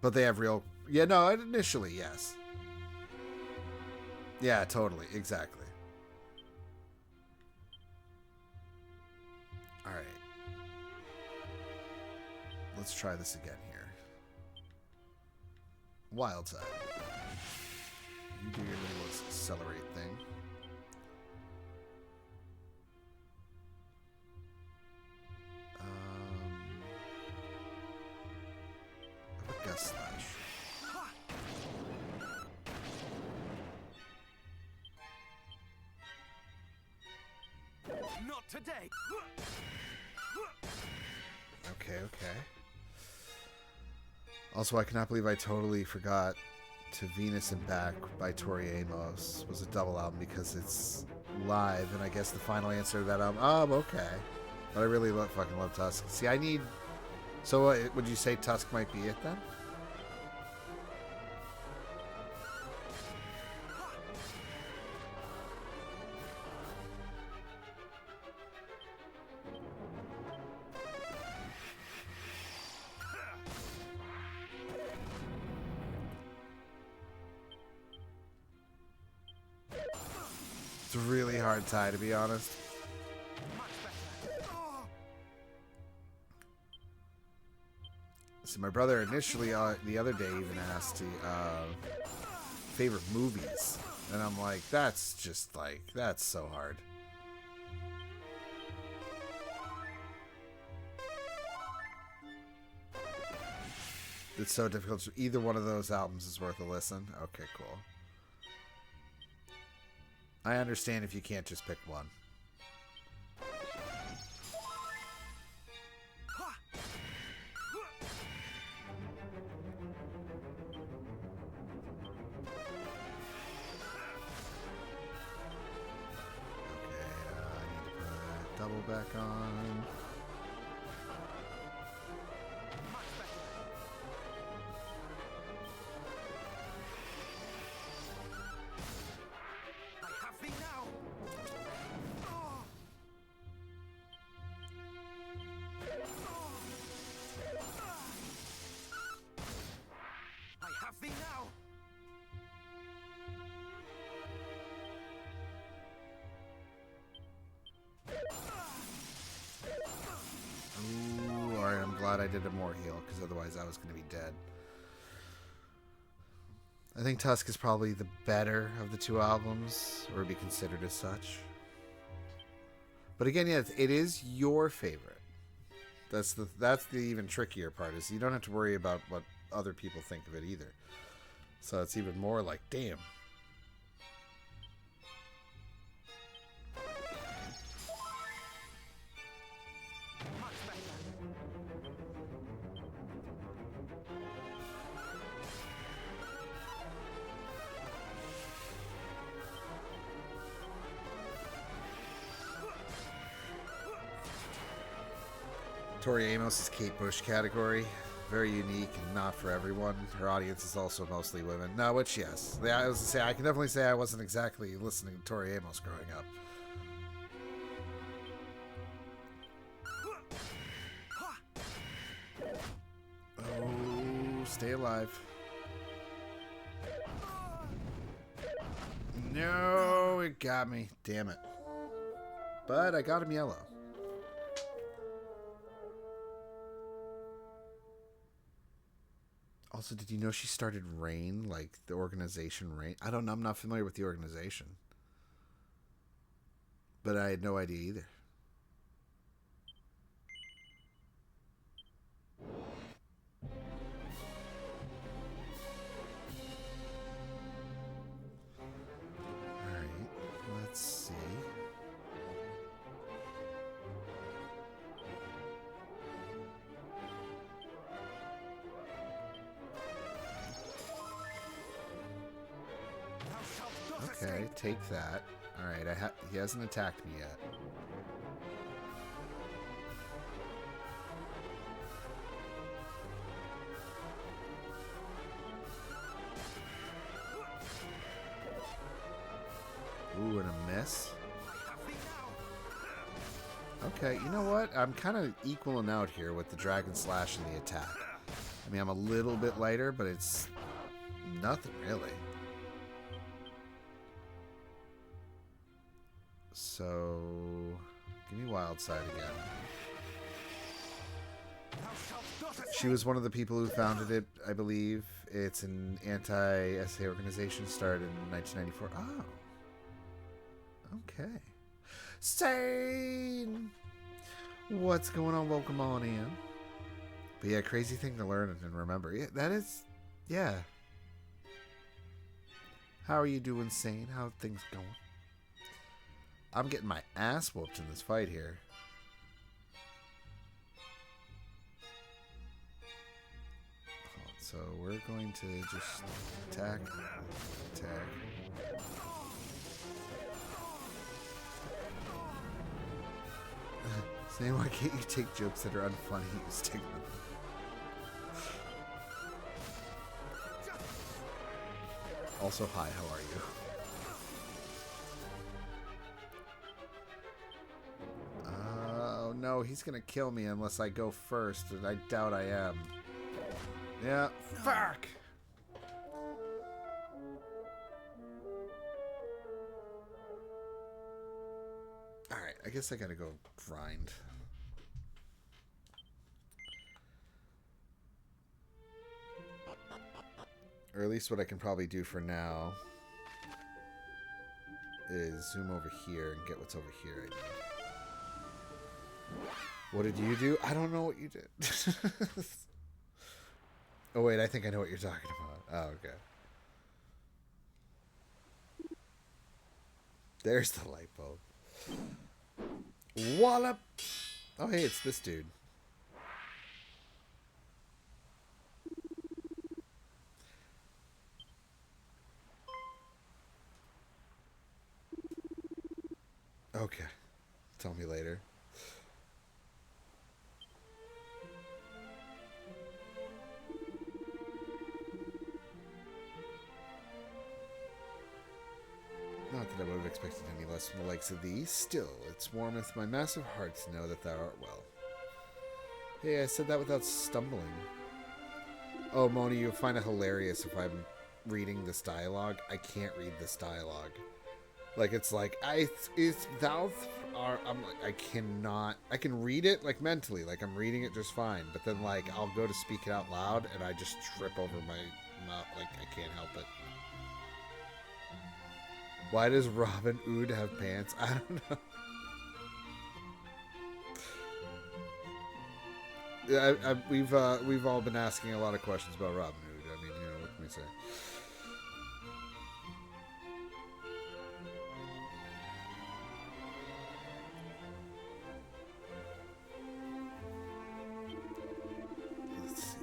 But they have real, yeah, no, initially, yes. Yeah, totally, exactly. All right, let's try this again here. Wild side. You do your little accelerate thing. How about Gust Slash? Not today. Okay, okay. Also, I cannot believe I totally forgot To Venus and Back by Tori Amos was a double album because it's live, and I guess the final answer to that album, okay. But I really fucking love Tusk. See, I need... So, would you say Tusk might be it then? It's a really hard tie, to be honest. See, my brother initially, the other day, even asked favorite movies. And I'm like, that's just like, that's so hard. It's so difficult. Either one of those albums is worth a listen. Okay, cool. I understand if you can't just pick one. Double back on. I have thee now. I have thee now. Ooh, alright, I'm glad I did a more heal, because otherwise I was going to be dead. I think Tusk is probably the better of the two albums, or be considered as such. But again, yeah, it is your favorite. That's the even trickier part, is you don't have to worry about what other people think of it either. So it's even more like, damn. Tori Amos' Kate Bush category. Very unique and not for everyone. Her audience is also mostly women. No, which, yes. I was to say, I can definitely say I wasn't exactly listening to Tori Amos growing up. Oh, stay alive. No, it got me. Damn it. But I got him yellow. Also, did you know she started Rain, like the organization Rain? I don't know. I'm not familiar with the organization. But I had no idea either. Alright, let's see. Okay, take that. Alright, he hasn't attacked me yet. Ooh, and a miss. Okay, you know what? I'm kind of equaling out here with the Dragon Slash and the attack. I mean, I'm a little bit lighter, but it's nothing really. So, give me Wild Side again. She was one of the people who founded it, I believe. It's an anti-SA organization started in 1994. Oh. Okay. Sane! What's going on? Welcome on in. But yeah, crazy thing to learn and remember. Yeah, that is... Yeah. How are you doing, Sane? How are things going? I'm getting my ass whooped in this fight here. So we're going to just attack. Saying, why can't you take jokes that are unfunny? You stick them. Also, hi, how are you? Oh no, he's gonna kill me unless I go first, and I doubt I am. Yeah, fuck! Alright, I guess I gotta go grind. Or at least what I can probably do for now is zoom over here and get what's over here right now. What did you do? I don't know what you did. Oh wait, I think I know what you're talking about. Oh, okay. There's the light bulb. Wallop! Oh hey, it's this dude. Okay. Tell me later. Not that I would have expected any less from the likes of thee. Still, it warmeth my massive heart to know that thou art well. Hey, I said that without stumbling. Oh, Moni, you'll find it hilarious if I'm reading this dialogue. I can't read this dialogue. Like, it's like, thou are, I'm like, I cannot, I can read it, like, mentally, like, I'm reading it just fine, but then, like, I'll go to speak it out loud, and I just trip over my mouth, like, I can't help it. Why does Robin Hood have pants? I don't know. Yeah, we've all been asking a lot of questions about Robin Hood. I mean, you know, what can we say? Let's see.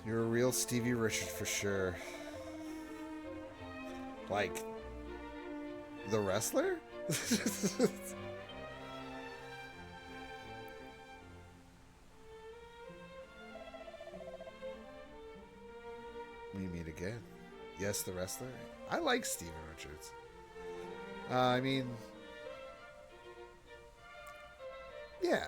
You're a real Stevie Richard for sure. Like, the wrestler? again. Yes, the wrestler. I like Steven Richards. I mean, yeah.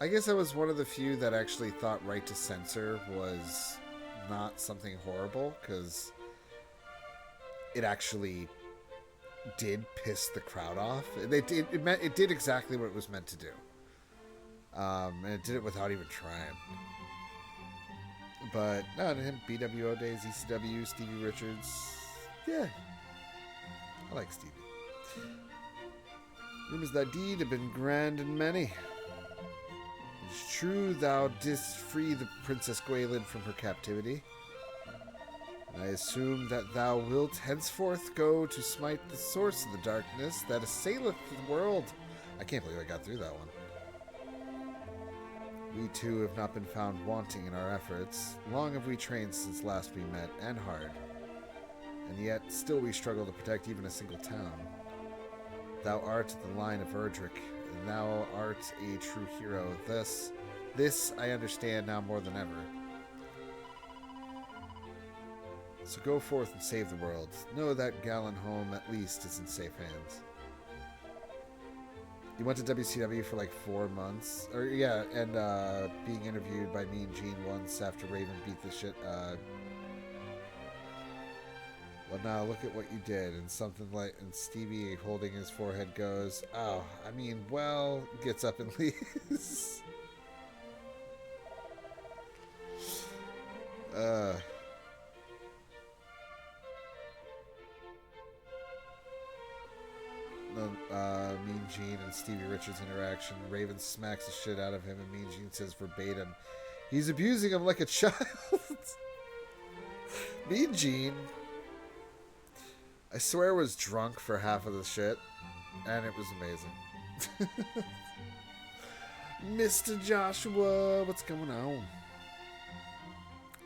I guess I was one of the few that actually thought Right to Censor was not something horrible, because it actually did piss the crowd off. It did exactly what it was meant to do. And it did it without even trying. But no, to him, BWO days, ECW, Stevie Richards. Yeah. I like Stevie. Rumors that deed have been grand and many. It is true thou didst free the Princess Gwaelin from her captivity. And I assume that thou wilt henceforth go to smite the source of the darkness that assaileth the world. I can't believe I got through that one. We too have not been found wanting in our efforts. Long have we trained since last we met, and hard. And yet, still we struggle to protect even a single town. Thou art the line of Erdrick, and thou art a true hero. This I understand now more than ever. So go forth and save the world. Know that Gallon home, at least, is in safe hands. He went to WCW for like 4 months. And being interviewed by Mean Gene once after Raven beat the shit. Well, now look at what you did. And something like, and Stevie holding his forehead goes, oh, I mean, well, gets up and leaves. Mean Gene and Stevie Richards interaction. Raven smacks the shit out of him, and Mean Gene says verbatim, he's abusing him like a child. Mean Gene, I swear, was drunk for half of the shit, and it was amazing. Mr. Joshua, what's going on?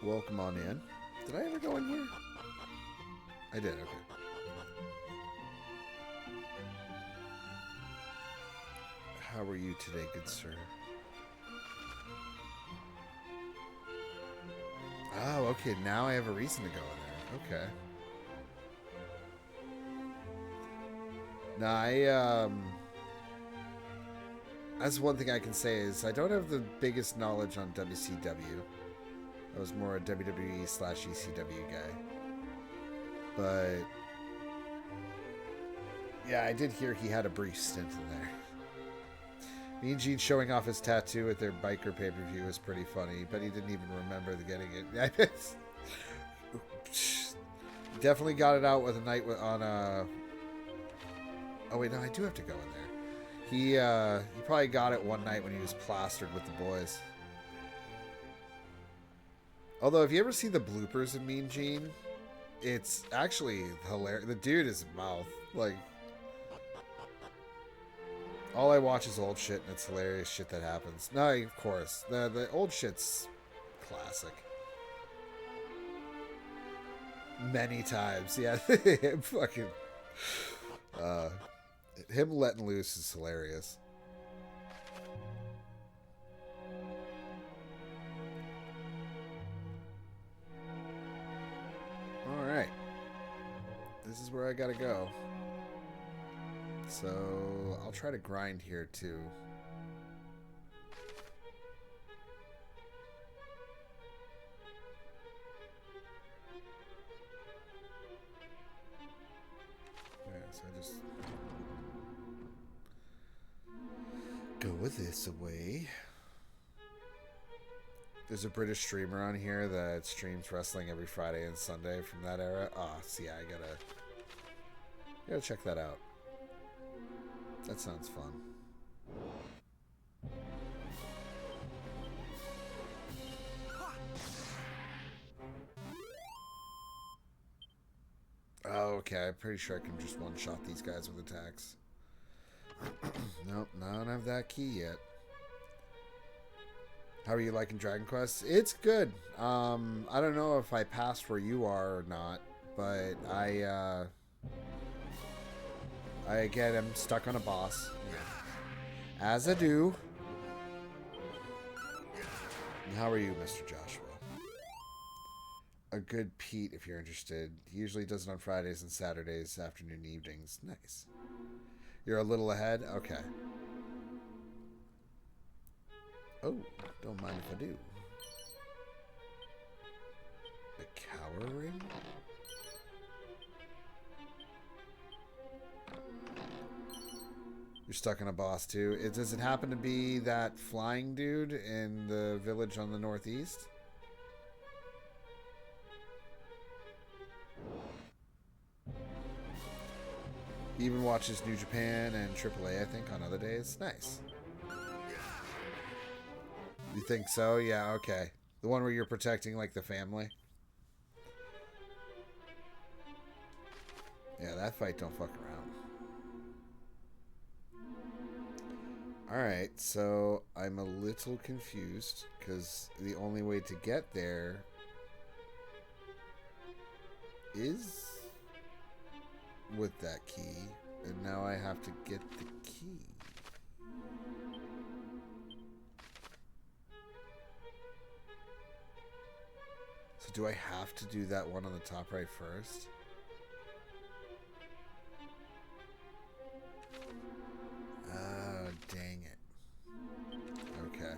Welcome on in. Did I ever go in here? I did, okay. How are you today, good sir? Oh, okay, now I have a reason to go in there. Okay. Now, that's one thing I can say is I don't have the biggest knowledge on WCW. I was more a WWE/ECW guy. But yeah, I did hear he had a brief stint in there. Mean Gene showing off his tattoo at their biker pay-per-view was pretty funny, but he didn't even remember getting it. Definitely got it out with a night on a... Oh wait, no, I do have to go in there. He probably got it one night when he was plastered with the boys. Although, if you ever see the bloopers in Mean Gene, it's actually hilarious. The dude is a mouth. Like, all I watch is old shit, and it's hilarious shit that happens. No, of course. The old shit's classic. Many times, yeah. Fucking... him letting loose is hilarious. Alright. This is where I gotta go. So, I'll try to grind here too. Yeah, so I just go with this away. There's a British streamer on here that streams wrestling every Friday and Sunday from that era. Oh, see, I gotta check that out. That sounds fun. Oh, okay, I'm pretty sure I can just one-shot these guys with attacks. Nope, I don't have that key yet. How are you liking Dragon Quest? It's good. I don't know if I passed where you are or not, but again, I'm stuck on a boss. As I do. And how are you, Mr. Joshua? a good Pete if you're interested. He usually does it on Fridays and Saturdays, afternoon and evenings. Nice. You're a little ahead? Okay. Oh, don't mind if I do. The Cower Ring? You're stuck on a boss too. Does it happen to be that flying dude in the village on the northeast? He even watches New Japan and AAA, I think, on other days. Nice. You think so? Yeah, okay. The one where you're protecting, like, the family? Yeah, that fight don't fuck around. Alright, so I'm a little confused, because the only way to get there is with that key, and now I have to get the key. So do I have to do that one on the top right first? Oh, dang it. Okay.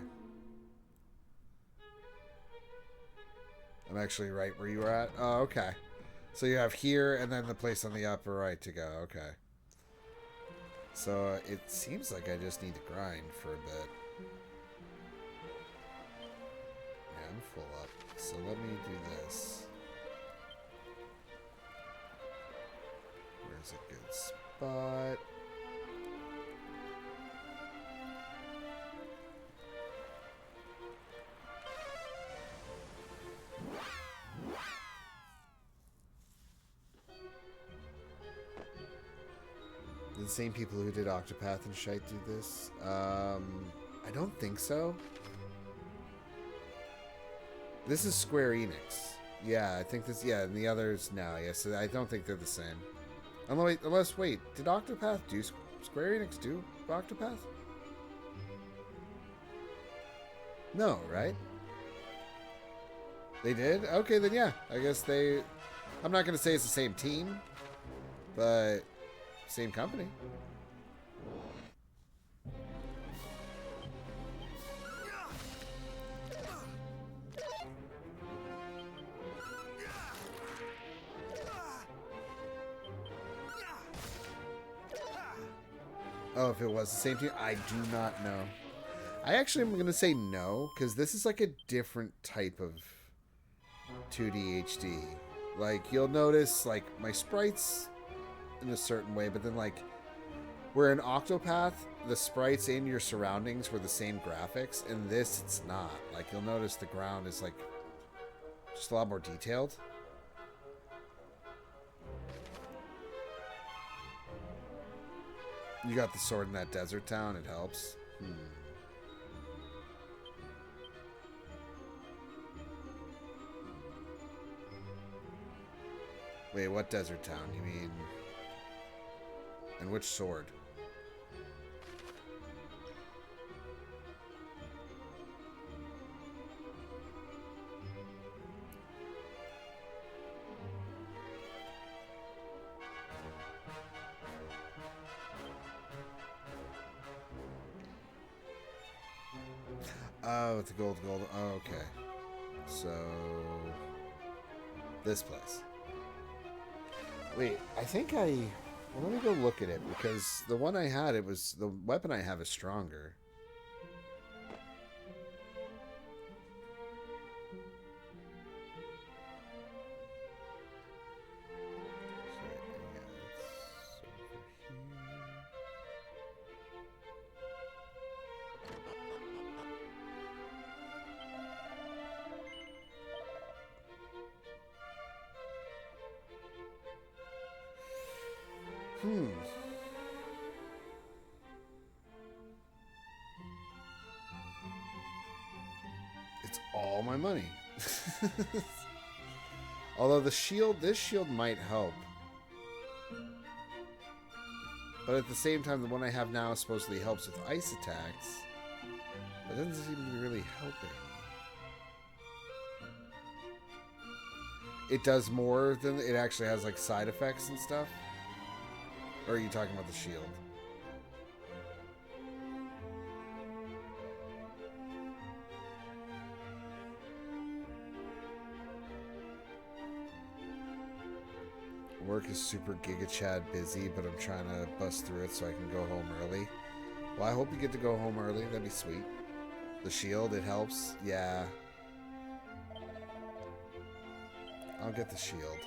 I'm actually right where you were at? Oh, okay. So you have here and then the place on the upper right to go. Okay. So it seems like I just need to grind for a bit. Yeah, I'm full up. So let me do this. Where's a good spot? The same people who did Octopath and shite do this? I don't think so. This is Square Enix. Yeah, I think this... Yeah, and the others... No, yes, yeah, so I don't think they're the same. Unless, wait, did Octopath do... Square Enix do Octopath? No, right? They did? Okay, then yeah. I guess they... I'm not going to say it's the same team, but... Same company. Oh, if it was the same team? I do not know. I actually am going to say no, because this is like a different type of 2D HD. Like, you'll notice, like, my sprites... in a certain way, but then like where in Octopath the sprites in your surroundings were the same graphics, in this it's not. Like, you'll notice the ground is like just a lot more detailed. You got the sword in that desert town, it helps. Wait, what desert town? You mean... And which sword? Oh, it's a gold. Oh, okay. So... This place. Wait, I think I... Well, let me go look at it, because the one I had, it was... The weapon I have is stronger. It's all my money. Although this shield might help. But at the same time, the one I have now supposedly helps with ice attacks. But it doesn't seem to be really helping. it does more than it actually has like side effects and stuff? Or are you talking about the shield? Work is super Giga Chad busy, but I'm trying to bust through it so I can go home early. Well, I hope you get to go home early. That'd be sweet. The shield, it helps. Yeah. I'll get the shield.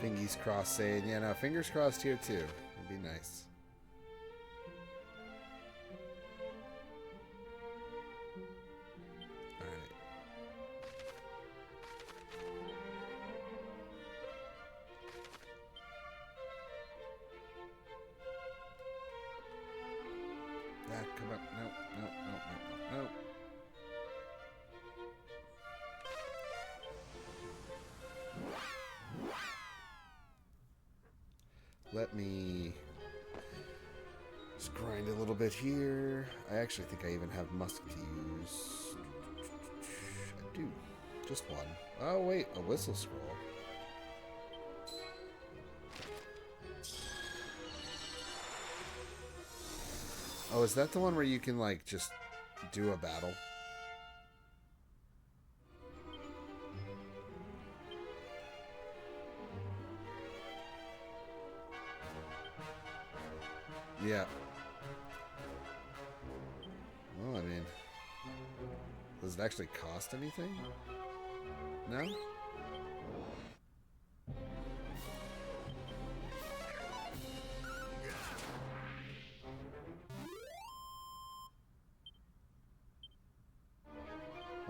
Fingies crossed saying, yeah, no, fingers crossed here too. It'd be nice. Come up. Nope, nope, nope, nope, nope. Let me just grind a little bit here. I actually think I even have musk to use. I do. Just one. Oh, wait. A whistle scroll. Oh, is that the one where you can, like, just do a battle? Yeah. Well, I mean, does it actually cost anything? No?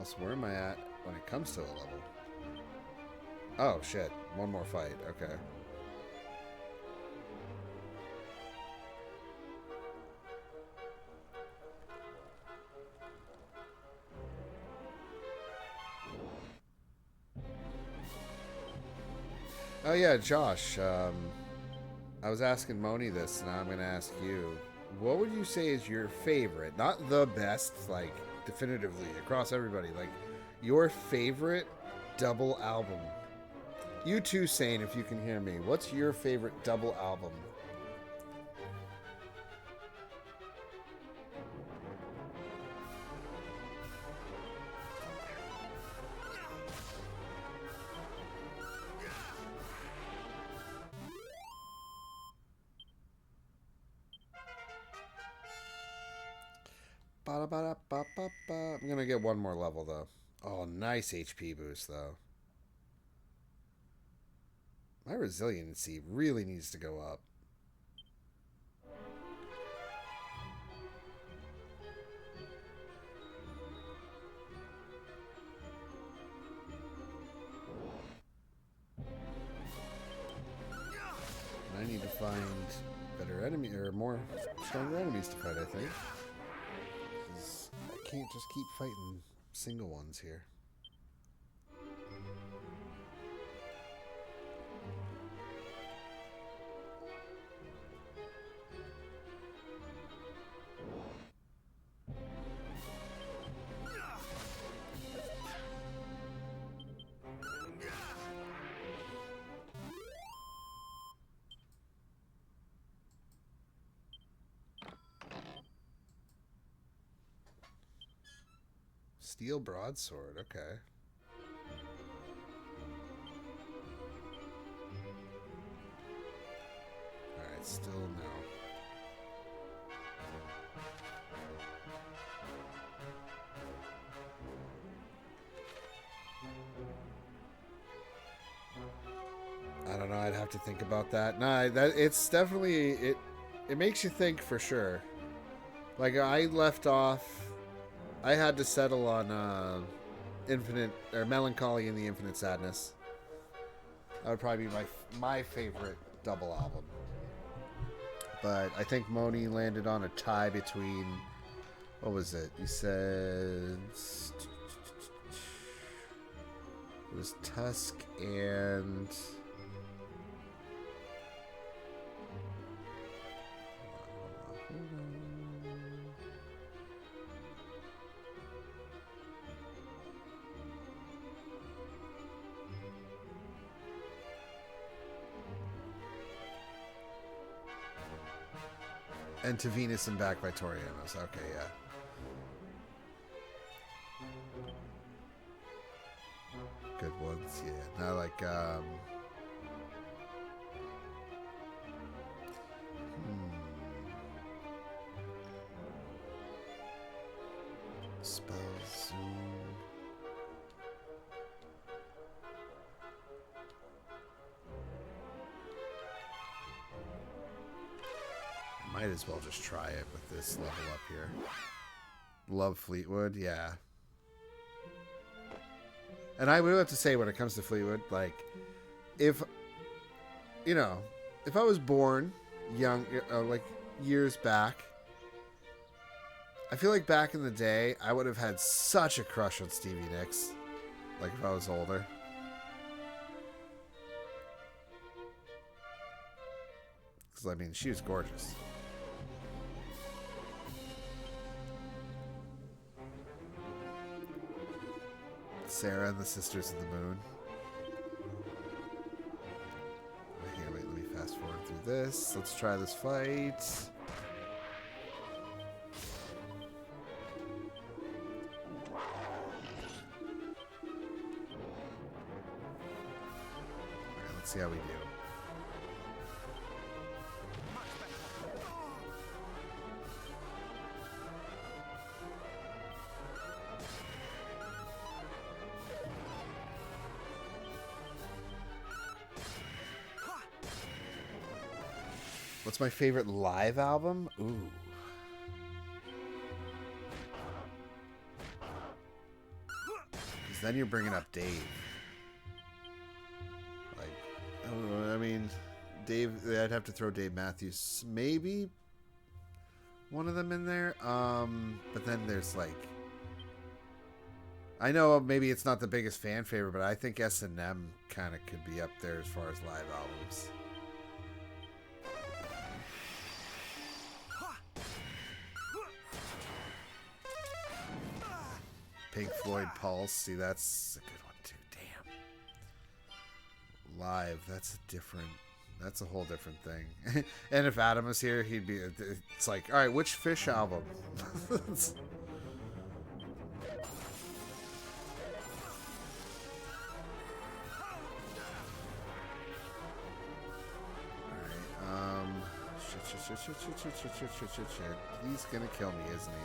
So where am I at when it comes to a level? Oh, shit. One more fight. Okay. Oh, yeah, Josh. I was asking Moni this, and now I'm going to ask you. What would you say is your favorite? Not the best, like, definitively across everybody, like your favorite double album. You too, Sane, if you can hear me. What's your favorite double album? I'm gonna get one more level though. Oh, nice HP boost though. My resiliency really needs to go up. I need to find better enemy or more stronger enemies to fight, I think. I can't just keep fighting single ones here. Steel broadsword, okay. Alright, still no. I don't know, I'd have to think about that. Nah, it's definitely, it makes you think for sure. Like, I left off, I had to settle on Infinite, or Melancholy and the Infinite Sadness. That would probably be my favorite double album. But I think Moni landed on a tie between, what was it? He said it was Tusk and And To Venus and Back by Tori Amos. Okay, yeah. Good ones, yeah. Not like, Spell Zoom. Might as well just try it with this level up here. Love Fleetwood, yeah. And I will have to say, when it comes to Fleetwood, like, if, you know, if I was born young, like, years back, I feel like back in the day, I would have had such a crush on Stevie Nicks. Like, if I was older. Because, I mean, she was gorgeous. Sarah and the Sisters of the Moon. Here, wait, let me fast forward through this. Let's try this fight. Alright, let's see how we do. What's my favorite live album? Ooh. Because then you're bringing up Dave. Like, I mean, Dave, I'd have to throw Dave Matthews, maybe one of them in there. But then there's like, I know maybe it's not the biggest fan favorite, but I think S&M kind of could be up there as far as live albums. Pink Floyd Pulse. See, that's a good one too. Damn. Live. That's a whole different thing. And if Adam was here, he'd be, it's like, all right, which Fish album? Shit. He's gonna kill me, isn't he?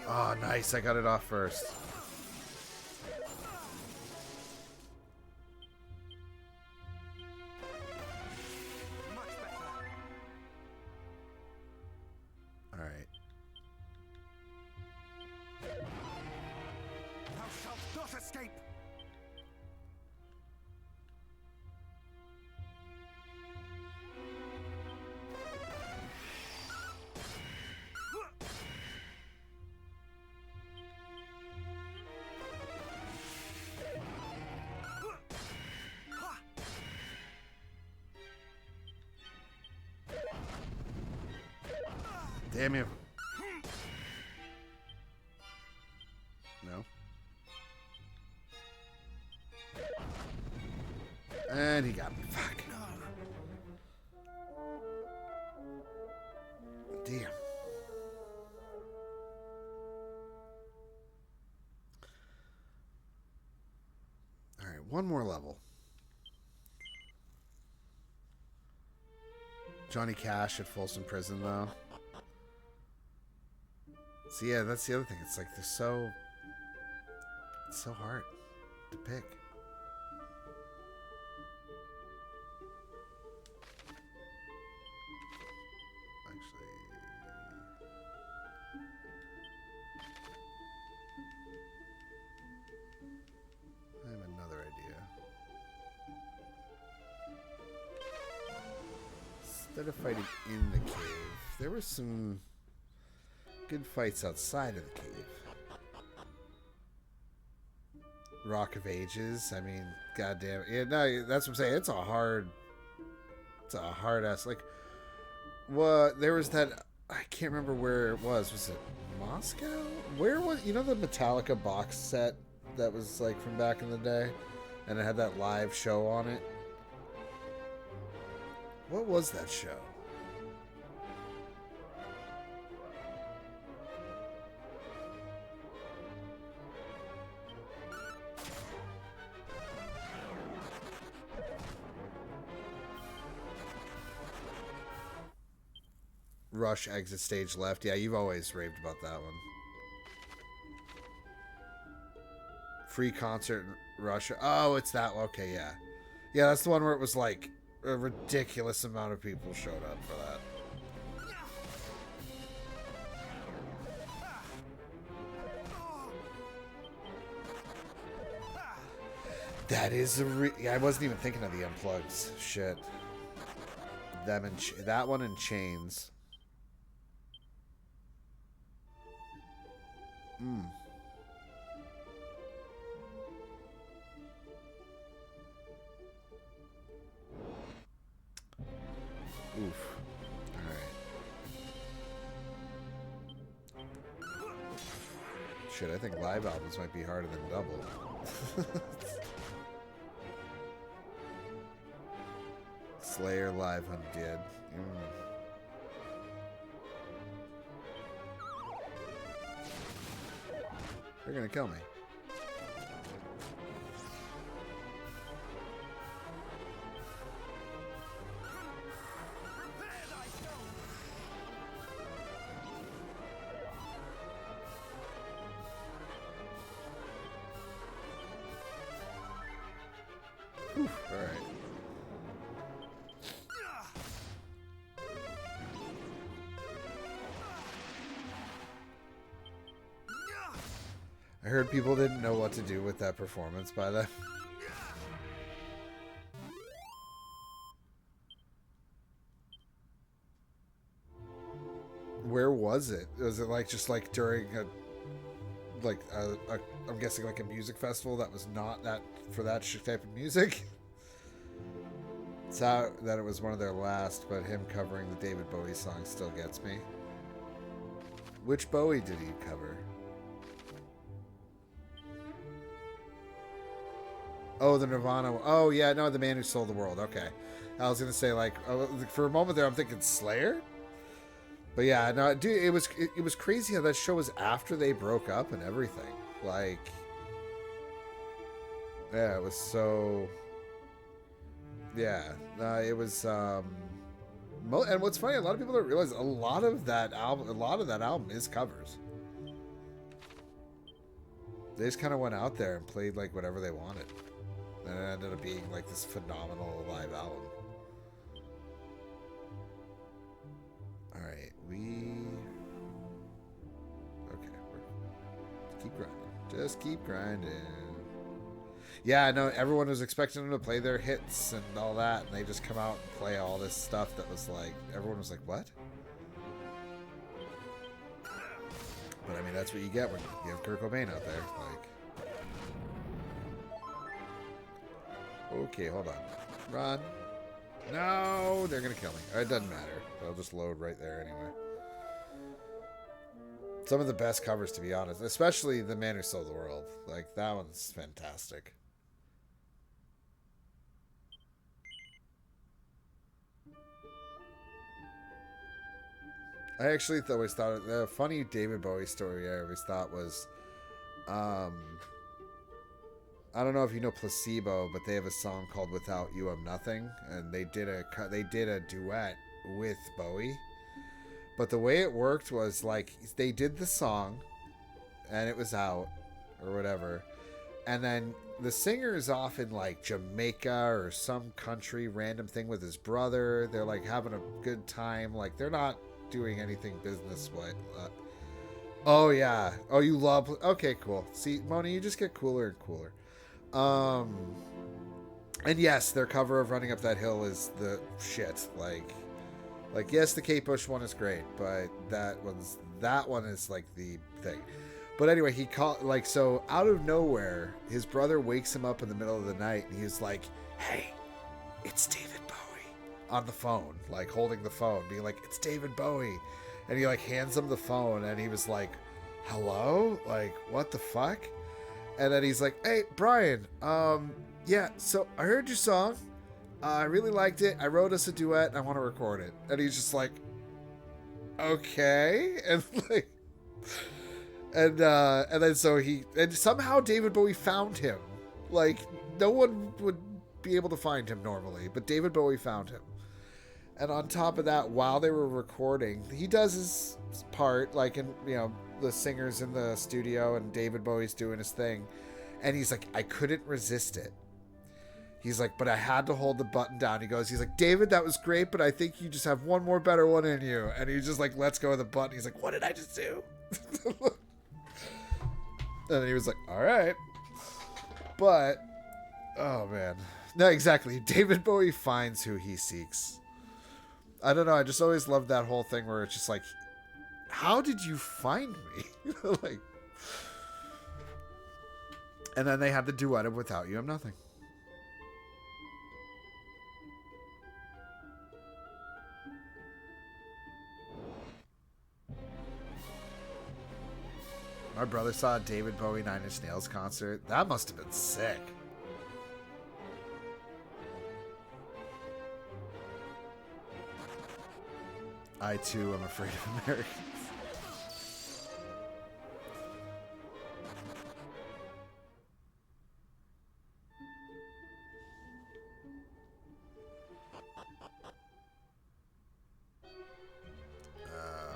Oh, nice. I got it off first. All right. Thou shalt not escape. Damn you. No. And he got me. Fuck. Damn. All right, one more level. Johnny Cash at Folsom Prison, though. So yeah, that's the other thing. It's like it's so hard to pick. Actually, I have another idea. Instead of fighting in the cave, there were some good fights outside of the cave. Rock of Ages. I mean, goddamn. Yeah, no, that's what I'm saying. It's a hard ass. Like, well, there was that. I can't remember where it was. Was it Moscow? Where was, you know, the Metallica box set that was like from back in the day, and it had that live show on it. What was that show? Rush exit stage left. Yeah, you've always raved about that one. Free concert in Russia. Oh, it's that one. Okay, yeah. Yeah, that's the one where it was like a ridiculous amount of people showed up for that. That is a I wasn't even thinking of the unplugs. Shit. Them and that one in Chains. Oof. Alright. Shit, I think live albums might be harder than double. Slayer live Undead. They're gonna kill me. Alright. I heard people didn't know what to do with that performance by them. Where was it? Was it like just like during a I'm guessing like a music festival that was not that for that type of music? It's out that it was one of their last, but him covering the David Bowie song still gets me. Which Bowie did he cover? Oh, the Nirvana. Oh, yeah, no, The Man Who Sold the World. Okay. I was going to say, like, for a moment there, I'm thinking Slayer? But yeah, no, dude, it was crazy how that show was after they broke up and everything. Like, yeah, it was so... Yeah, it was... and what's funny, a lot of people don't realize a lot of that album is covers. They just kind of went out there and played, like, whatever they wanted. And it ended up being like this phenomenal live album. Alright, okay, keep grinding. Just keep grinding. Yeah, I know everyone was expecting them to play their hits and all that, and they just come out and play all this stuff that was like, everyone was like, what? But I mean, that's what you get when you have Kurt Cobain out there. Like, okay, hold on. Run. No, they're going to kill me. It doesn't matter. I'll just load right there anyway. Some of the best covers, to be honest. Especially The Man Who Sold the World. Like, that one's fantastic. I actually always thought... The funny David Bowie story I always thought was... I don't know if you know Placebo, but they have a song called "Without You I'm Nothing," and they did a duet with Bowie. But the way it worked was like they did the song, and it was out or whatever, and then the singer is off in like Jamaica or some country random thing with his brother. They're like having a good time. Like they're not doing anything business way. Oh yeah. Oh, you love. Okay, cool. See, Mona, you just get cooler and cooler. And yes, their cover of "Running Up That Hill" is the shit. Like yes, the Kate Bush one is great, but that one is like the thing. But anyway, he called so out of nowhere, his brother wakes him up in the middle of the night, and he's like, "Hey, it's David Bowie," on the phone, like holding the phone, being like, "It's David Bowie," and he like hands him the phone, and he was like, "Hello, like what the fuck?" And then he's like, "Hey, Brian, yeah, so I heard your song. I really liked it. I wrote us a duet, and I want to record it." And he's just like, "Okay." And like, and then so and somehow David Bowie found him. Like, no one would be able to find him normally, but David Bowie found him. And on top of that, while they were recording, he does his part, like in, you know, the singers in the studio and David Bowie's doing his thing. And he's like, I couldn't resist it. He's like, but I had to hold the button down. He's like, David, that was great, but I think you just have one more better one in you. And he just like lets go of the button. He's like, what did I just do? And he was like, all right. But, oh man. No, exactly. David Bowie finds who he seeks. I don't know. I just always loved that whole thing where it's just like, how did you find me? Like, and then they had the duet of Without You, I'm Nothing. My brother saw a David Bowie 9 Inch Nails concert. That must have been sick. I too am afraid of Americans.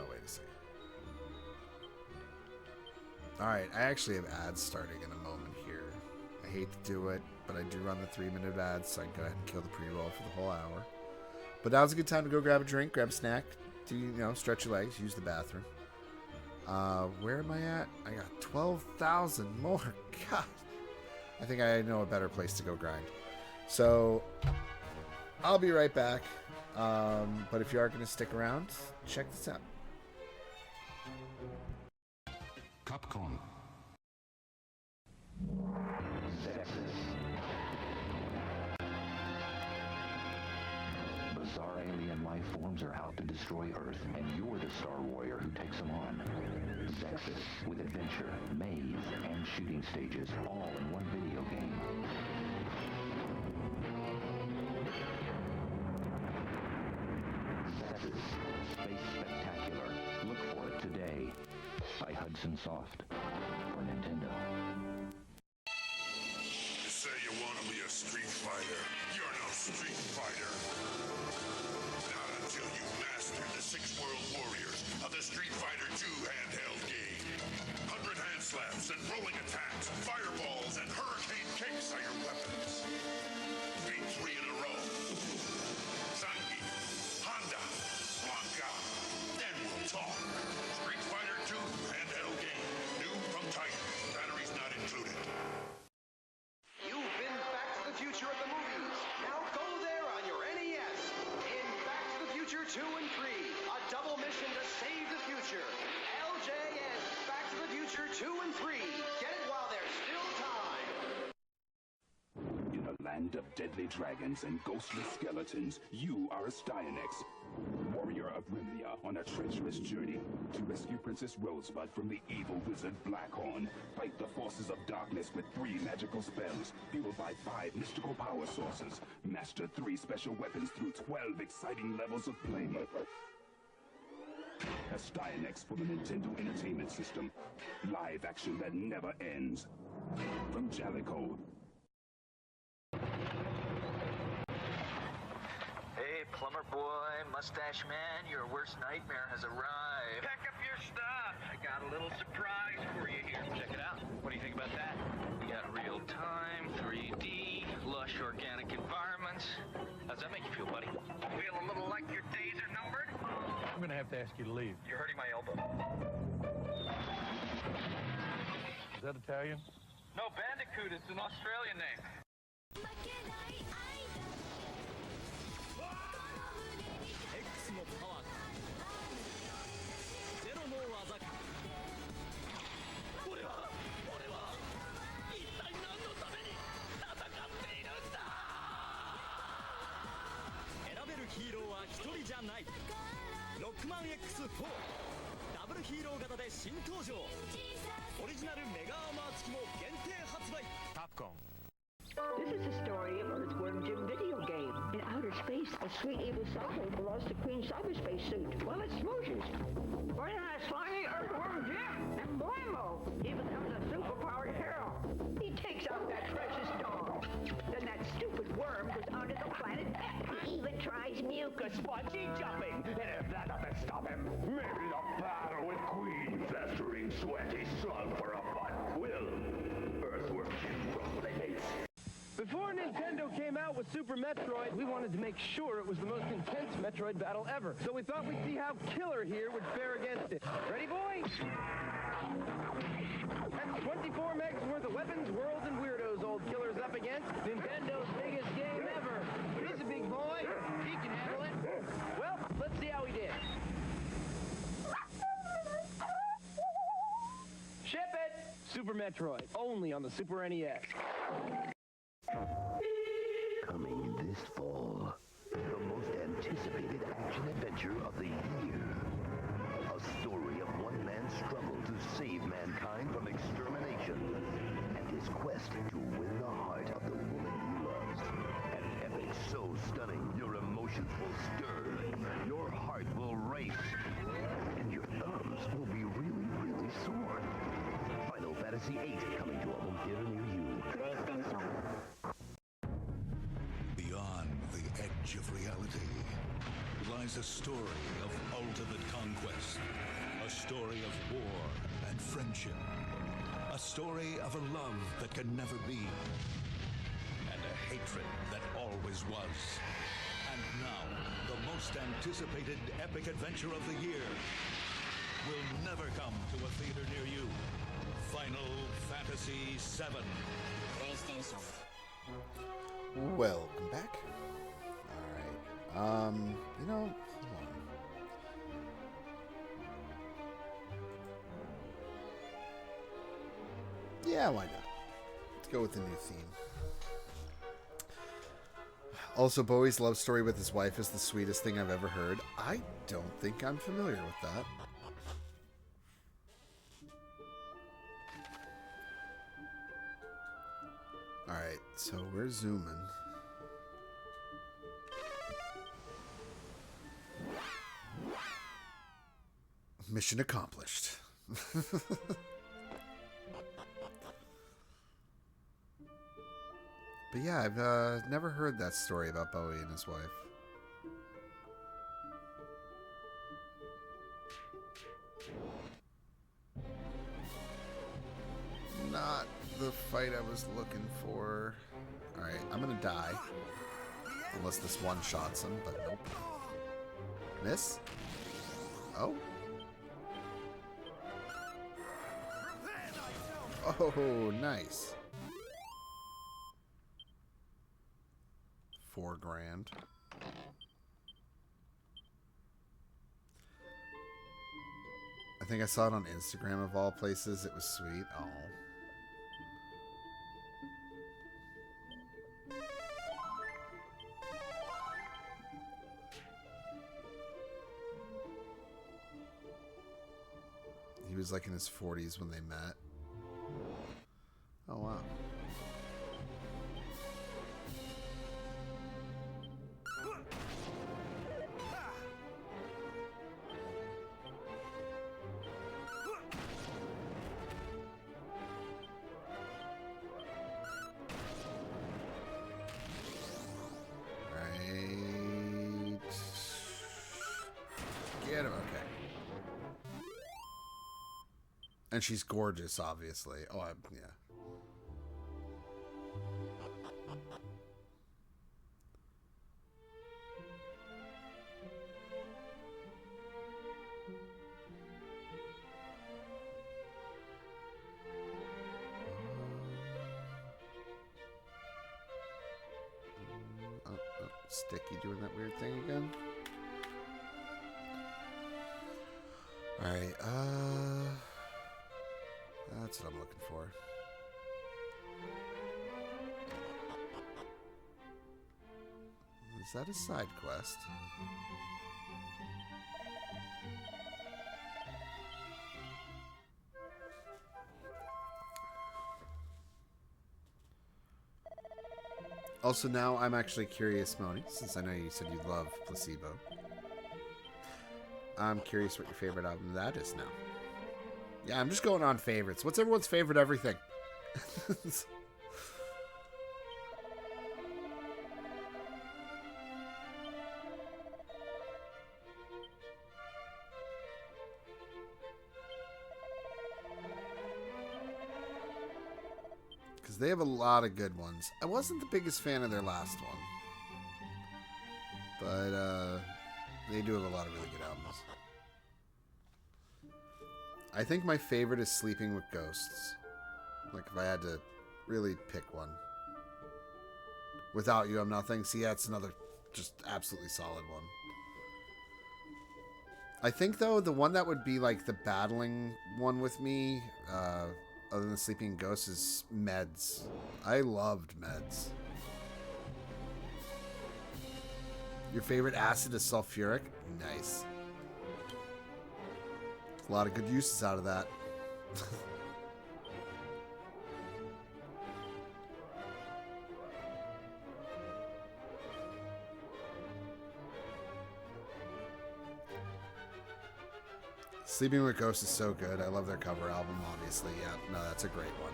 Wait a second. Alright, I actually have ads starting in a moment here. I hate to do it, but I do run the 3-minute ads, so I can go ahead and kill the pre-roll for the whole hour. But now's a good time to go grab a drink, grab a snack, do, you know, stretch your legs, use the bathroom. Where am I at? I got 12,000 more. God. I think I know a better place to go grind. So, I'll be right back. But if you are going to stick around, check this out. Capcom. Bizarre alien life forms are out to destroy Earth, and you're the Star Warrior who takes them on. Zexus, with adventure, maze, and shooting stages, all in one video game. Zexus, Space Spectacular. Look for it today. By Hudson Soft. For Nintendo. You say you want to be a street fighter. You're no street fighter. Not until you've mastered the 6 world warriors of the Street Fighter 2 handheld game. 100 hand slaps and rolling attacks, fireballs and hurricane kicks are your weapons. Beat 3 in a row. Zangi, Honda, Blanca. Then we'll talk. Street Fighter 2 handheld game. New from Titan. Batteries not included. You've been Back to the Future at the movies. Now go there on your NES. In Back to the Future 2 and 3, a double mission to save the future. LJ and Back to the Future 2 and 3. Get it while there's still time. In a land of deadly dragons and ghostly skeletons, you are a Stionex, warrior of Rimnia on a treacherous journey to rescue Princess Rosebud from the evil wizard Blackhorn. Fight the forces of darkness with 3 magical spells, fueled by 5 mystical power sources. Master 3 special weapons through 12 exciting levels of play. A Stionex for the Nintendo Entertainment System. Live action that never ends. From Jalico. Hey, plumber boy, mustache man, your worst nightmare has arrived. Pack up your stuff. I got a little surprise for you here. Check it out. What do you think about that? We got real-time, 3D, lush organic environments. How's that make you feel, buddy? Feel a little like your days are numbered? I'm gonna have to ask you to leave. You're hurting my elbow. Is that Italian? No, Bandicoot is an Australian name. Capcom. This is the story of Earthworm Jim video game. In outer space, a sweet evil sovereign lost the Queen cyberspace suit. Well, it smooshes. But then I slimy Earthworm Jim, and blammo, he becomes a superpowered hero. He takes out that precious dog. Then that stupid worm goes onto the planet X. He even tries mucus spongy jumping. And if that doesn't stop him, Maybe the battle with Queen festering sweaty slug for a butt will. Earthworm Jim from Playmates. Before Nintendo came out with Super Metroid, we wanted to make sure it was the most intense Metroid battle ever. So we thought we'd see how Killer here would fare against it. Ready, boys? That's 24 megs worth of weapons, worlds, and weirdos old Killer's up against. Nintendo's biggest game ever. He's a big boy. He can handle it. Well, let's see how he did. Ship it! Super Metroid, only on the Super NES. Coming this fall, the most anticipated action-adventure of the year. A story of one man's struggle to save mankind from extermination and his quest to win the heart of the woman he loves. An epic so stunning your emotions will stir, your heart will race, and your thumbs will be really, really sore. Final Fantasy VIII coming to a home theater near you. Beyond the edge of reality lies a story of ultimate conquest, a story of war and friendship, a story of a love that can never be, and a hatred that always was. And now, the most anticipated epic adventure of the year will never come to a theater near you. Final Fantasy VII. Welcome back. Alright. You know, hold on. Yeah, why not? Let's go with the new theme. Also, Bowie's love story with his wife is the sweetest thing I've ever heard. I don't think I'm familiar with that. Alright, so we're zooming. Mission accomplished. But yeah, I've never heard that story about Bowie and his wife. Not the fight I was looking for. Alright, I'm gonna die. Unless this one-shots him, but nope. Miss? Oh. Oh, nice. $4,000. I think I saw it on Instagram of all places. It was sweet. Oh. He was like in his 40s when they met. Oh, wow. Right. Get him, okay. And she's gorgeous, obviously. Oh, yeah. Sticky doing that weird thing again. Alright, that's what I'm looking for. Is that a side quest? Also, now I'm actually curious, Moni, since I know you said you love Placebo. I'm curious what your favorite album of that is now. Yeah, I'm just going on favorites. What's everyone's favorite everything? They have a lot of good ones. I wasn't the biggest fan of their last one. But they do have a lot of really good albums. I think my favorite is Sleeping with Ghosts. Like, if I had to really pick one. Without You, I'm Nothing. See, that's another just absolutely solid one. I think, though, the one that would be, like, the battling one with me, other than Sleeping Ghosts, is Meds. I loved Meds. Your favorite acid is sulfuric? Nice. A lot of good uses out of that. Sleeping with Ghosts is so good. I love their cover album, obviously. Yeah, no, that's a great one.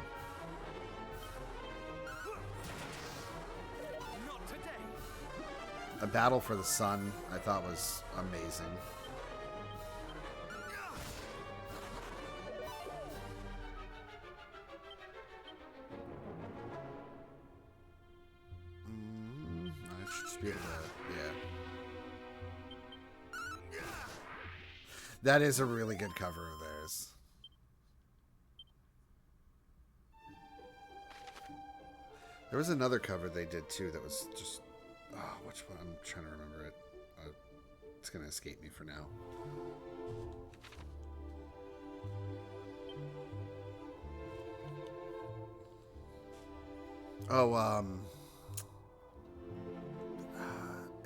A Battle for the Sun, I thought was amazing. I should just be able to, yeah. That is a really good cover of theirs. There was another cover they did too that was just, oh, which one? I'm trying to remember it. It's gonna escape me for now. Oh,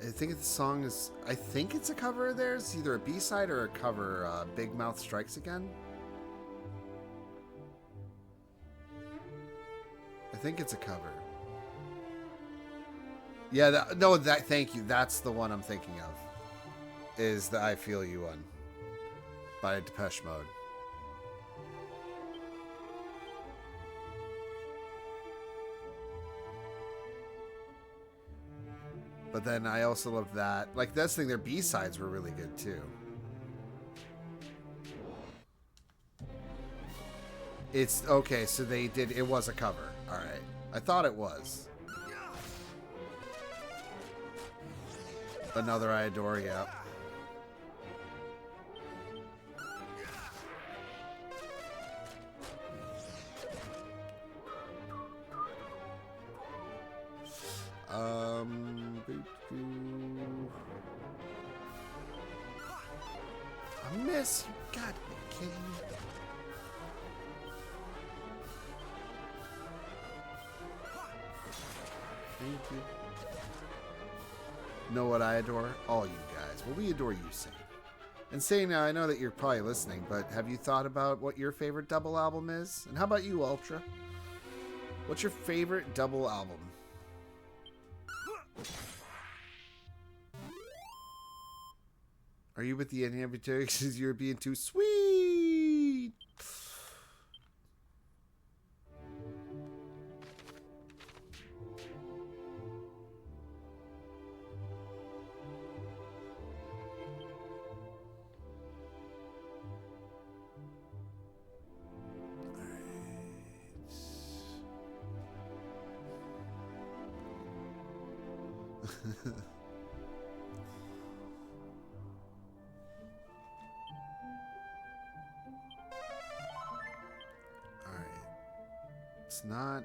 I think the song is, I think it's a cover of theirs, either a B-side or a cover, Big Mouth Strikes Again. I think it's a cover. Yeah, thank you. That's the one I'm thinking of. Is the I Feel You one by Depeche Mode. But then I also loved that. Like, that's the thing, their B-sides were really good too. It's okay, so they did, it was a cover. Alright. I thought it was. Another I Adore, yeah. I miss you, God, kidding me? Thank you. Know what I adore? All you guys. Well, we adore you, Sane. And Sane, now I know that you're probably listening, but have you thought about what your favorite double album is? And how about you, Ultra? What's your favorite double album? Are you with the inhibitors because you're being too sweet? It's not.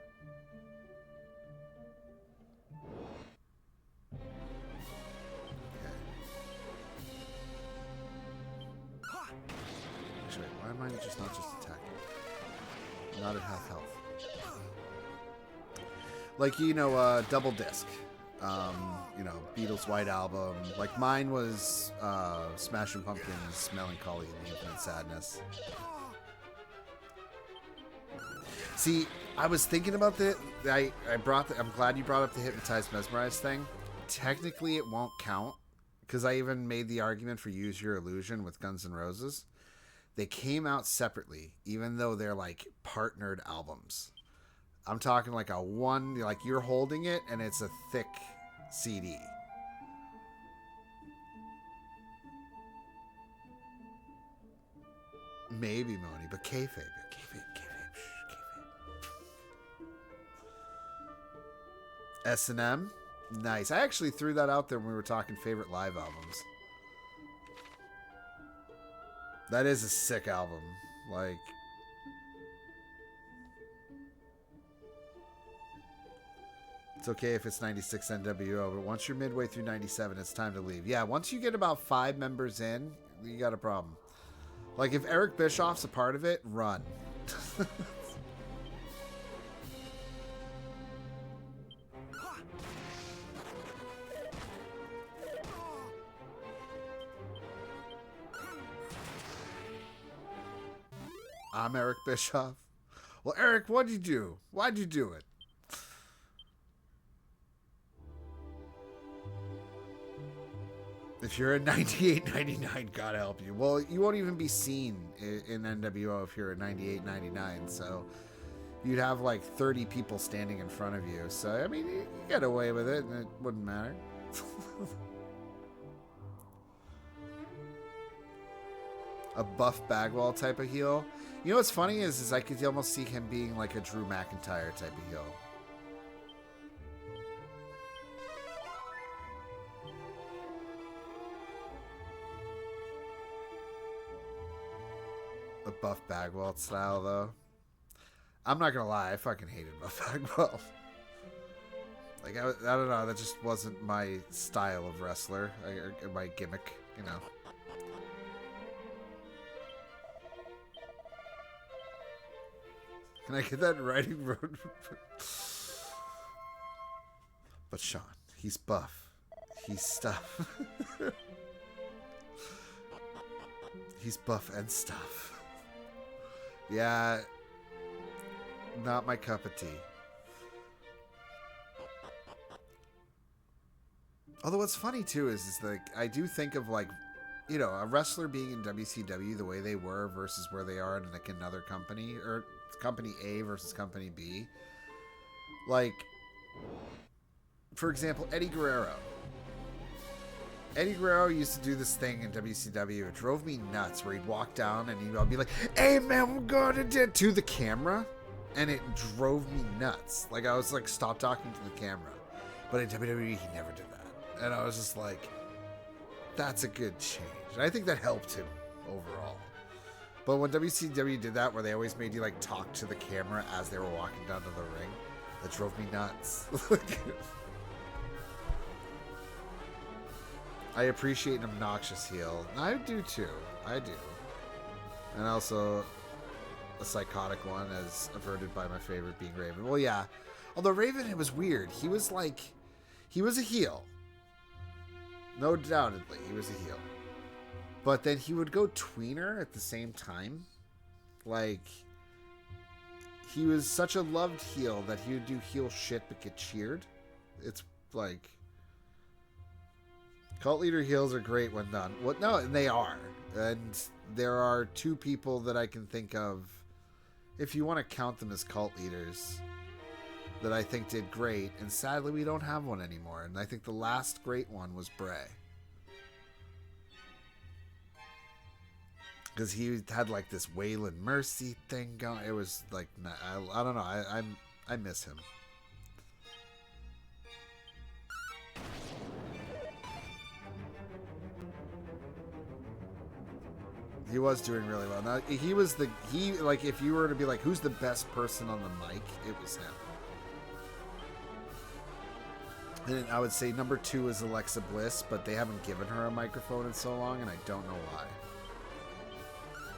Okay. Actually, why am I just not attacking? Not at half health. Like, you know, double disc. You know, Beatles' White Album. Like, mine was Smashing Pumpkins' Melancholy and the Infinite Sadness. See, I was thinking about I'm glad you brought up the Hypnotized Mesmerized thing. Technically, it won't count because I even made the argument for Use Your Illusion with Guns N' Roses. They came out separately, even though they're like partnered albums. I'm talking like a one, like you're holding it and it's a thick CD. Maybe, Moni, but kayfabe. S&M? Nice. I actually threw that out there when we were talking favorite live albums. That is a sick album. Like, it's okay if it's 96 NWO, but once you're midway through 97, it's time to leave. Yeah, once you get about 5 members in, you got a problem. Like, if Eric Bischoff's a part of it, run. I'm Eric Bischoff. Well, Eric, what'd you do? Why'd you do it? If you're a 98, 99, God help you. Well, you won't even be seen in NWO if you're a 98, 99. So you'd have like 30 people standing in front of you. So, I mean, you get away with it and it wouldn't matter. A Buff Bagwell type of heel. You know what's funny is I could almost see him being like a Drew McIntyre type of heel. A Buff Bagwell style, though. I'm not gonna lie, I fucking hated Buff Bagwell. Like, I don't know, that just wasn't my style of wrestler, or my gimmick, you know. Can I get that in writing? But Sean, he's buff. He's stuff. He's buff and stuff. Yeah, not my cup of tea. Although what's funny too is like I do think of like, you know, a wrestler being in WCW the way they were versus where they are in like another company, or company A versus company B. Like, for example, Eddie Guerrero. Eddie Guerrero used to do this thing in WCW. It drove me nuts where he'd walk down and he'd be like, "Hey man, we're gonna do," to the camera. And it drove me nuts. Like, I was like, stop talking to the camera. But in WWE, he never did that. And I was just like, that's a good change. And I think that helped him overall. But when WCW did that, where they always made you like talk to the camera as they were walking down to the ring, that drove me nuts. I appreciate an obnoxious heel. I do too. I do. And also a psychotic one, as averted by my favorite being Raven. Well, yeah. Although Raven, it was weird. He was like, he was a heel. No doubtedly, he was a heel. But then he would go tweener at the same time. Like, he was such a loved heel that he would do heel shit but get cheered. It's like, cult leader heels are great when done. What? No, and they are. And there are 2 people that I can think of, if you want to count them as cult leaders, that I think did great. And sadly, we don't have one anymore. And I think the last great one was Bray. Because he had like this Waylon Mercy thing going. It was like, I don't know. I miss him. He was doing really well. Now, he like, if you were to be like, who's the best person on the mic, it was him. And I would say number 2 is Alexa Bliss, but they haven't given her a microphone in so long, and I don't know why.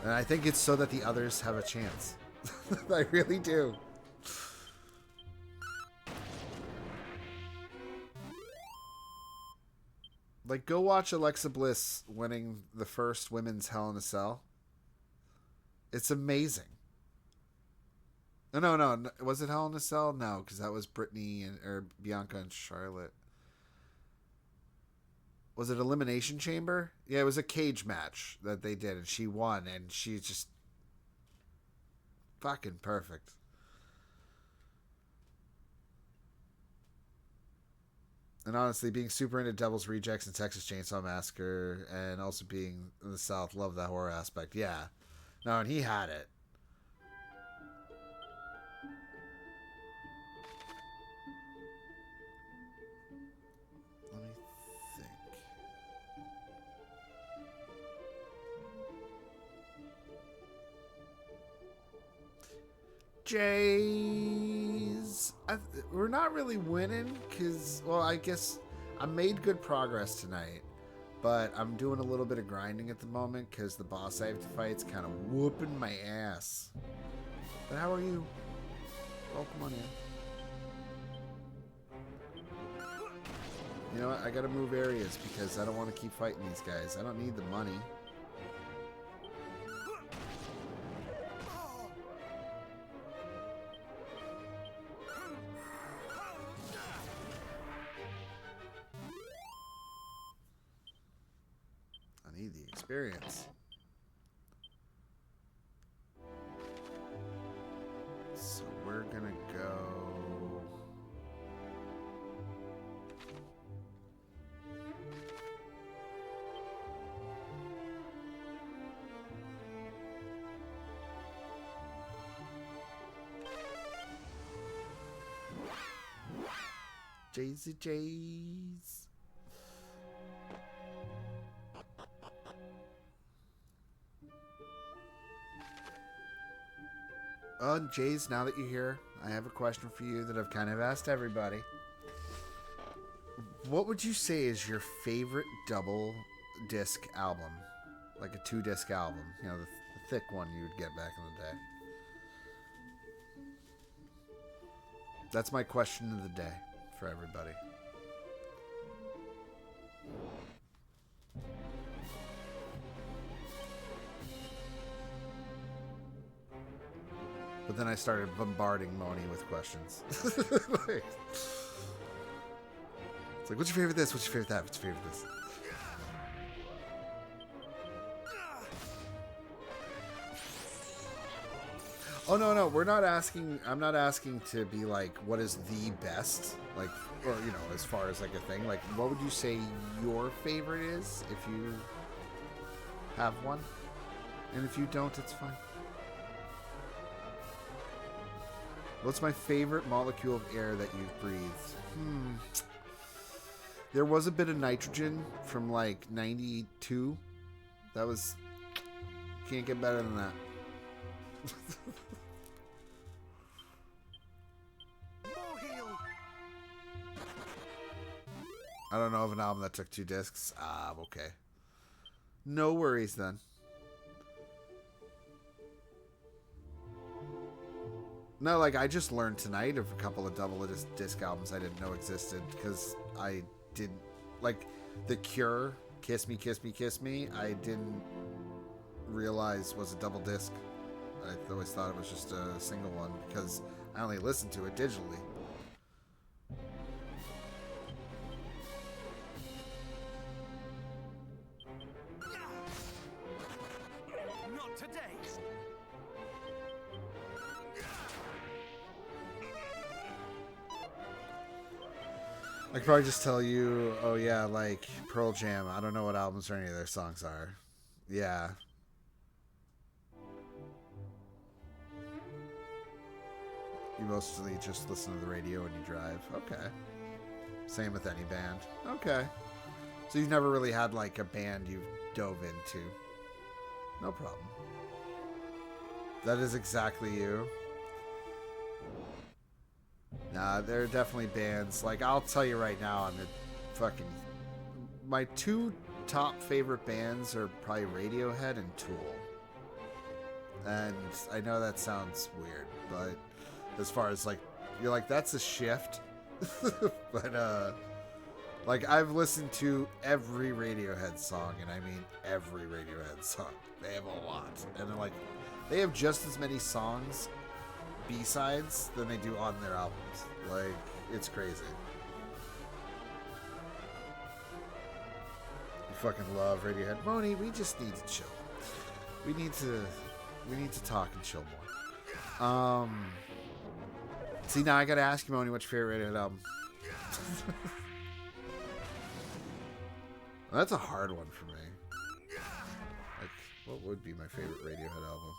And I think it's so that the others have a chance. I really do. Like, go watch Alexa Bliss winning the first women's Hell in a Cell. It's amazing. No. Was it Hell in a Cell? No, because that was Brittany or Bianca and Charlotte. Was it Elimination Chamber? Yeah, it was a cage match that they did, and she won, and she's just fucking perfect. And honestly, being super into Devil's Rejects and Texas Chainsaw Massacre, and also being in the South, love that horror aspect. Yeah. No, and he had it. Jays. We're not really winning because, well, I guess I made good progress tonight, but I'm doing a little bit of grinding at the moment because the boss I have to fight's kind of whooping my ass. But how are you? Welcome on in. You know what? I gotta move areas because I don't want to keep fighting these guys. I don't need the money. I need the experience. So we're gonna go... Jays. Jays, now that you're here, I have a question for you that I've kind of asked everybody. What would you say is your favorite double disc album? Like a 2-disc album. You know, the thick one you would get back in the day. That's my question of the day for everybody. But then I started bombarding Moni with questions. It's like, what's your favorite this? What's your favorite that? What's your favorite this? Oh, no, we're not asking. I'm not asking to be like, what is the best? Like, or, you know, as far as like a thing. Like, what would you say your favorite is if you have one? And if you don't, it's fine. What's my favorite molecule of air that you've breathed? There was a bit of nitrogen from like 92. That was... Can't get better than that. I don't know of an album that took 2 discs. Okay. No worries then. No, like I just learned tonight of a couple of double disc albums I didn't know existed because I didn't like The Cure, Kiss Me, Kiss Me, Kiss Me. I didn't realize was a double disc. I always thought it was just a single one because I only listened to it digitally. Not today. I could probably just tell you, oh yeah, like Pearl Jam. I don't know what albums or any of their songs are. Yeah. You mostly just listen to the radio when you drive. Okay. Same with any band. Okay. So you've never really had like a band you've dove into. No problem. That is exactly you. Nah, there are definitely bands. Like, I'll tell you right now, I'm fucking... My 2 top favorite bands are probably Radiohead and Tool. And I know that sounds weird, but as far as, like, you're like, that's a shift. But, like, I've listened to every Radiohead song, and I mean every Radiohead song. They have a lot. And they're like, they have just as many songs B-sides than they do on their albums. Like, it's crazy. You fucking love Radiohead. Moni, we just need to chill. We need to talk and chill more. See, now I gotta ask you, Moni, what's your favorite Radiohead album? Well, that's a hard one for me. Like, what would be my favorite Radiohead album?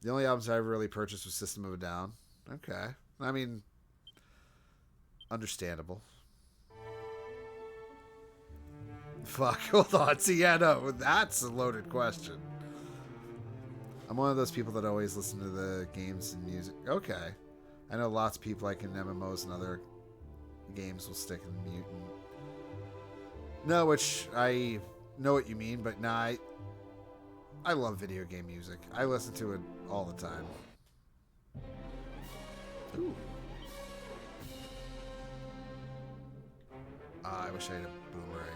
The only albums I ever really purchased was System of a Down. Okay. I mean, understandable. Fuck, hold on. See, yeah, no, that's a loaded question. I'm one of those people that always listen to the games and music. Okay. I know lots of people like in MMOs and other games will stick in mute. No, which I know what you mean, but nah, I love video game music. I listen to it all the time. Ooh. I wish I had a boomerang.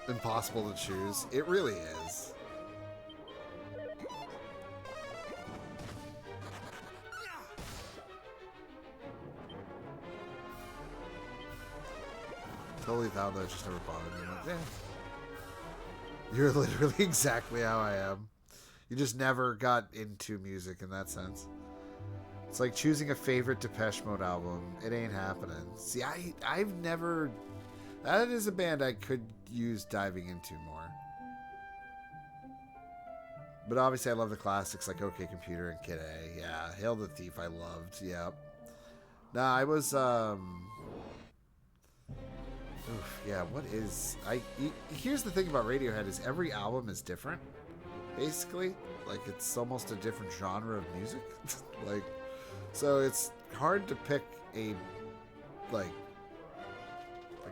Impossible to choose. It really is. Totally thought that just never bothered me. Like, yeah. You're literally exactly how I am. You just never got into music in that sense. It's like choosing a favorite Depeche Mode album. It ain't happening. See, I've never... That is a band I could use diving into more. But obviously I love the classics like OK Computer and Kid A. Yeah, Hail the Thief I loved. Yep. Nah, I was... Oof, yeah, what is... Here's the thing about Radiohead is every album is different. Basically. Like, it's almost a different genre of music. Like, so it's hard to pick a... Like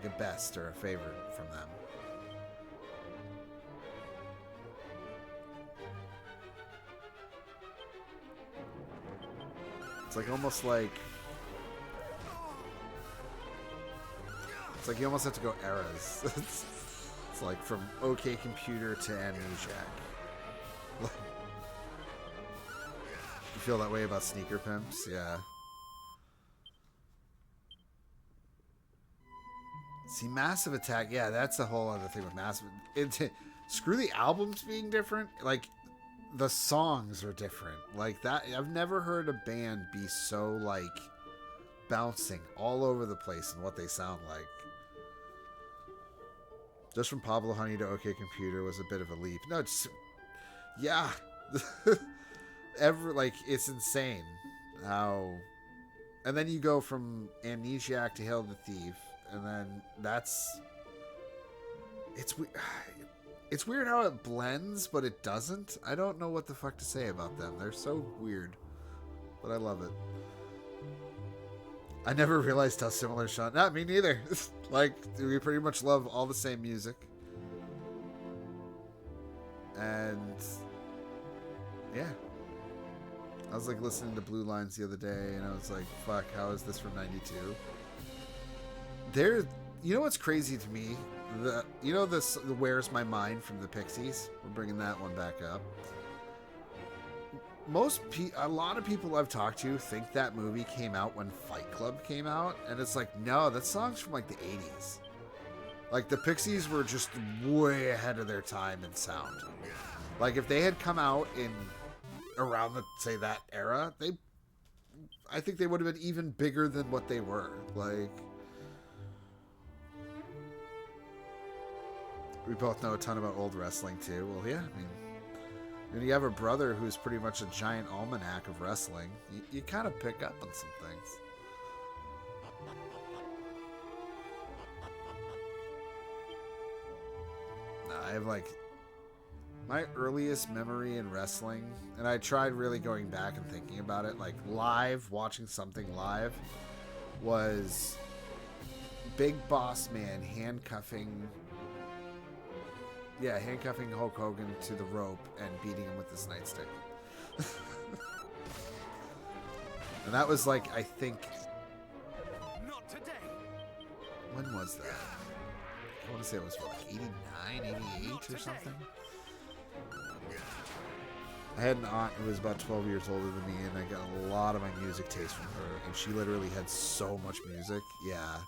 a best or a favorite from them. It's like almost like... It's like you almost have to go eras. It's like from OK Computer to Amnesiac. You feel that way about Sneaker Pimps? Yeah. See, Massive Attack, yeah, that's a whole other thing with Massive. Screw the albums being different. Like, the songs are different. Like, that, I've never heard a band be so, like, bouncing all over the place in what they sound like. Just from Pablo Honey to OK Computer was a bit of a leap. No, it's... Yeah. It's insane how... And then you go from Amnesiac to Hail the Thief, and then that's... It's weird how it blends, but it doesn't. I don't know what the fuck to say about them. They're so weird. But I love it. I never realized how similar Sean... Not me neither. Like, we pretty much love all the same music. And... Yeah. I was like listening to Blue Lines the other day, and I was like, fuck, how is this from 92? You know what's crazy to me? The Where's My Mind from the Pixies? We're bringing that one back up. A lot of people I've talked to think that movie came out when Fight Club came out, and it's like, no, that song's from like the 80s. Like, the Pixies were just way ahead of their time in sound. Like, if they had come out in around that era, I think they would have been even bigger than what they were. Like, we both know a ton about old wrestling too. Well, yeah, I mean, when you have a brother who's pretty much a giant almanac of wrestling, you kind of pick up on some things. I have like my earliest memory in wrestling, and I tried really going back and thinking about it, like watching something live, was Big Boss Man handcuffing Hulk Hogan to the rope and beating him with his nightstick. And that was like, I think... Not today. When was that? I want to say it was like 89, 88 or something. I had an aunt who was about 12 years older than me, and I got a lot of my music taste from her, and she literally had so much music. Yeah.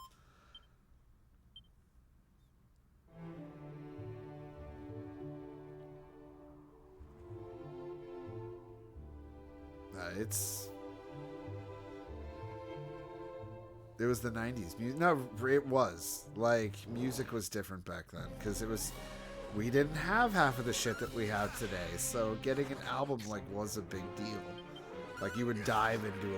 It was the 90s. No, it was. Like, music was different back then, because we didn't have half of the shit that we have today, so getting an album, like, was a big deal. Like, you would dive into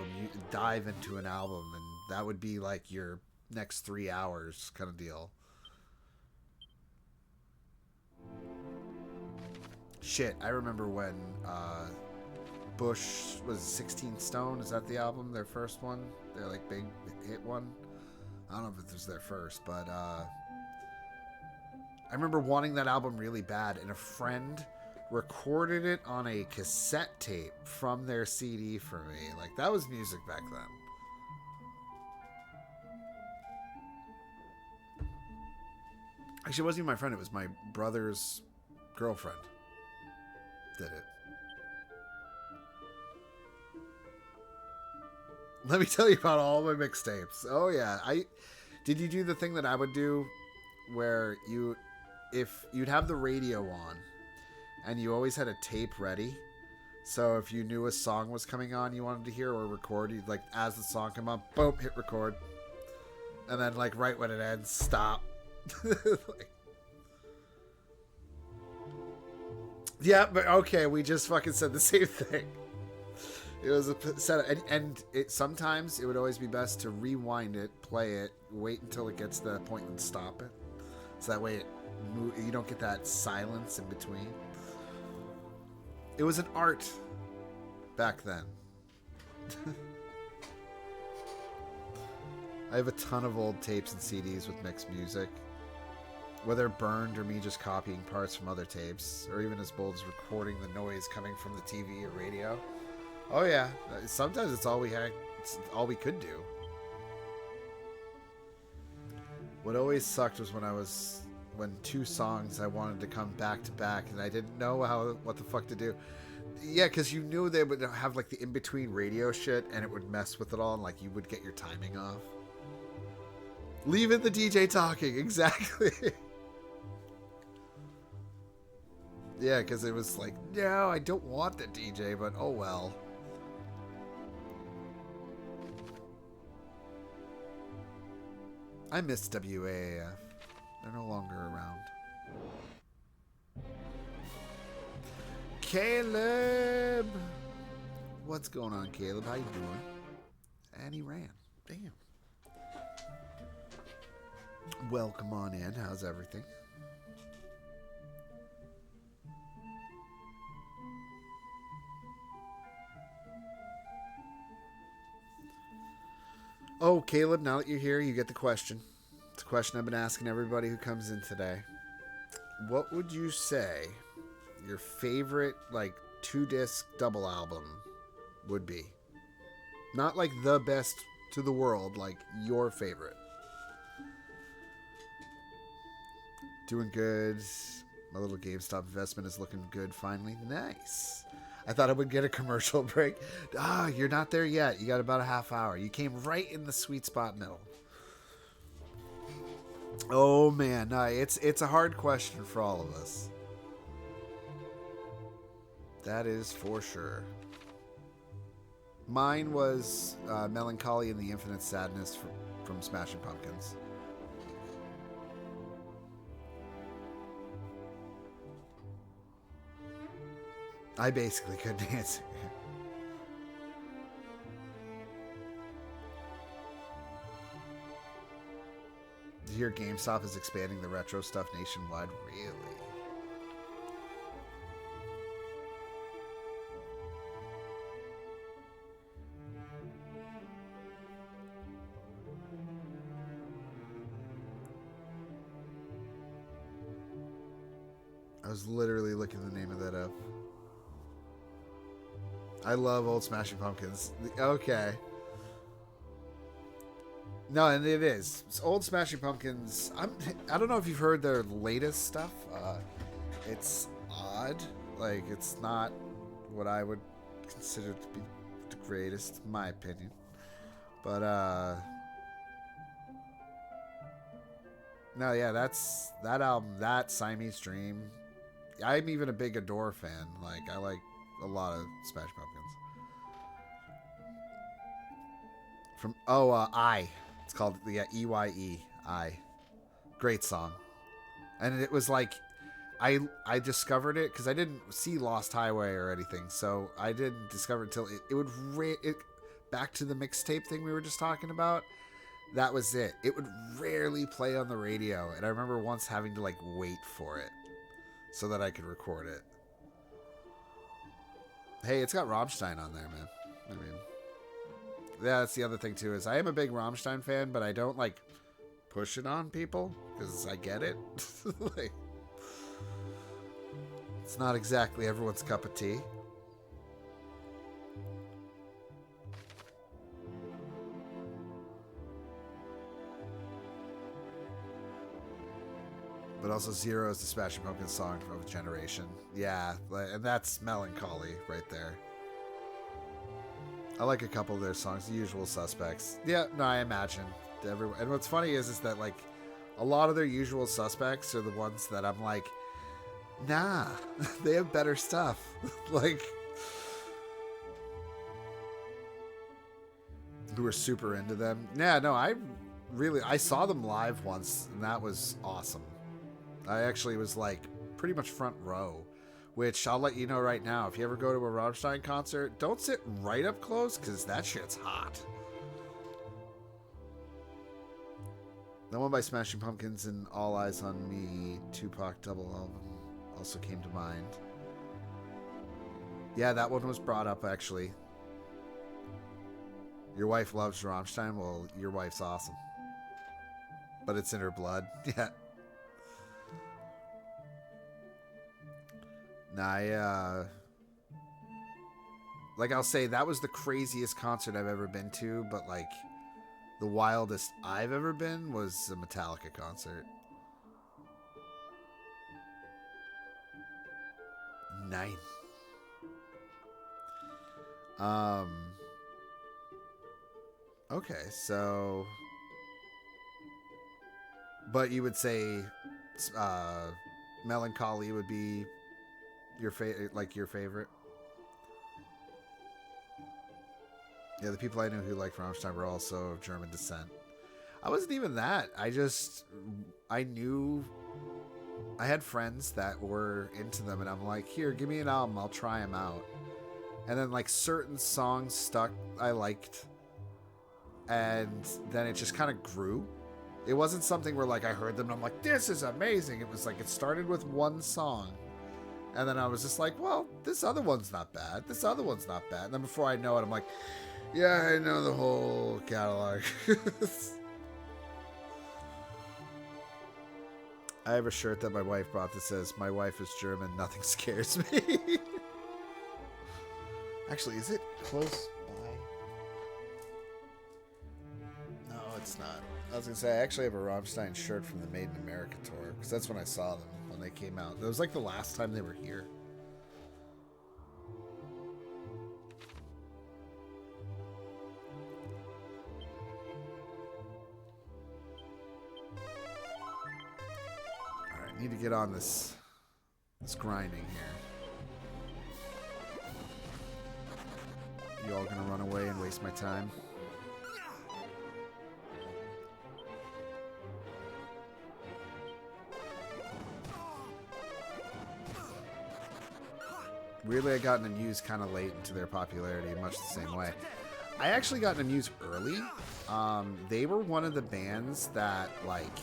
an album, and that would be, like, your next 3 hours kind of deal. Shit, I remember when Bush was 16 Stone. Is that the album? Their first one? Their like big hit one? I don't know if it was their first, but I remember wanting that album really bad, and a friend recorded it on a cassette tape from their CD for me. Like, that was music back then. Actually, it wasn't even my friend. It was my brother's girlfriend did it. Let me tell you about all my mixtapes. Oh yeah, did you do the thing that I would do, where if you'd have the radio on, and you always had a tape ready, so if you knew a song was coming on you wanted to hear or record, you'd like, as the song come up, boom, hit record, and then like right when it ends, stop. Like, yeah, but okay, we just fucking said the same thing. It was a setup, and it sometimes it would always be best to rewind it, play it, wait until it gets to that point and stop it, so that way you don't get that silence in between. It was an art back then. I have a ton of old tapes and CDs with mixed music, whether burned or me just copying parts from other tapes, or even as bold as recording the noise coming from the TV or radio. Oh yeah, sometimes it's all we had, it's all we could do. What always sucked was when 2 songs I wanted to come back to back and I didn't know what the fuck to do. Yeah, because you knew they would have like the in-between radio shit and it would mess with it all, and like you would get your timing off. Leave it the DJ talking, exactly. Yeah, because it was like, no, I don't want the DJ, but oh well. I miss WAAF. They're no longer around. Caleb! What's going on, Caleb? How you doing? And he ran. Damn. Welcome on in. How's everything? Oh, Caleb, now that you're here, you get the question. It's a question I've been asking everybody who comes in today. What would you say your favorite, like, 2-disc double album would be? Not like the best to the world, like your favorite. Doing good. My little GameStop investment is looking good finally. Nice. I thought I would get a commercial break. You're not there yet. You got about a half hour. You came right in the sweet spot middle. Oh man, no, it's a hard question for all of us. That is for sure. Mine was Melancholy and the Infinite Sadness from Smashing Pumpkins. I basically couldn't answer. Did you hear GameStop is expanding the retro stuff nationwide? Really? I was literally looking the name of that up. I love old Smashing Pumpkins. Okay. No, and it is. It's old Smashing Pumpkins. I don't know if you've heard their latest stuff. It's odd. Like, it's not what I would consider to be the greatest, in my opinion. But, no, yeah, that album, that Siamese Dream. I'm even a big Adore fan. Like, I like a lot of Smashing Pumpkins. From I. It's called EYE. I. Great song. And it was like I discovered it because I didn't see Lost Highway or anything, so I didn't discover it until it would back to the mixtape thing we were just talking about. that was it. It would rarely play on the radio, and I remember once having to like wait for it so that I could record it. Hey, it's got Rammstein on there, man. I mean, yeah, that's the other thing too, is I am a big Rammstein fan, but I don't like push it on people because I get it. Like, it's not exactly everyone's cup of tea. But also Zero is the Smashing Pumpkins song of a generation. Yeah, and that's melancholy right there. I like a couple of their songs, The Usual Suspects. Yeah, no, I imagine. And what's funny is that, like, a lot of their Usual Suspects are the ones that I'm like, nah, they have better stuff. Like, who are super into them. Yeah, no, I saw them live once, and that was awesome. I actually was, like, pretty much front row. Which, I'll let you know right now, if you ever go to a Rammstein concert, don't sit right up close, because that shit's hot. The one by Smashing Pumpkins and All Eyes on Me, Tupac double album, also came to mind. Yeah, that one was brought up, actually. Your wife loves Rammstein? Well, your wife's awesome. But it's in her blood. Yeah. Nah, like, I'll say that was the craziest concert I've ever been to, but, like, the wildest I've ever been was a Metallica concert. 9. Okay, so, but you would say, Melancholy would be your favorite? Yeah, the people I knew who liked Rammstein were also of German descent. I wasn't even that. I knew, I had friends that were into them, and I'm like, here, give me an album, I'll try them out. And then, like, certain songs stuck, I liked, and then it just kind of grew. It wasn't something where, like, I heard them and I'm like, this is amazing. It was like, it started with one song, and then I was just like, well, this other one's not bad. This other one's not bad. And then before I know it, I'm like, yeah, I know the whole catalog. I have a shirt that my wife bought that says, my wife is German, nothing scares me. Actually, is it close by? No, it's not. I was going to say, I actually have a Rammstein shirt from the Made in America tour, because that's when I saw them, when they came out. It was like the last time they were here. Alright, need to get on this grinding here. You all gonna run away and waste my time? Weirdly, I got into Muse kind of late into their popularity, much the same way. I actually got into Muse early. They were one of the bands that, like,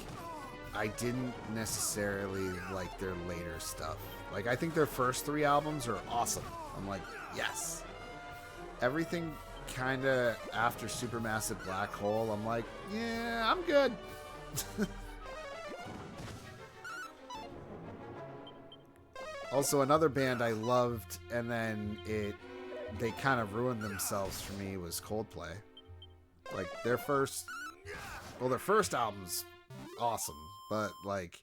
I didn't necessarily like their later stuff. Like, I think their first 3 albums are awesome. I'm like, yes. Everything kind of after Supermassive Black Hole, I'm like, yeah, I'm good. Also, another band I loved, and then they kind of ruined themselves for me, was Coldplay. Like, their first album's awesome, but, like,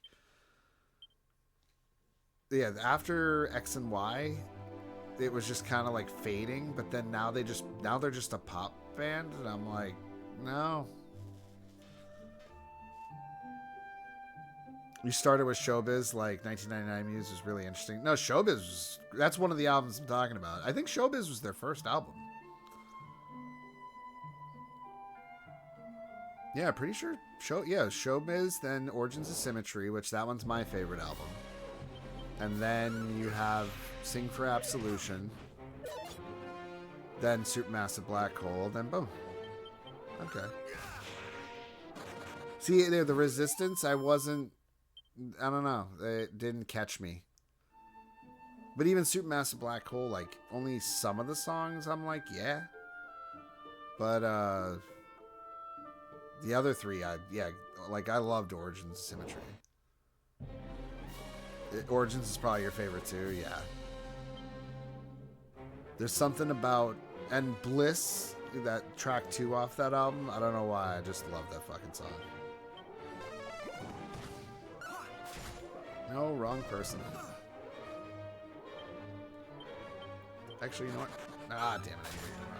yeah, after X and Y, it was just kind of like fading, but then now they're just a pop band, and I'm like, no. You started with Showbiz, like 1999 Muse was really interesting. No, Showbiz that's one of the albums I'm talking about. I think Showbiz was their first album. Yeah, pretty sure. Showbiz, then Origins of Symmetry, which that one's my favorite album. And then you have Sing for Absolution. Then Supermassive Black Hole. Then boom. Okay. See, the Resistance, I don't know. It didn't catch me. But even Supermassive Black Hole, like, only some of the songs, I'm like, yeah. But, the other three, I loved Origins Symmetry. Origins is probably your favorite too, yeah. There's something about, and Bliss, that track 2 off that album, I don't know why, I just love that fucking song. No, wrong person. Actually, you know what? Ah, damn it, I knew you were wrong.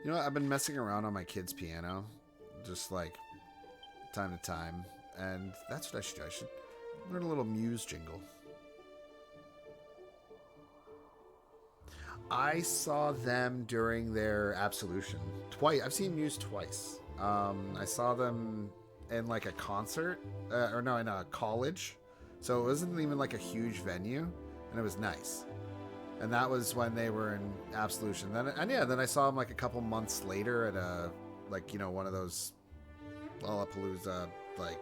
You know what? I've been messing around on my kid's piano, just like time to time, and that's what I should do. I should learn a little Muse jingle. I saw them during their Absolution twice. I've seen Muse twice. I saw them in like a concert, in a college, so it wasn't even like a huge venue, and it was nice. And that was when they were in Absolution. Then I saw them like a couple months later at one of those Lollapalooza like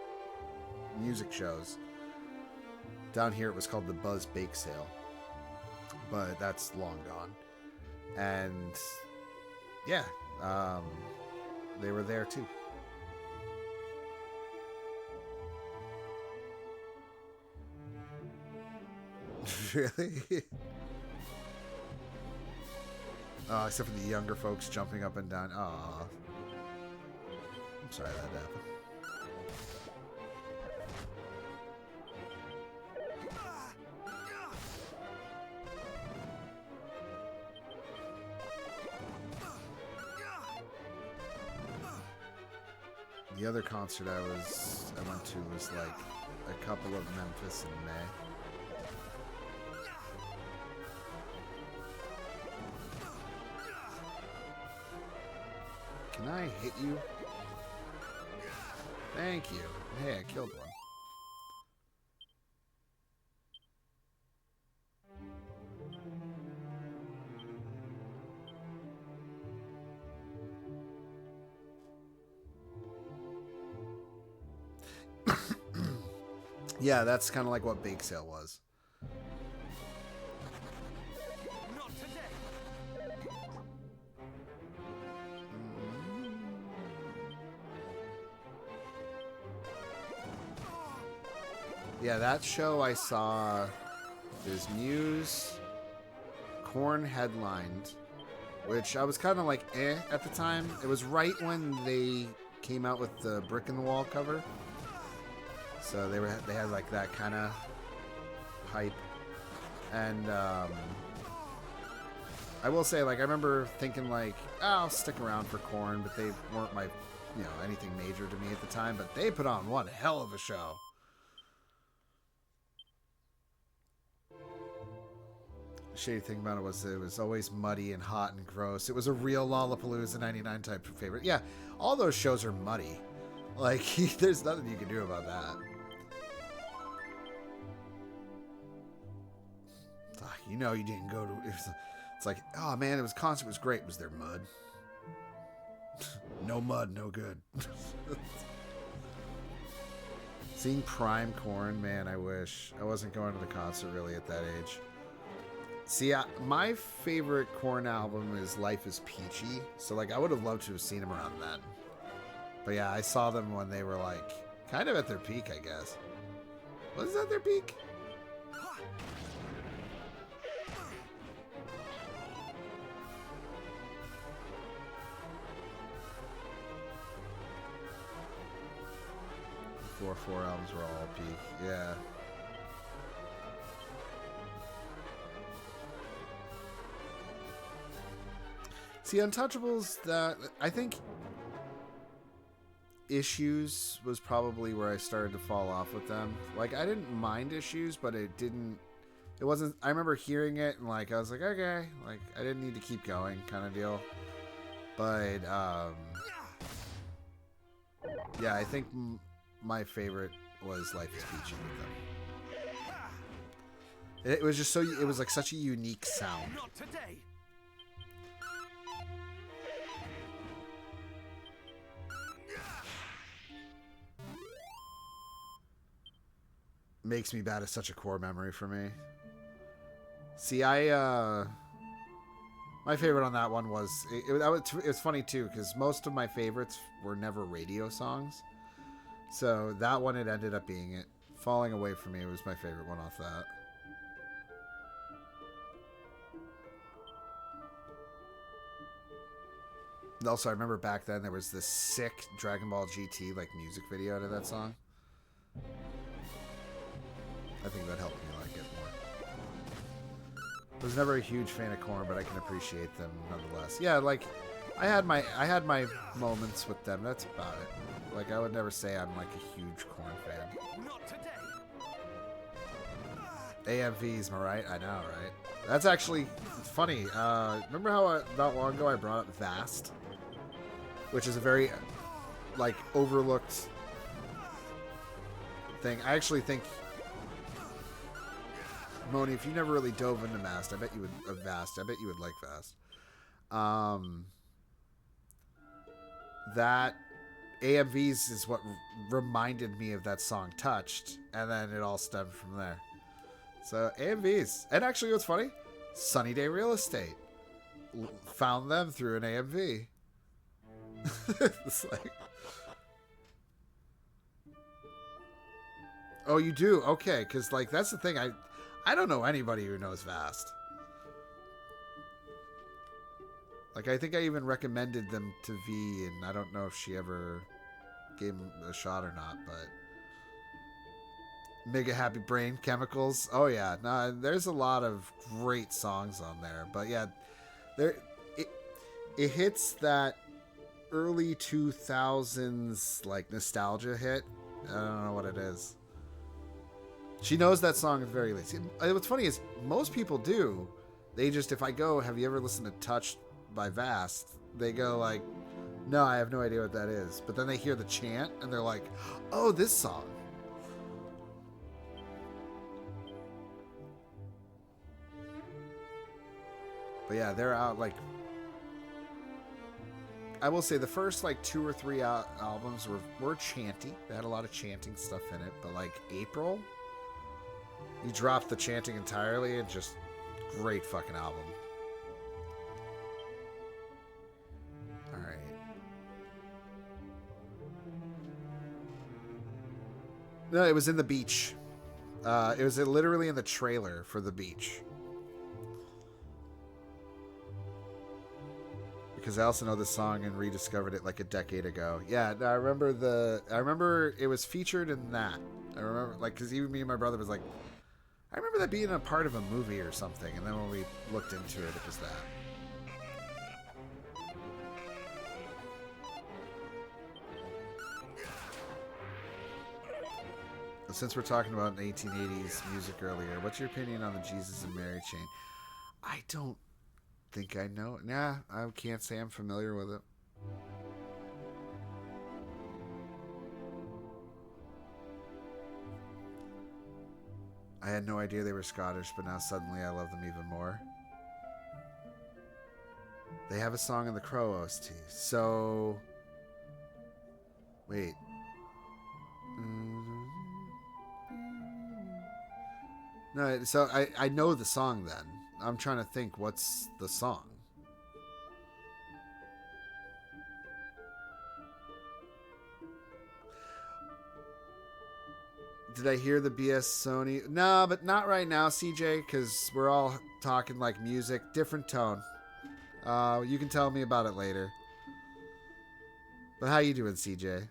music shows. Down here it was called the Buzz Bake Sale, but that's long gone. And yeah, they were there too. Really? Oh, except for the younger folks jumping up and down. Aw. I'm sorry that happened. The other concert I went to was like a couple of Memphis in May. Can I hit you? Thank you. Hey, I killed one. Yeah, that's kind of like what Bake Sale was. Yeah, that show I saw is Muse, Korn headlined, which I was kind of like at the time. It was right when they came out with the Brick in the Wall cover. So they had like that kind of hype. And I will say, like, I remember thinking like, I'll stick around for Korn, but they weren't my, anything major to me at the time, but they put on one hell of a show. Shady thing about it was always muddy and hot and gross. It was a real Lollapalooza 99 type of favorite. Yeah, all those shows are muddy. Like, there's nothing you can do about that. You didn't go to... It's like, oh man, it was concert was great. Was there mud? No mud, no good. Seeing Prime Korn, man, I wish. I wasn't going to the concert really at that age. See, my favorite Korn album is Life is Peachy. So, like, I would have loved to have seen them around then. But yeah, I saw them when they were, like, kind of at their peak, I guess. Was that their peak? Before 4 albums were all peak, yeah. See, Untouchables, I think Issues was probably where I started to fall off with them. Like, I didn't mind Issues, but it wasn't, I remember hearing it and, like, I was like, okay, like, I didn't need to keep going kind of deal. But, yeah, I think my favorite was Life is Peachy with them. It was just so, it was like such a unique sound. Not today. Makes Me Bad is such a core memory for me. See, my favorite on that one was, it was funny too, because most of my favorites were never radio songs. So that one, it ended up being it. Falling Away From Me was my favorite one off that. Also, I remember back then there was this sick Dragon Ball GT like music video to that song. I think that helped me like it more. I was never a huge fan of Korn, but I can appreciate them nonetheless. Yeah, like I had my moments with them. That's about it. Like I would never say I'm like a huge Korn fan. Not today. AMVs, am I right? I know, right? That's actually funny. Remember how not long ago I brought up Vast, which is a very like overlooked thing. I actually think, Moni, if you never really dove into Vast, I bet you would Vast. I bet you would like Vast. That AMVs is what reminded me of that song Touched, and then it all stemmed from there. So AMVs, and actually, what's funny? Sunny Day Real Estate found them through an AMV. It's like, oh, you do? Okay, because like that's the thing. I don't know anybody who knows Vast. Like I think I even recommended them to V, and I don't know if she ever gave him a shot or not. But Mega Happy Brain, Chemicals. Oh yeah, no, there's a lot of great songs on there. But yeah, it hits that early 2000s like nostalgia hit. I don't know what it is. She knows that song at the very least. What's funny is most people do. They just, if I go, have you ever listened to Touched by Vast? They go like, no, I have no idea what that is. But then they hear the chant and they're like, oh, this song. But yeah, they're out like, I will say the first like 2 or 3 albums were chanty. They had a lot of chanting stuff in it. But like April, you dropped the chanting entirely and just great fucking album. All right. No, it was in The Beach. It was literally in the trailer for The Beach. Because I also know this song and rediscovered it like a decade ago. Yeah, I remember it was featured in that. I remember, like, because even me and my brother was like, I remember that being a part of a movie or something. And then when we looked into it, it was that. Since we're talking about 1880s music earlier, what's your opinion on the Jesus and Mary chain? I don't think I know. Nah, I can't say I'm familiar with it. I had no idea they were Scottish, but now suddenly I love them even more. They have a song in the Crow OST. So, wait. No, so I know the song then. I'm trying to think what's the song. Did I hear the BS Sony? No, but not right now, CJ, because we're all talking like music. Different tone. You can tell me about it later. But how you doing, CJ?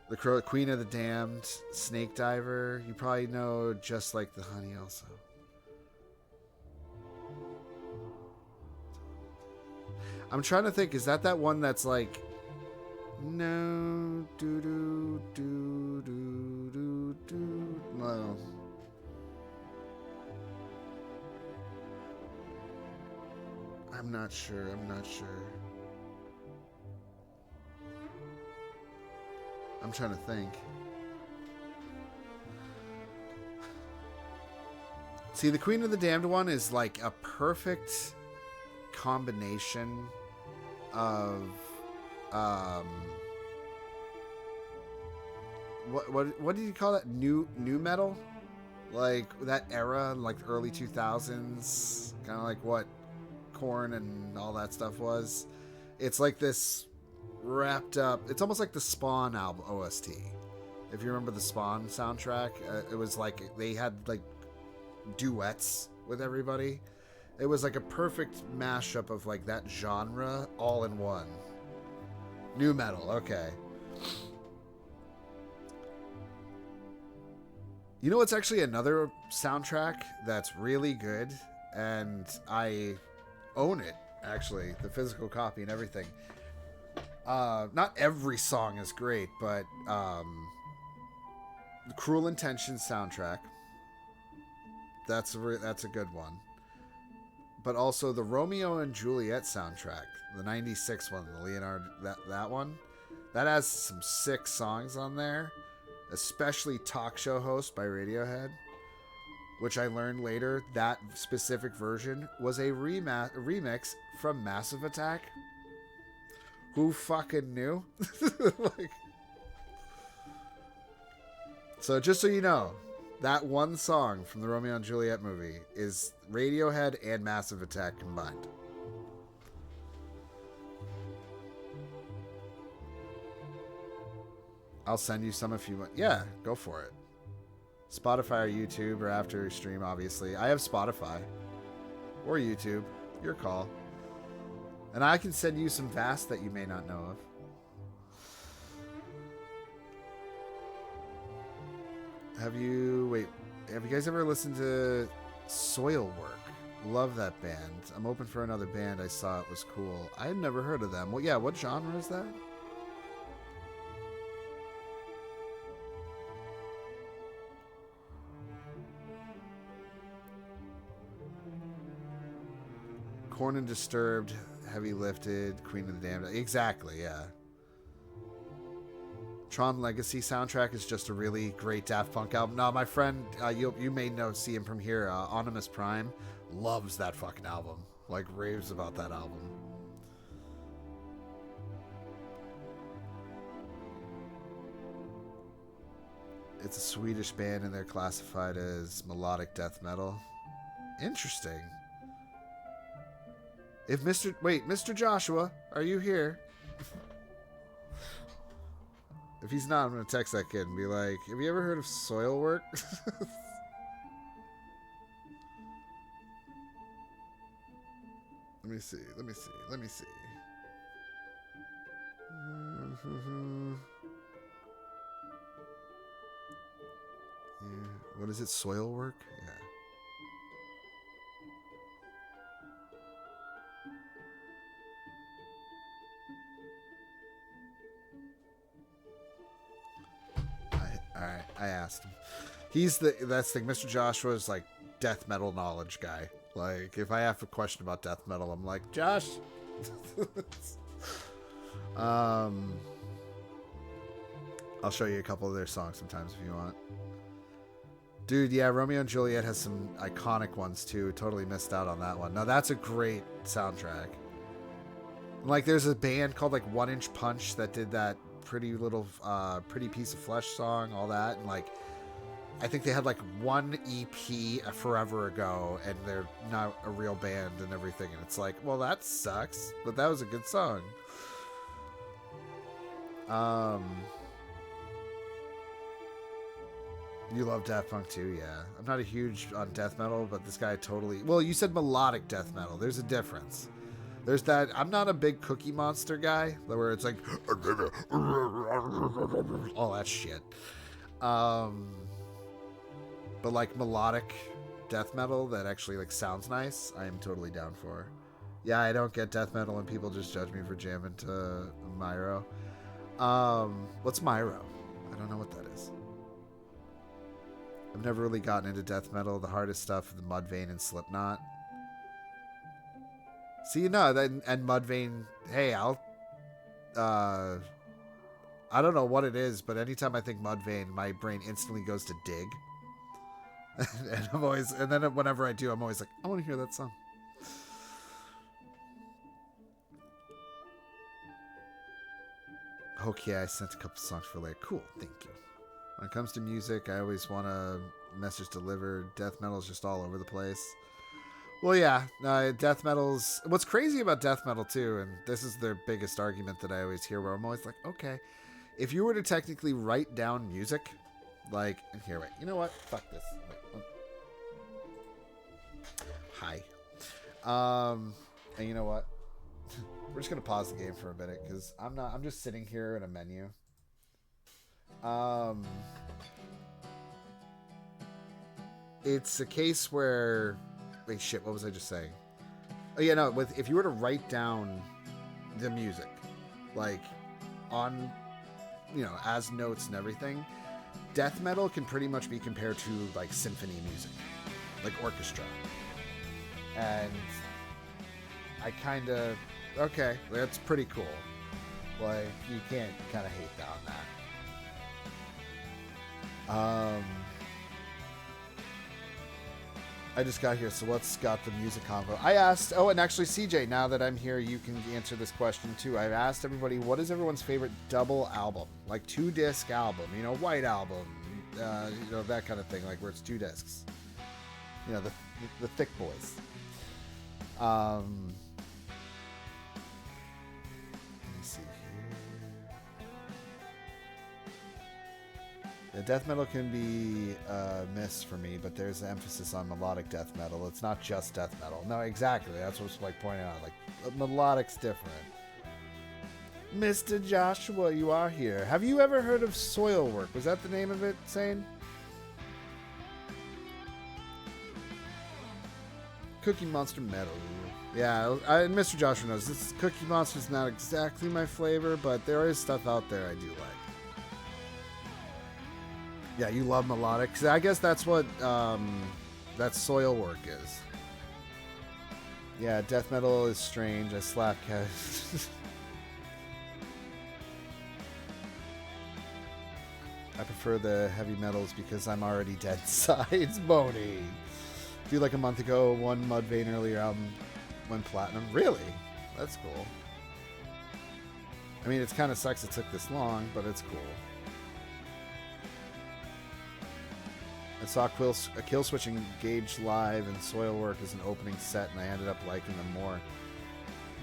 The Crow, Queen of the Damned, Snake Diver. You probably know Just Like the Honey also. I'm trying to think, is that one that's like, no, do do do do do do, no. I'm not sure. I'm trying to think. See, the Queen of the Damned one is like a perfect combination of what did you call that? New metal? Like that era, like early 2000s, kind of like what Korn and all that stuff was. It's like this wrapped up. It's almost like the Spawn album OST. If you remember the Spawn soundtrack, it was like they had like duets with everybody. It was like a perfect mashup of like that genre all in one. New metal, okay. You know what's actually another soundtrack that's really good, and I own it, actually, the physical copy and everything. Not every song is great, but the Cruel Intentions soundtrack, that's a good one. But also the Romeo and Juliet soundtrack, the 96 one, the Leonard, that one, that has some sick songs on there, especially Talk Show Host by Radiohead, which I learned later that specific version was a remix from Massive Attack. Who fucking knew? Like, so just so you know, that one song from the Romeo and Juliet movie is Radiohead and Massive Attack combined. I'll send you some if you want. Yeah, go for it. Spotify or YouTube or after your stream, obviously. I have Spotify or YouTube. Your call. And I can send you some Vast that you may not know of. Have you guys ever listened to Soilwork? Love that band. I'm open for another band. I saw it was cool. I had never heard of them. Well, yeah, what genre is that? Korn and Disturbed, Heavy Lifted, Queen of the Damned. Exactly, yeah. Tron Legacy soundtrack is just a really great Daft Punk album. No, my friend, you may see him from here, Onimus Prime, loves that fucking album. Like, raves about that album. It's a Swedish band and they're classified as melodic death metal. Interesting. If Mr. Joshua, are you here? If he's not, I'm going to text that kid and be like, have you ever heard of Soilwork? Let me see. Yeah. What is it? Soilwork? Yeah. I asked him. That's the thing. Mr. Joshua is like death metal knowledge guy. Like, if I have a question about death metal, I'm like, Josh. I'll show you a couple of their songs sometimes if you want. Dude, yeah, Romeo and Juliet has some iconic ones too. Totally missed out on that one. No, that's a great soundtrack. Like, there's a band called like 1 Inch Punch that did that pretty piece of flesh song, all that, and like I think they had like one EP forever ago and they're not a real band and everything, and it's like, well, that sucks, but that was a good song. You love Daft Punk too? Yeah, I'm not a huge on death metal, but this guy totally. Well, you said melodic death metal. There's a difference. There's that. I'm not a big Cookie Monster guy, where it's like all that shit. But like melodic death metal that actually like sounds nice, I am totally down for. Yeah, I don't get death metal and people just judge me for jamming to Myro. What's Myro? I don't know what that is. I've never really gotten into death metal. The hardest stuff, the Mudvayne and Slipknot. See, no, and Mudvayne. Hey, I don't know what it is, but anytime I think Mudvayne, my brain instantly goes to Dig. And I'm always, and then whenever I do, I'm always like, I want to hear that song. Okay, I sent a couple songs for later. Cool, thank you. When it comes to music, I always want a message delivered. Death metal is just all over the place. Well, yeah, death metal's... What's crazy about death metal, too, and this is their biggest argument that I always hear, where I'm always like, okay, if you were to technically write down music, like... And here, wait, you know what? Fuck this. Wait, hi. And you know what? We're just going to pause the game for a minute, because I'm just sitting here in a menu. It's a case where... Wait, shit, what was I just saying? Oh, yeah, no, if you were to write down the music, like, on, you know, as notes and everything, death metal can pretty much be compared to, like, symphony music, like orchestra. And I kind of... Okay, that's pretty cool. Like, you can't kind of hate on that. I just got here, so what's got the music convo? I asked... Oh, and actually, CJ, now that I'm here, you can answer this question, too. I've asked everybody, what is everyone's favorite double album? Like, 2-disc album, you know, White Album, you know, that kind of thing, like, where it's 2 discs. You know, the thick boys. Let me see here. Yeah, death metal can be miss for me, but there's an emphasis on melodic death metal. It's not just death metal. No, exactly. That's what's like pointing out. Like, melodic's different. Mr. Joshua, you are here. Have you ever heard of Soilwork? Was that the name of it, Sane? Cookie Monster Metal. Yeah, Mr. Joshua knows this. Cookie Monster's not exactly my flavor, but there is stuff out there I do like. Yeah, you love melodic. I guess that's what that Soilwork is. Yeah, death metal is strange. I slap cats. I prefer the heavy metals because I'm already dead inside. It's Boney. I feel like a month ago, one Mudvayne earlier album went platinum. Really? That's cool. I mean, it kind of sucks it took this long, but it's cool. I saw a Kill Switch Engage live and Soilwork as an opening set, and I ended up liking them more.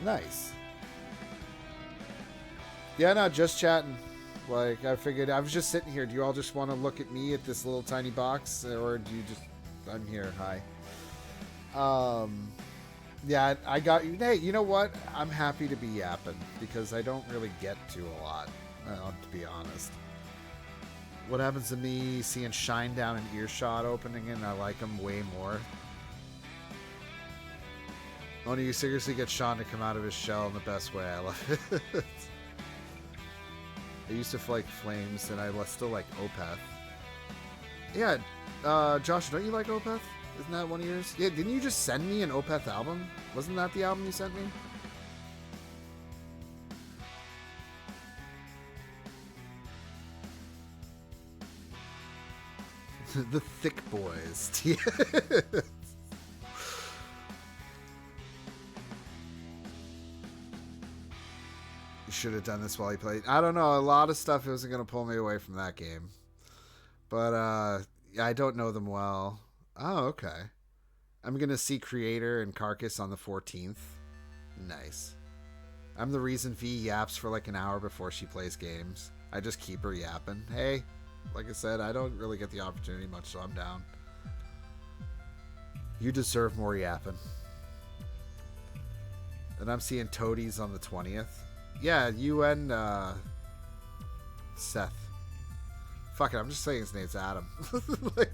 Nice. Yeah, no, just chatting. Like, I figured, I was just sitting here. Do you all just want to look at me at this little tiny box? Or do you just... I'm here. Hi. Yeah, I got you. Hey, you know what? I'm happy to be yapping, because I don't really get to a lot, to be honest. What happens to me seeing Shinedown and Earshot opening and I like them way more? Oh, do you seriously get Sean to come out of his shell in the best way? I love it. I used to like Flames, and I still like Opeth. Yeah, Josh, don't you like Opeth? Isn't that one of yours? Yeah, didn't you just send me an Opeth album? Wasn't that the album you sent me? The thick boys. You should have done this while he played. I don't know. A lot of stuff wasn't going to pull me away from that game. But I don't know them well. Oh, okay. I'm going to see Creator and Carcass on the 14th. Nice. I'm the reason V yaps for like an hour before she plays games. I just keep her yapping. Hey. Like I said, I don't really get the opportunity much, so I'm down. You deserve more yapping. And I'm seeing Toadies on the 20th. Yeah, you and Seth. Fuck it, I'm just saying his name's Adam. Like...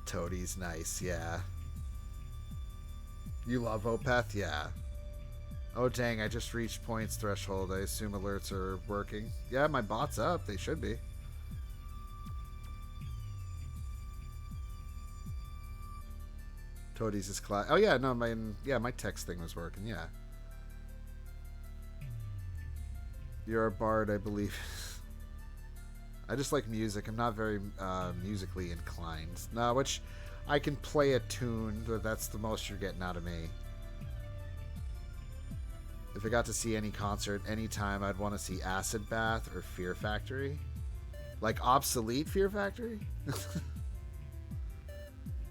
Toadies, nice, yeah. You love Opeth? Yeah. Oh, dang, I just reached points threshold. I assume alerts are working. Yeah, my bot's up. They should be. Toadies is class. Oh yeah, no, my text thing was working. Yeah. You're a bard, I believe. I just like music. I'm not very musically inclined. No, which I can play a tune, but that's the most you're getting out of me. If I got to see any concert anytime, I'd want to see Acid Bath or Fear Factory. Like obsolete Fear Factory?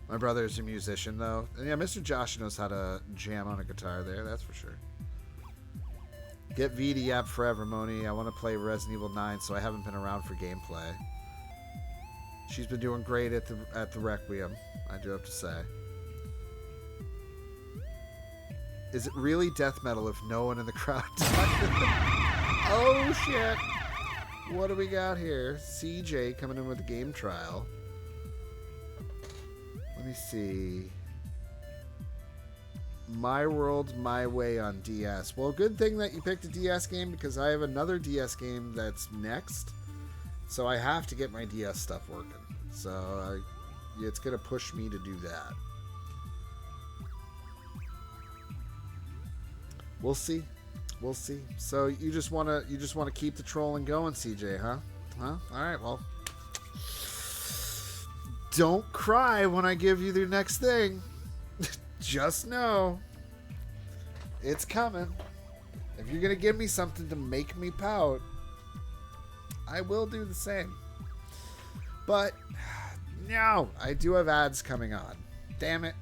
My brother's a musician, though. And yeah, Mr. Josh knows how to jam on a guitar there, that's for sure. Get VD app forever, Moni. I want to play Resident Evil 9, so I haven't been around for gameplay. She's been doing great at the Requiem, I do have to say. Is it really death metal if no one in the crowd Oh, shit. What do we got here? CJ coming in with a game trial. Let me see. My World, My Way on DS. Well, good thing that you picked a DS game because I have another DS game that's next. So I have to get my DS stuff working. So it's going to push me to do that. We'll see. We'll see. So you just want to keep the trolling going, CJ, huh? Huh? All right, well. Don't cry when I give you the next thing. Just know it's coming. If you're going to give me something to make me pout, I will do the same. But no, I do have ads coming on. Damn it.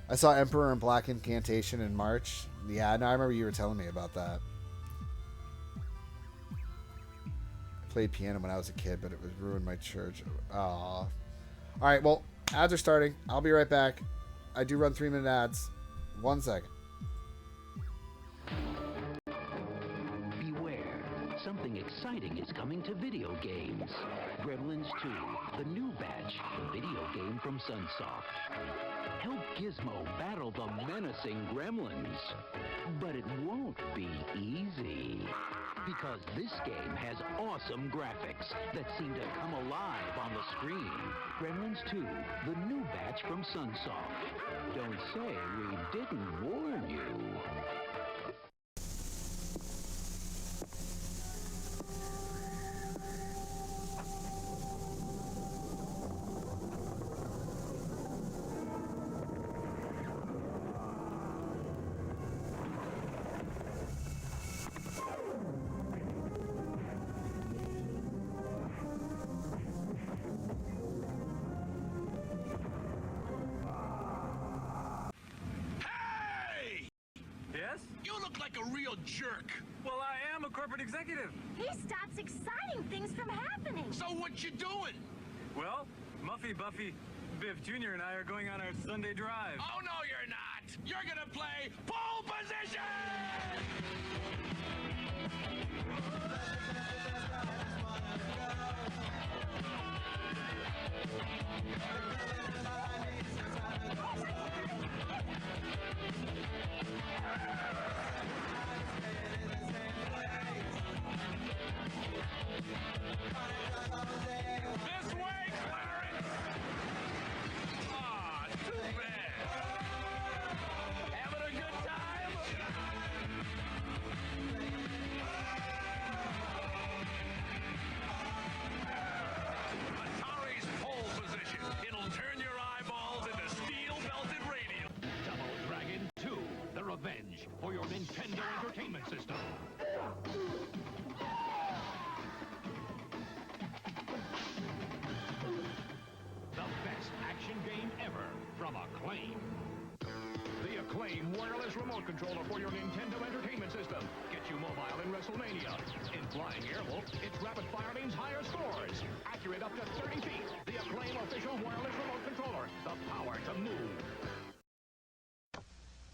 I saw Emperor and Black Incantation in March. Yeah, no, I remember you were telling me about that. I played piano when I was a kid, but it was ruined my church. Aww. All right, well, ads are starting. I'll be right back. I do run 3-minute ads. 1 second. Beware. Something exciting is coming to video games. Gremlins 2, the new batch, the video game from Sunsoft. Help Gizmo battle the menacing gremlins. But it won't be easy. Because this game has awesome graphics that seem to come alive on the screen. Gremlins 2, the new batch from Sunsoft. Don't say we didn't warn you. Jerk. Well, I am a corporate executive. He stops exciting things from happening. So what you doing? Well, Muffy, Buffy, Biff Jr. and I are going on our Sunday drive. Oh, no, you're not. You're going to play pole position! This way, Clarence! Aw, too bad. Having a good time? Atari's pole position. It'll turn your eyeballs into steel-belted radium. Double Dragon 2, The Revenge for your Nintendo Entertainment System. From Acclaim. The Acclaim wireless remote controller for your Nintendo Entertainment System. Gets you mobile in WrestleMania. In Flying Airwolf, its rapid fire means higher scores. Accurate up to 30 feet. The Acclaim official wireless remote controller. The power to move.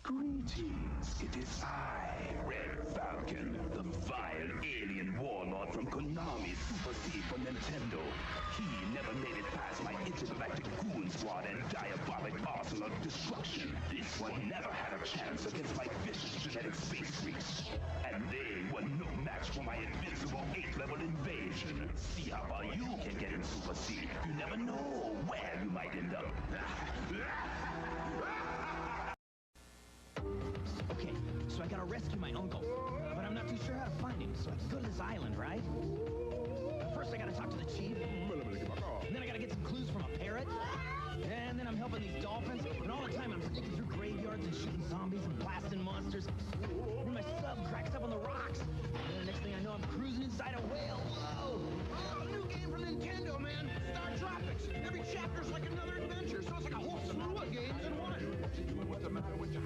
Greetings, it is I, Red Falcon, the vile alien warlord from Konami's Super C for Nintendo. He never made it past my intergalactic goon squad and diabolic arsenal of destruction. This one never had a chance against my vicious genetic space freaks. And they were no match for my invincible 8th-level invasion. See how far you can get in Super C. You never know where you might end up. Okay, so I gotta rescue my uncle. But I'm not too sure how to find him, so I can go to this island, right? First I gotta talk to the chief. And then I gotta get some clues from a parrot. And then I'm helping these dolphins. And all the time I'm sneaking through graveyards and shooting zombies and blasting monsters. And my sub cracks up on the rocks. And the next thing I know, I'm cruising inside a whale. Whoa! Oh, new game from Nintendo, man! Star Tropics! Every chapter's like another adventure, so it's like a whole slew of games in one. What's the matter with you?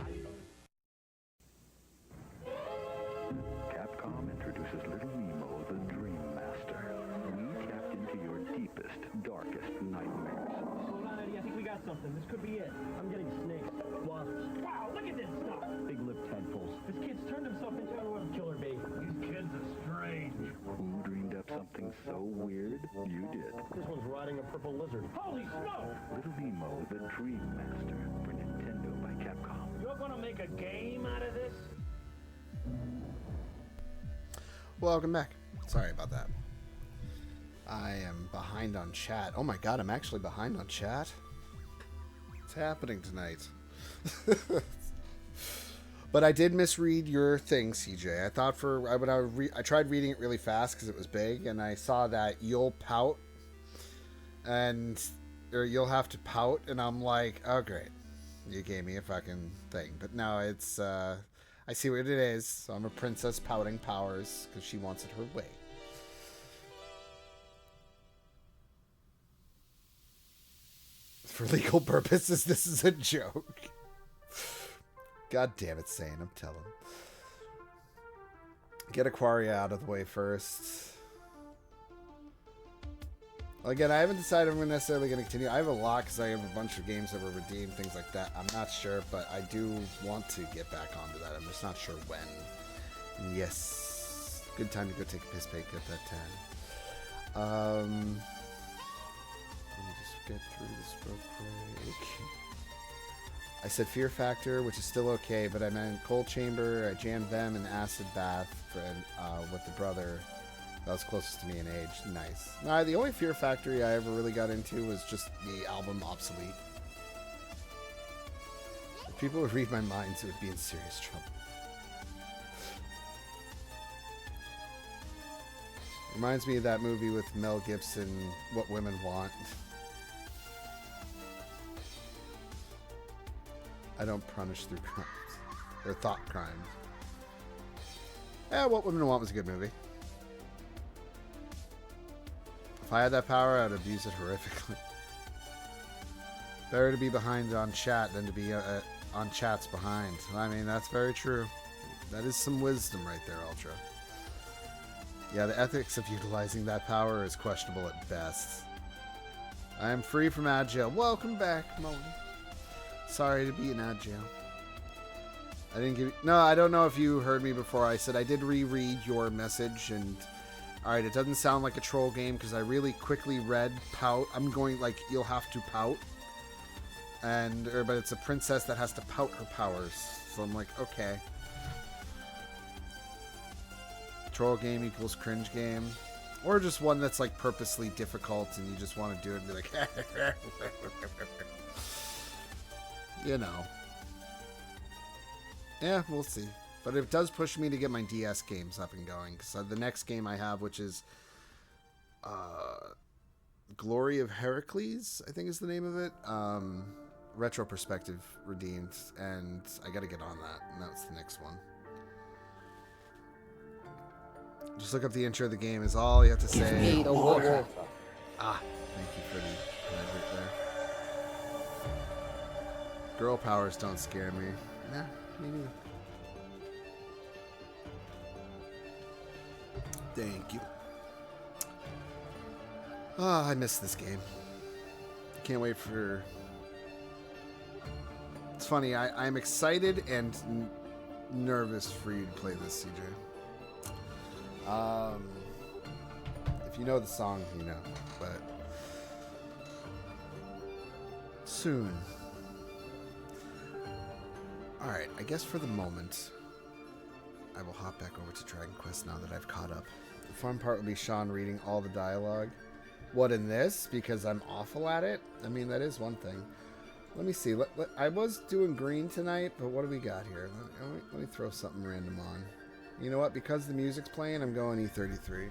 Capcom introduces Little Nemo, the Dream Master. We tapped into your deepest, darkest nightmares. Hold on, Eddie. I think we got something. This could be it. I'm getting snakes, wasps. Wow, look at this stuff! Big-lipped tadpoles. This kid's turned himself into a killer bee. These kids are strange. Who dreamed up something so weird? You did. This one's riding a purple lizard. Holy smoke! Little Nemo, the Dream Master, for Nintendo by Capcom. You're gonna make a game out of this? Welcome back. Sorry about that. I am behind on chat. Oh my god, I'm actually behind on chat. What's happening tonight? But I did misread your thing, CJ. I thought I tried reading it really fast because it was big, and I saw that you'll pout, or you'll have to pout, and I'm like, oh great, you gave me a fucking thing. But no, it's I see what it is. So I'm a princess pouting powers because she wants it her way. For legal purposes, this is a joke. God damn it, Sane, I'm telling. Get Aquaria out of the way first. Well, again, I haven't decided if I'm necessarily going to continue. I have a lot because I have a bunch of games that were redeemed, things like that. I'm not sure, but I do want to get back onto that. I'm just not sure when. And yes, good time to go take a piss break at that time. Let me just get through this real quick. I said Fear Factor, which is still okay, but I meant Cold Chamber. I jammed them in Acid Bath with the brother that was closest to me in age. Nice. Nah, the only Fear Factory I ever really got into was just the album Obsolete. If people would read my minds, it would be in serious trouble. Reminds me of that movie with Mel Gibson, What Women Want. I don't punish through crimes. Or thought crimes. Yeah, What Women Want was a good movie. If I had that power, I'd abuse it horrifically. Better to be behind on chat than to be on chat's behind. I mean, that's very true. That is some wisdom right there, Ultra. Yeah, the ethics of utilizing that power is questionable at best. I am free from ad jail. Welcome back, Moni. Sorry to be in ad jail. I didn't give you... No, I don't know if you heard me before. I said I did reread your message, and... Alright, it doesn't sound like a troll game, because I really quickly read pout. I'm going, like, you'll have to pout. But it's a princess that has to pout her powers. So I'm like, okay. Troll game equals cringe game. Or just one that's, like, purposely difficult, and you just want to do it and be like... You know. Yeah, we'll see. But it does push me to get my DS games up and going. So the next game I have, which is Glory of Heracles, I think is the name of it. Retro Perspective redeemed, and I got to get on that. And that's the next one. Just look up the intro of the game is all you have to say. Ah, thank you for the right there. Girl powers don't scare me. Nah, me neither. Thank you. Ah, I missed this game. Can't wait for... It's funny, I'm excited and nervous for you to play this, CJ. If you know the song, you know, but... Soon. Alright, I guess for the moment, I will hop back over to Dragon Quest now that I've caught up. The fun part will be Sean reading all the dialogue. What, in this? Because I'm awful at it? I mean, that is one thing. Let me see. I was doing green tonight, but what do we got here? Let me throw something random on. You know what? Because the music's playing, I'm going E33.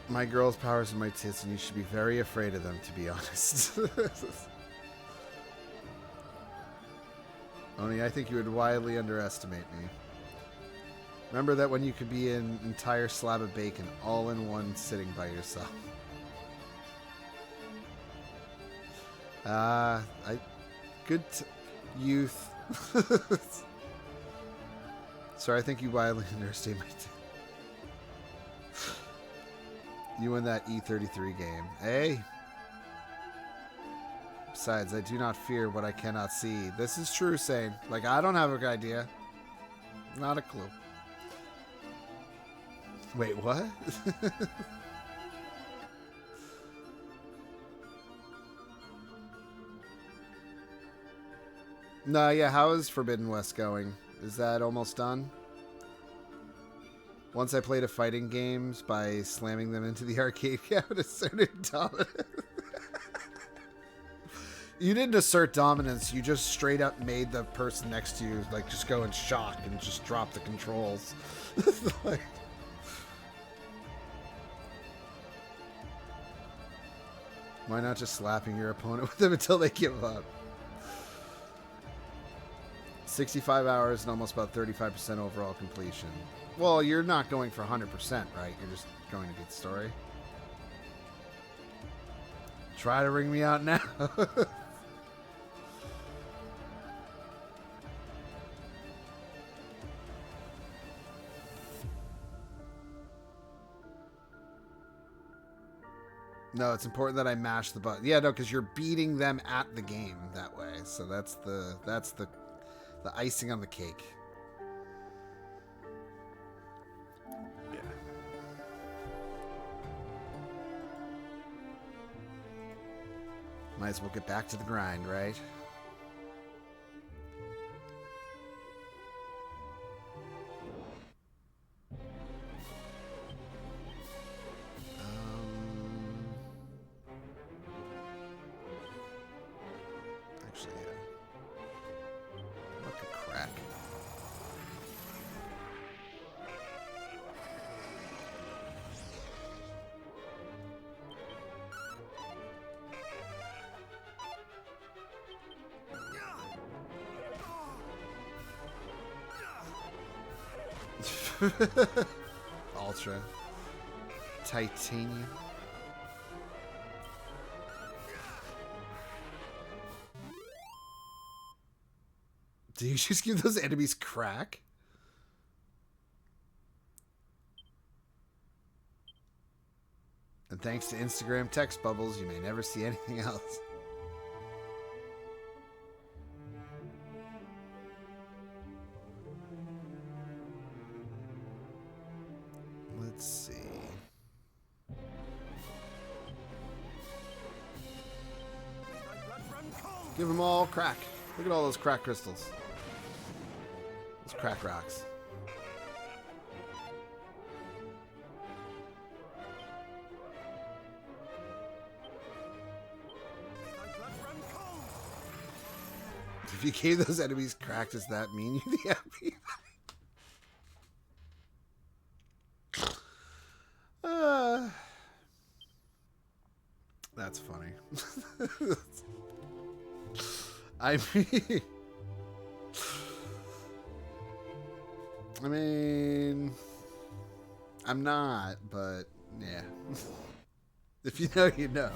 My girl's powers are my tits, and you should be very afraid of them, to be honest. Only I think you would wildly underestimate me. Remember that when you could be an entire slab of bacon all in one sitting by yourself. Good youth. Sorry, I think you wildly underestimate my tits. You win that E33 game. Hey! Besides, I do not fear what I cannot see. This is true, Sane. Like, I don't have a good idea. Not a clue. Wait, what? No, yeah, how is Forbidden West going? Is that almost done? Once I played a fighting games by slamming them into the arcade cabinet, asserted dominance. You didn't assert dominance, you just straight up made the person next to you like just go in shock and just drop the controls. Like, why not just slapping your opponent with them until they give up? 65 hours and almost about 35% overall completion. Well, you're not going for 100%, right? You're just going to get the story. Try to ring me out now. No, it's important that I mash the button. Yeah, no, because you're beating them at the game that way. So that's the icing on the cake. Yeah. Might as well get back to the grind, right? Actually, yeah. What a crack. Ultra. Titanium. Do you just give those enemies crack? And thanks to Instagram text bubbles, you may never see anything else. Let's see. Give them all crack. Look at all those crack crystals. Those crack rocks. If you gave those enemies crack, does that mean you'd be happy? That's funny. I mean, I'm not, but yeah. If you know, you know.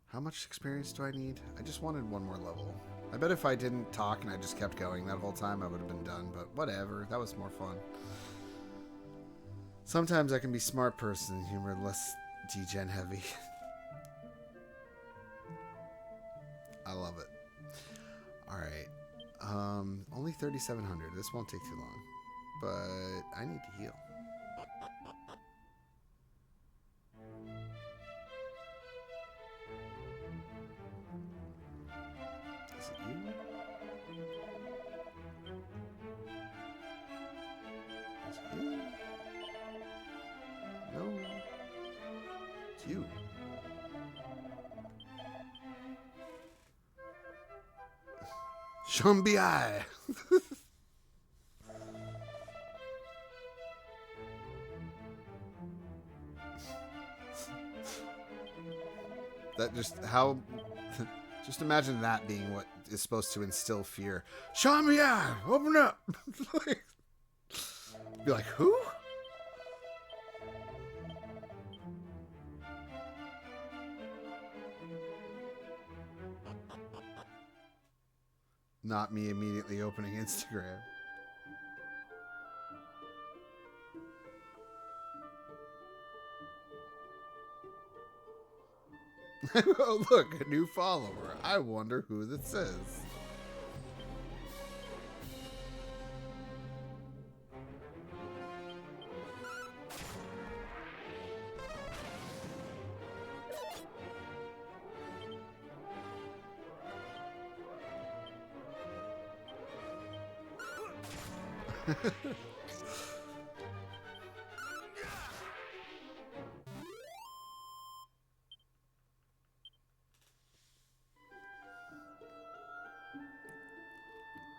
How much experience do I need? I just wanted one more level. I bet if I didn't talk and I just kept going that whole time, I would have been done, but whatever. That was more fun. Sometimes I can be smart person humor, less degen heavy. I love it. Alright. Only 3,700. This won't take too long. But I need to heal. Is it you? Is it you? No. It's you. Shambi. That just how just imagine that being what is supposed to instill fear. Shambi, open up. Be like, who? Not me immediately opening Instagram. Oh, look, a new follower. I wonder who this is.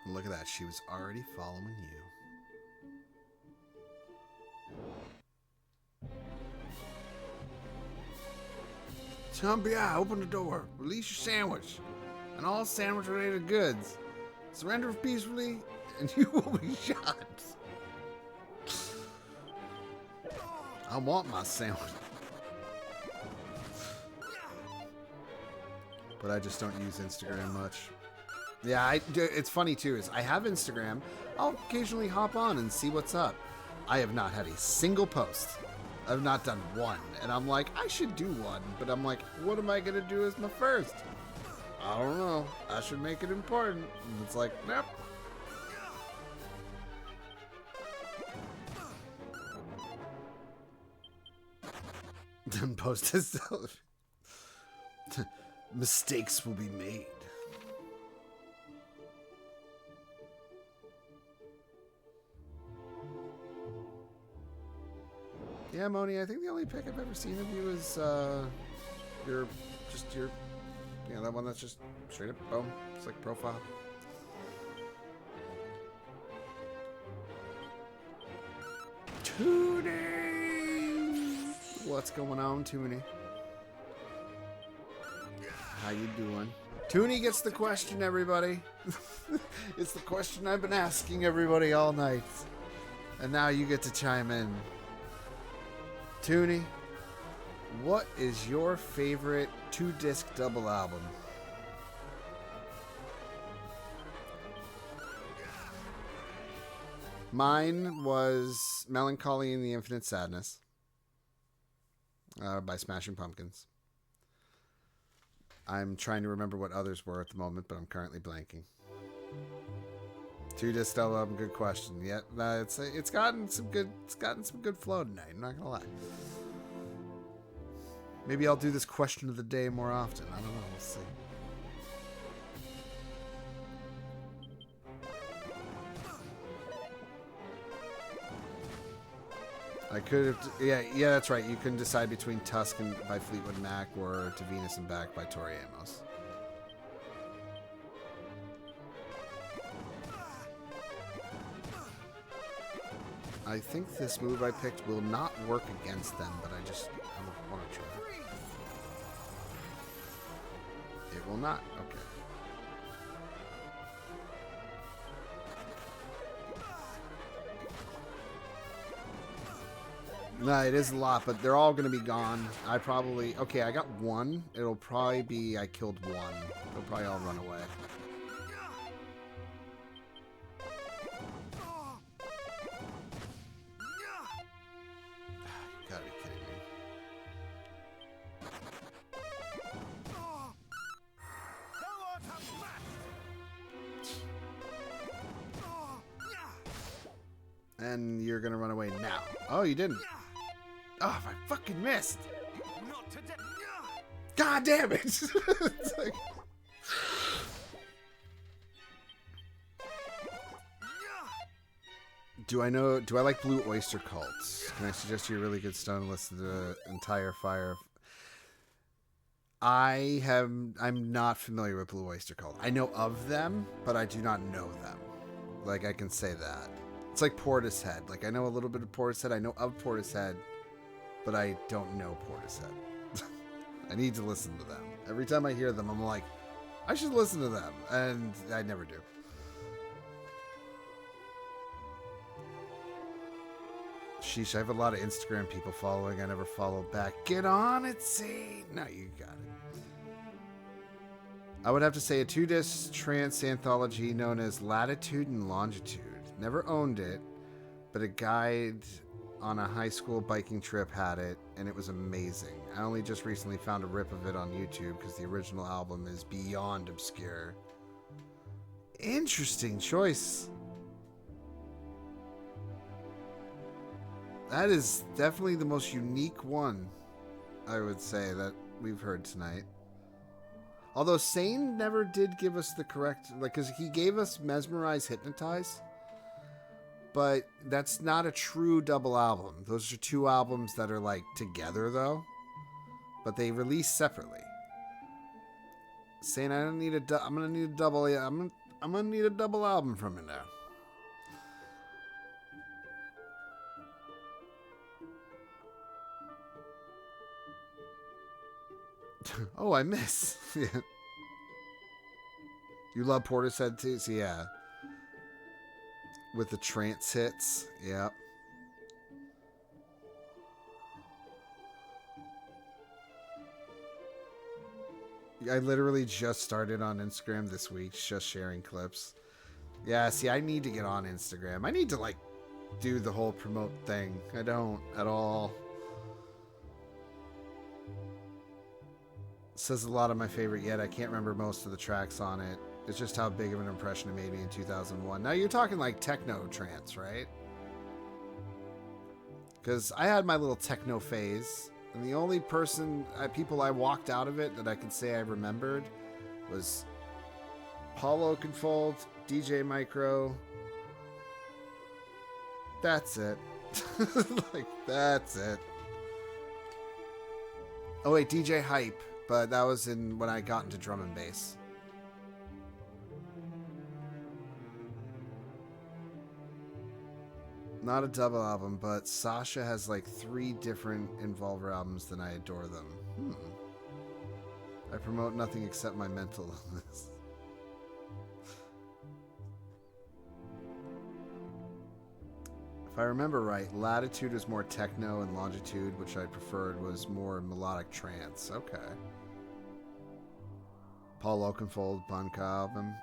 Look at that. She was already following you. Chumbia, open the door. Release your sandwich and all sandwich-related goods. Surrender peacefully, and you will be shot. I want my sandwich. But I just don't use Instagram much. Yeah, it's funny too, is I have Instagram. I'll occasionally hop on and see what's up. I have not had a single post. I've not done one. And I'm like, I should do one. But I'm like, what am I going to do as my first? I don't know. I should make it important. And it's like, nope. Then post his mistakes will be made. Yeah, Moni, I think the only pic I've ever seen of you is your that one that's just straight up boom. It's like profile. Toonie! What's going on, Toonie? How you doing? Toonie gets the question, everybody. It's the question I've been asking everybody all night. And now you get to chime in. Toonie, what is your favorite 2-disc double album? Mine was Melancholy and the Infinite Sadness by Smashing Pumpkins. I'm trying to remember what others were at the moment, but I'm currently blanking. 2-disc double album, good question. Yeah, it's gotten some good flow tonight. I'm not gonna lie. Maybe I'll do this question of the day more often. I don't know. We'll see. I could have. Yeah, that's right. You can decide between Tusk by Fleetwood Mac or To Venus and Back by Tori Amos. I think this move I picked will not work against them, but I want to try. It will not. Okay. No, it is a lot, but they're all going to be gone. I got one. It'll probably be I killed one. They'll probably all run away. You gotta be kidding me. And you're gonna run away now. Oh, you didn't. Oh, I fucking missed. Not today. God damn it. It's like... Do I like Blue Oyster Cults? Can I suggest you a really good stone listen to the entire Fire of... I'm not familiar with Blue Oyster Cult. I know of them, but I do not know them. Like, I can say that. It's like Portishead. Like, I know a little bit of Portishead. I know of Portishead, but I don't know Portishead. I need to listen to them. Every time I hear them, I'm like, I should listen to them. And I never do. Sheesh, I have a lot of Instagram people following. I never follow back. Get on it, see? No, you got it. I would have to say a 2-disc trance anthology known as Latitude and Longitude. Never owned it, but a guide on a high school biking trip had it, and it was amazing. I only just recently found a rip of it on YouTube because the original album is beyond obscure. Interesting choice. That is definitely the most unique one, I would say, that we've heard tonight. Although Sane never did give us the correct, like, because he gave us Mesmerize, Hypnotize, but that's not a true double album. Those are 2 albums that are, like, together, though, but they released separately. Sane, I'm gonna need a double, I'm gonna need a double album from it now. Oh, I miss. Yeah. You love Portishead too? So yeah. With the trance hits. Yep. I literally just started on Instagram this week, just sharing clips. Yeah, see, I need to get on Instagram. I need to, like, do the whole promote thing. I don't at all. Says a lot of my favorite yet. I can't remember most of the tracks on it. It's just how big of an impression it made me in 2001. Now you're talking like techno trance, right? Because I had my little techno phase, and the only people I walked out of it that I could say I remembered was Paul Oakenfold, DJ Micro. That's it. Like, that's it. Oh wait, DJ Hype. But that was when I got into drum and bass. Not a double album, but Sasha has like 3 different Involver albums, and I adore them. I promote nothing except my mental illness. If I remember right, Latitude was more techno, and Longitude, which I preferred, was more melodic trance. Okay. Paul Oakenfold, Bunka album.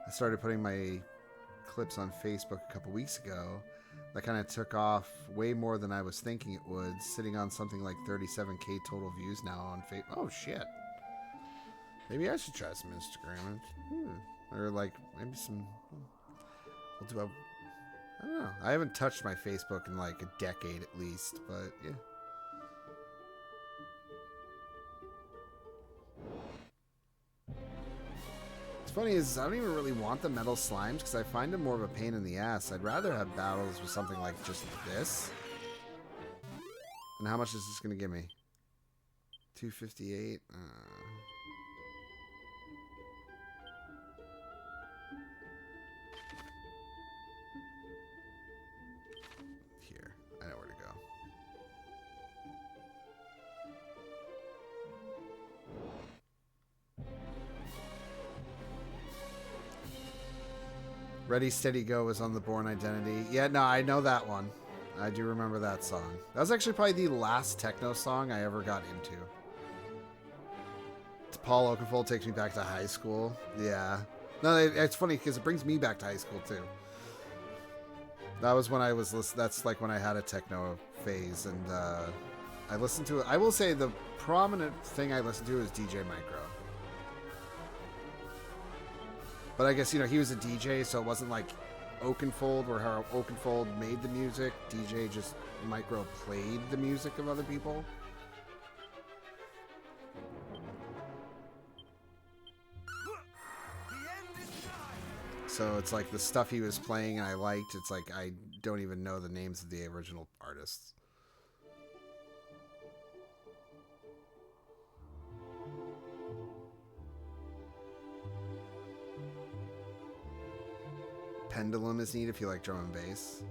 I started putting my clips on Facebook a couple weeks ago. That kind of took off way more than I was thinking it would, sitting on something like 37K total views now on Facebook. Oh, shit. Maybe I should try some Instagram. Or, like, maybe some... We'll do a... I don't know. I haven't touched my Facebook in, like, a decade at least, but, yeah. Funny is, I don't even really want the metal slimes because I find them more of a pain in the ass. I'd rather have battles with something like just this. And how much is this going to give me? 258. Here, I know where to go. Ready, Steady, Go was on the Born Identity. Yeah, no, I know that one. I do remember that song. That was actually probably the last techno song I ever got into. Paul Oakenfold takes me back to high school. Yeah. No, it's funny because it brings me back to high school too. That was when I was listening. That's like when I had a techno phase, and I listened to it. I will say the prominent thing I listened to is DJ Micro. But I guess, you know, he was a DJ, so it wasn't like Oakenfold, where how Oakenfold made the music, DJ just micro played the music of other people. So it's like the stuff he was playing and I liked, it's like I don't even know the names of the original artists. Pendulum is neat if you like drum and bass.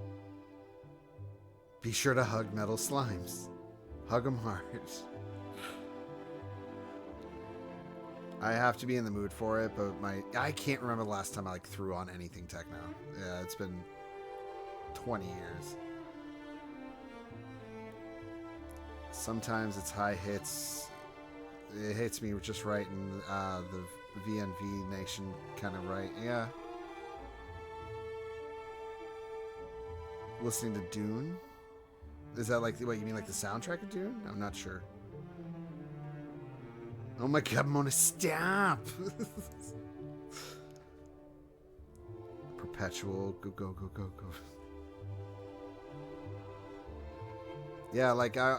Be sure to hug metal slimes. Hug them hard. I have to be in the mood for it, but I can't remember the last time I like threw on anything techno. Yeah, it's been 20 years. Sometimes it's high hits. It hits me just right in the VNV Nation kind of right. Yeah. Listening to Dune? Is that like what you mean, like the soundtrack of Dune? I'm not sure. Oh my god, Mona, stop! Perpetual, go. Yeah, like I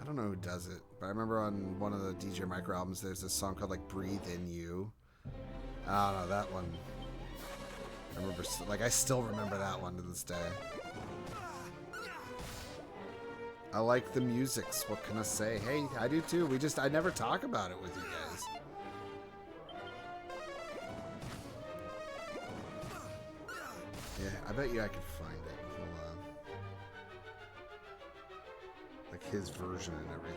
don't know who does it, but I remember on one of the DJ Micro albums, there's this song called like "Breathe in You." I don't know that one. I remember, like, I still remember that one to this day. I like the musics. What can I say? Hey, I do too. I never talk about it with you guys. Yeah, I bet you I could find it. Hold on. Like his version and everything.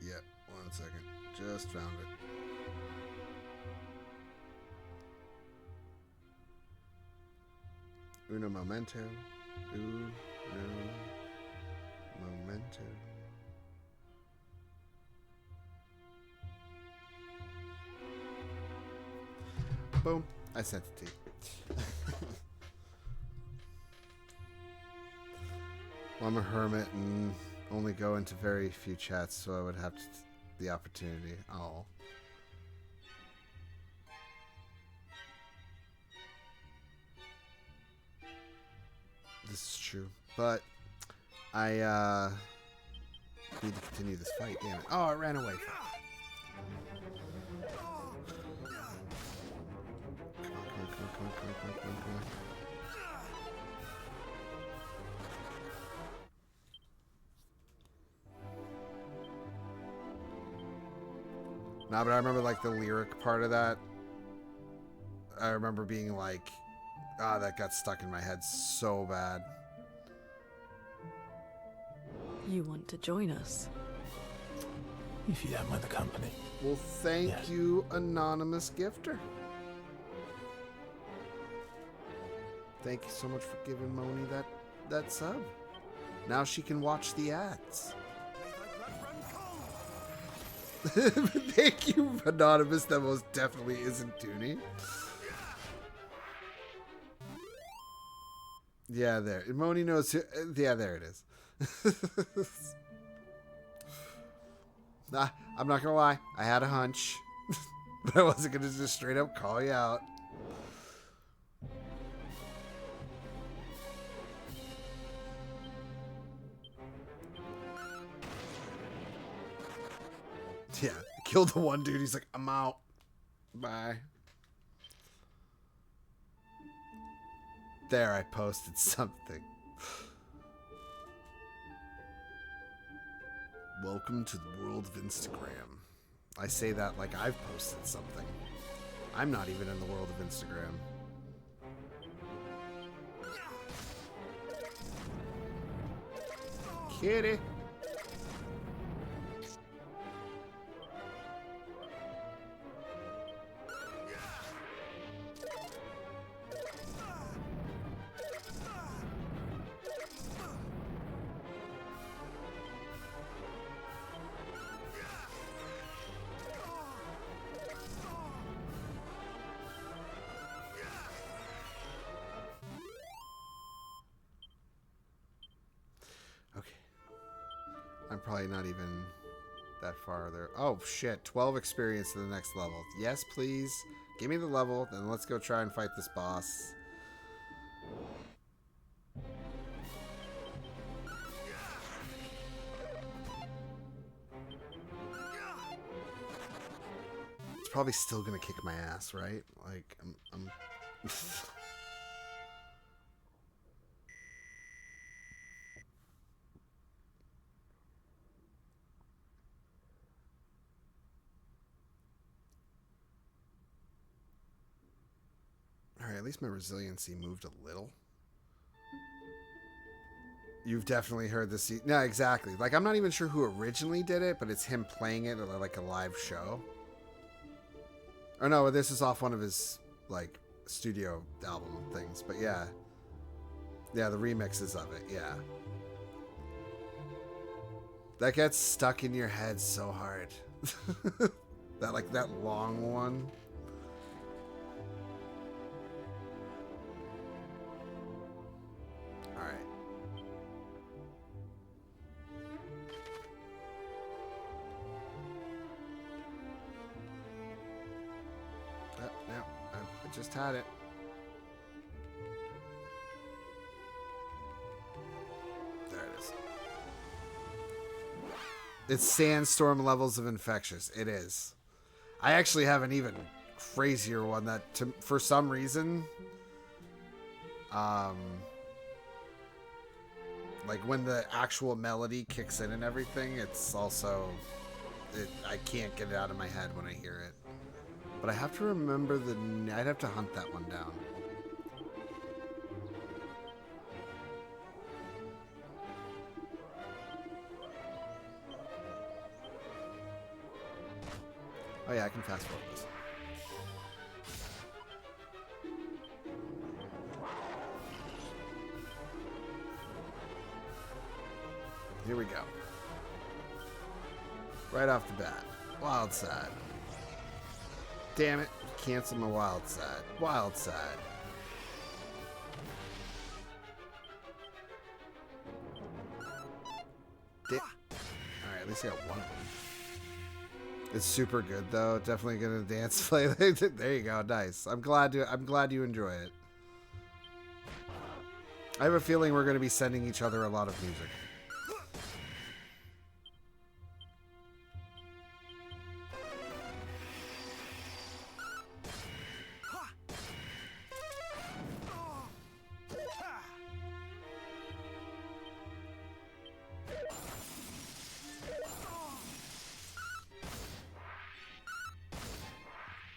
Yeah, 1 second. Just found it. Uno momento. Uno momento. Boom. I sent it to you. Well, I'm a hermit and only go into very few chats, so I would have the opportunity. Oh. This is true. But I need to continue this fight. Damn it. Oh, it ran away. Come on. Nah, but I remember like the lyric part of that. I remember being like, that got stuck in my head so bad. You want to join us? If you don't mind the company. Well, thank you, anonymous gifter. Thank you so much for giving Moni that sub. Now she can watch the ads. Thank you, anonymous. That most definitely isn't Toonie. Yeah, there. Moni knows who. Yeah, there it is. Nah, I'm not gonna lie. I had a hunch, but I wasn't gonna just straight up call you out. Yeah, killed the one dude. He's like, I'm out. Bye. There, I posted something. Welcome to the world of Instagram. I say that like I've posted something. I'm not even in the world of Instagram. Kitty. I'm probably not even that far there. Oh, shit. 12 experience to the next level. Yes, please. Give me the level, then let's go try and fight this boss. It's probably still gonna kick my ass, right? Like, I'm Alright, at least my resiliency moved a little. You've definitely heard this. No, exactly. Like, I'm not even sure who originally did it, but it's him playing it at, like, a live show. Or no, this is off one of his, like, studio album things. But yeah. Yeah, the remixes of it, yeah. That gets stuck in your head so hard. That, like, that long one. Alright. No, I just had it. There it is. It's sandstorm levels of infectious. It is. I actually have an even crazier one that, for some reason, like when the actual melody kicks in and everything, it's also, I can't get it out of my head when I hear it. But I have to remember I'd have to hunt that one down. Oh yeah, I can fast forward this. Here we go. Right off the bat. Wild side. Damn it. Cancel my wild side. Wild side. Alright, at least I got one of them. It's super good though. Definitely gonna dance play. There you go. Nice. I'm glad you enjoy it. I have a feeling we're gonna be sending each other a lot of music.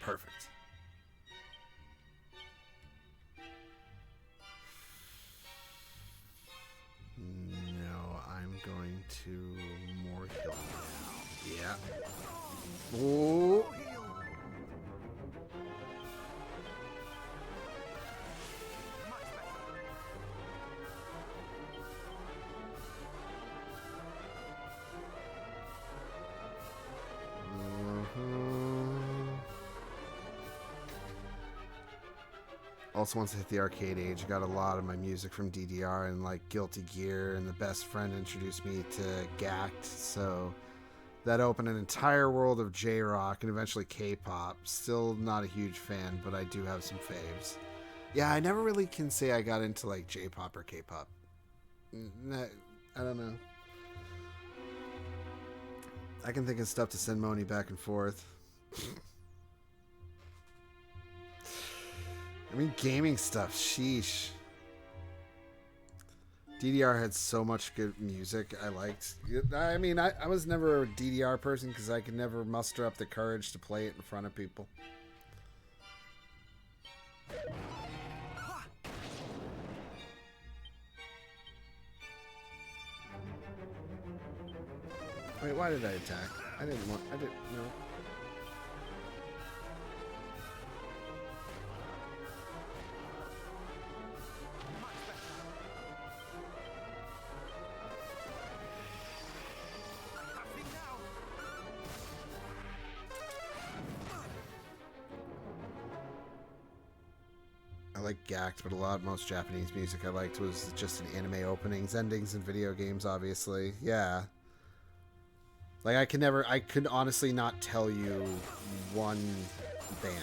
Perfect. No, I'm going to more heal now. Yeah. Oh. Also, once I hit the arcade age, I got a lot of my music from DDR and like Guilty Gear, and the best friend introduced me to Gact, so that opened an entire world of J-rock and eventually K-pop. Still not a huge fan, but I do have some faves. Yeah, I never really can say I got into like J-pop or K-pop. I don't know. I can think of stuff to send Moni back and forth. I mean, gaming stuff, sheesh. DDR had so much good music I liked. I mean, I was never a DDR person because I could never muster up the courage to play it in front of people. Wait, why did I attack? I didn't, no. I like Gact, but most Japanese music I liked was just in anime openings, endings, and video games, obviously. Yeah. Like I could honestly not tell you one band.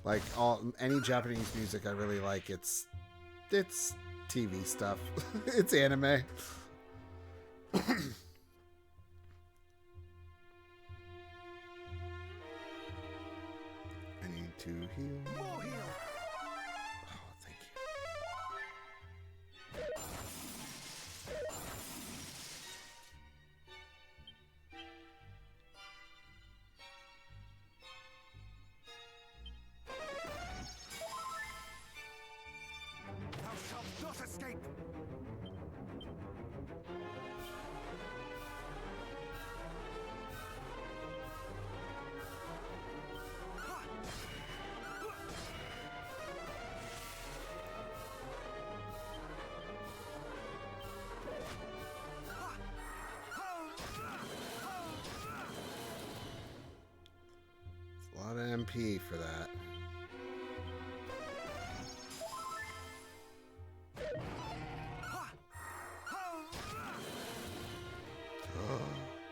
Like any Japanese music I really like, it's TV stuff. It's anime. I need to heal. More heal. Oh, thank you. Thou shalt not escape. A lot of MP for that.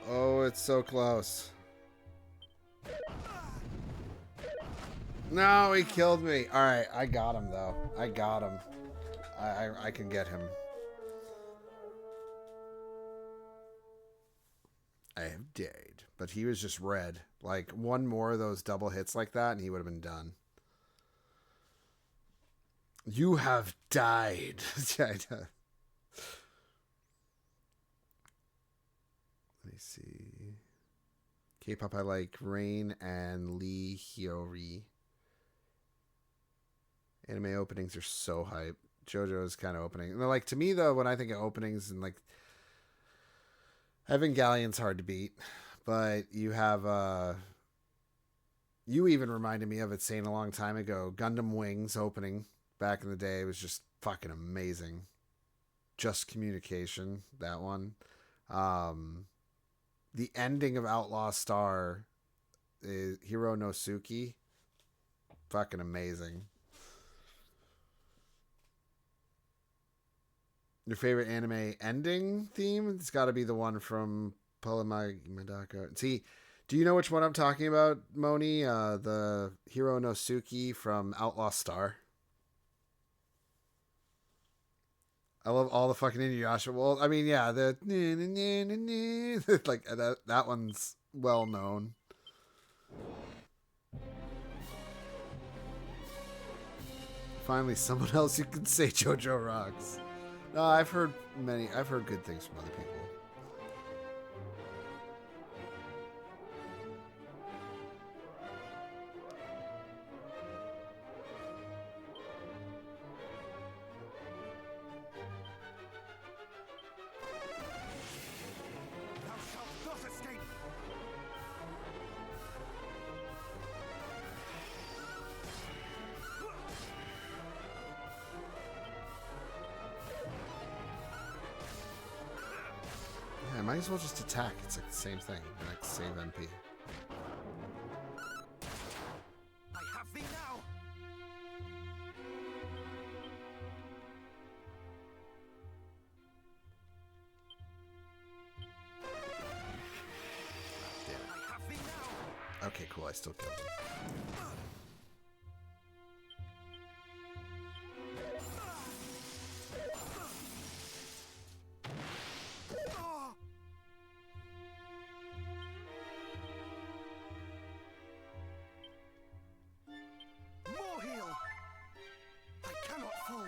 Oh, it's so close. No, he killed me. All right, I got him though. I got him. I can get him. I have died, but he was just red. Like one more of those double hits like that, and he would have been done. You have died. Let me see. K-pop I like Rain and Lee Hyori. Anime openings are so hype. JoJo's kind of opening. And like to me though, when I think of openings and like Evangelion's hard to beat, but you have you even reminded me of it saying a long time ago, Gundam Wings opening back in the day was just fucking amazing. Just Communication, that one. The ending of Outlaw Star is Hironosuke. Fucking amazing. Your favorite anime ending theme? It's got to be the one from Polemai Madaka. See, do you know which one I'm talking about, Moni? The Hironosuke from Outlaw Star. I love all the fucking Inuyasha. Well, I mean, yeah, the like that one's well known. Finally, someone else you can say JoJo rocks. No, I've heard good things from other people. Thou shalt not escape. Yeah, I might as well just attack. It's like the same thing. Like save MP. I have thee now. I have thee now. Okay, cool. I still killed him. More heal. I cannot fall.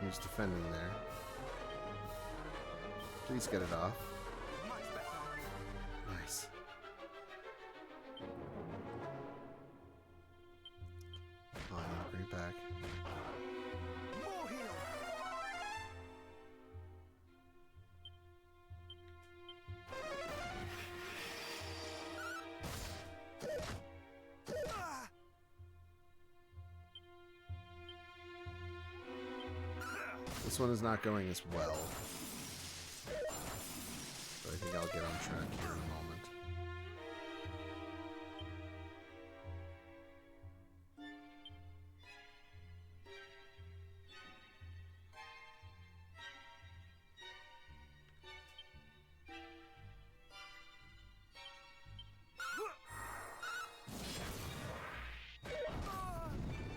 Who's defending there? Please get it off. Nice. Oh, I need to bring it back. More heal. This one is not going as well. But I think I'll get on track here in a moment.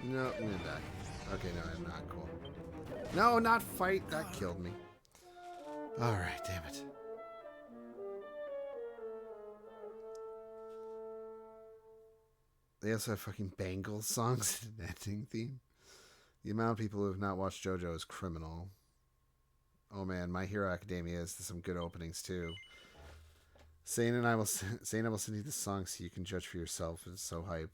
No, I'm gonna die. Okay, no, I'm not. Cool. No, not fight. That killed me. Alright, damn it. They also have fucking Bangles songs and an ending theme. The amount of people who have not watched JoJo is criminal. Oh man, My Hero Academia has some good openings too. Sane and I will send you the song so you can judge for yourself. It's so hype.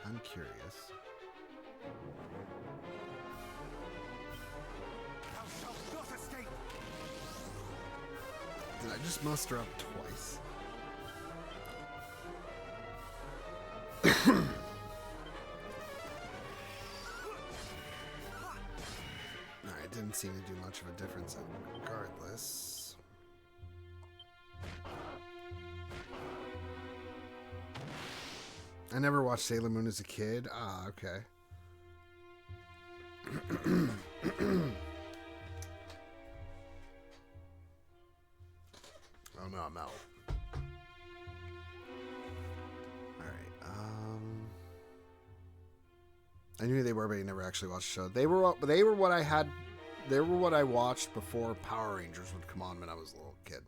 I'm curious. Did I just muster up twice? It didn't seem to do much of a difference regardless. I never watched Sailor Moon as a kid. Ah, okay. Oh no, I'm out. Alright, I knew they were, but I never actually watched the show. They were what I had. They were what I watched before Power Rangers would come on when I was a little kid.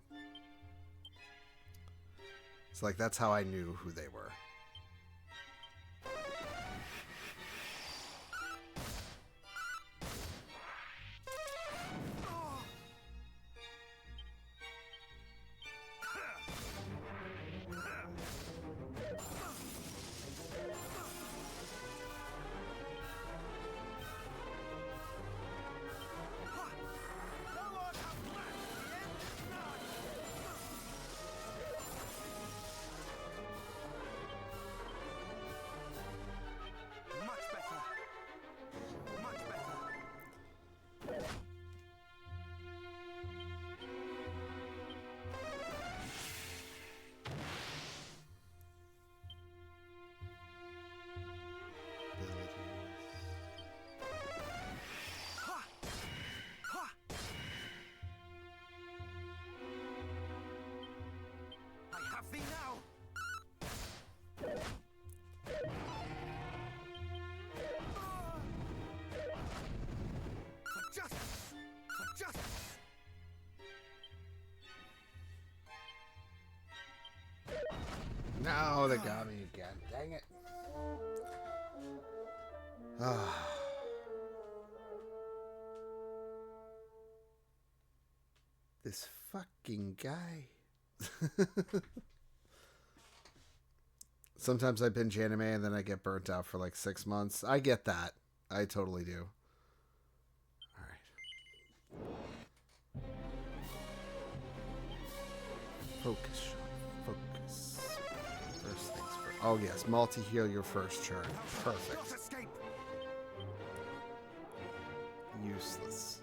So like that's how I knew who they were. No, they got me again. Dang it. This fucking guy. Sometimes I binge anime and then I get burnt out for like 6 months. I get that. I totally do. Alright. Focus, Sean. Focus. First things first. Oh yes, multi-heal your first turn. Perfect. Useless.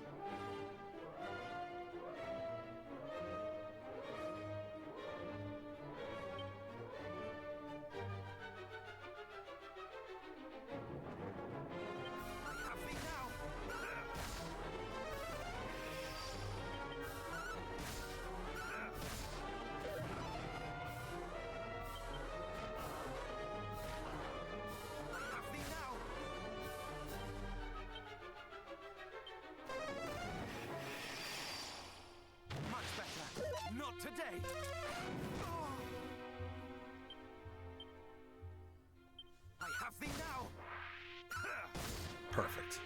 Today. I have thee now. Perfect.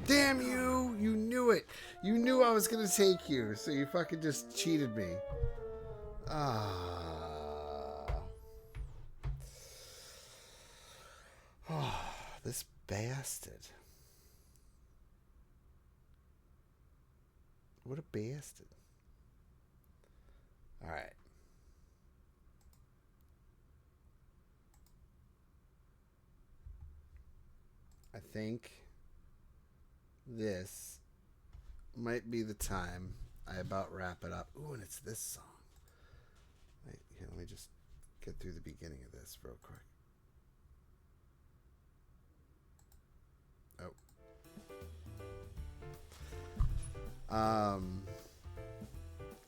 Damn you! You knew it. You knew I was gonna take you, so you fucking just cheated me. This bastard. What a bastard. Alright. I think this might be the time I about wrap it up. Ooh, and it's this song. Wait, here, let me just get through the beginning of this real quick.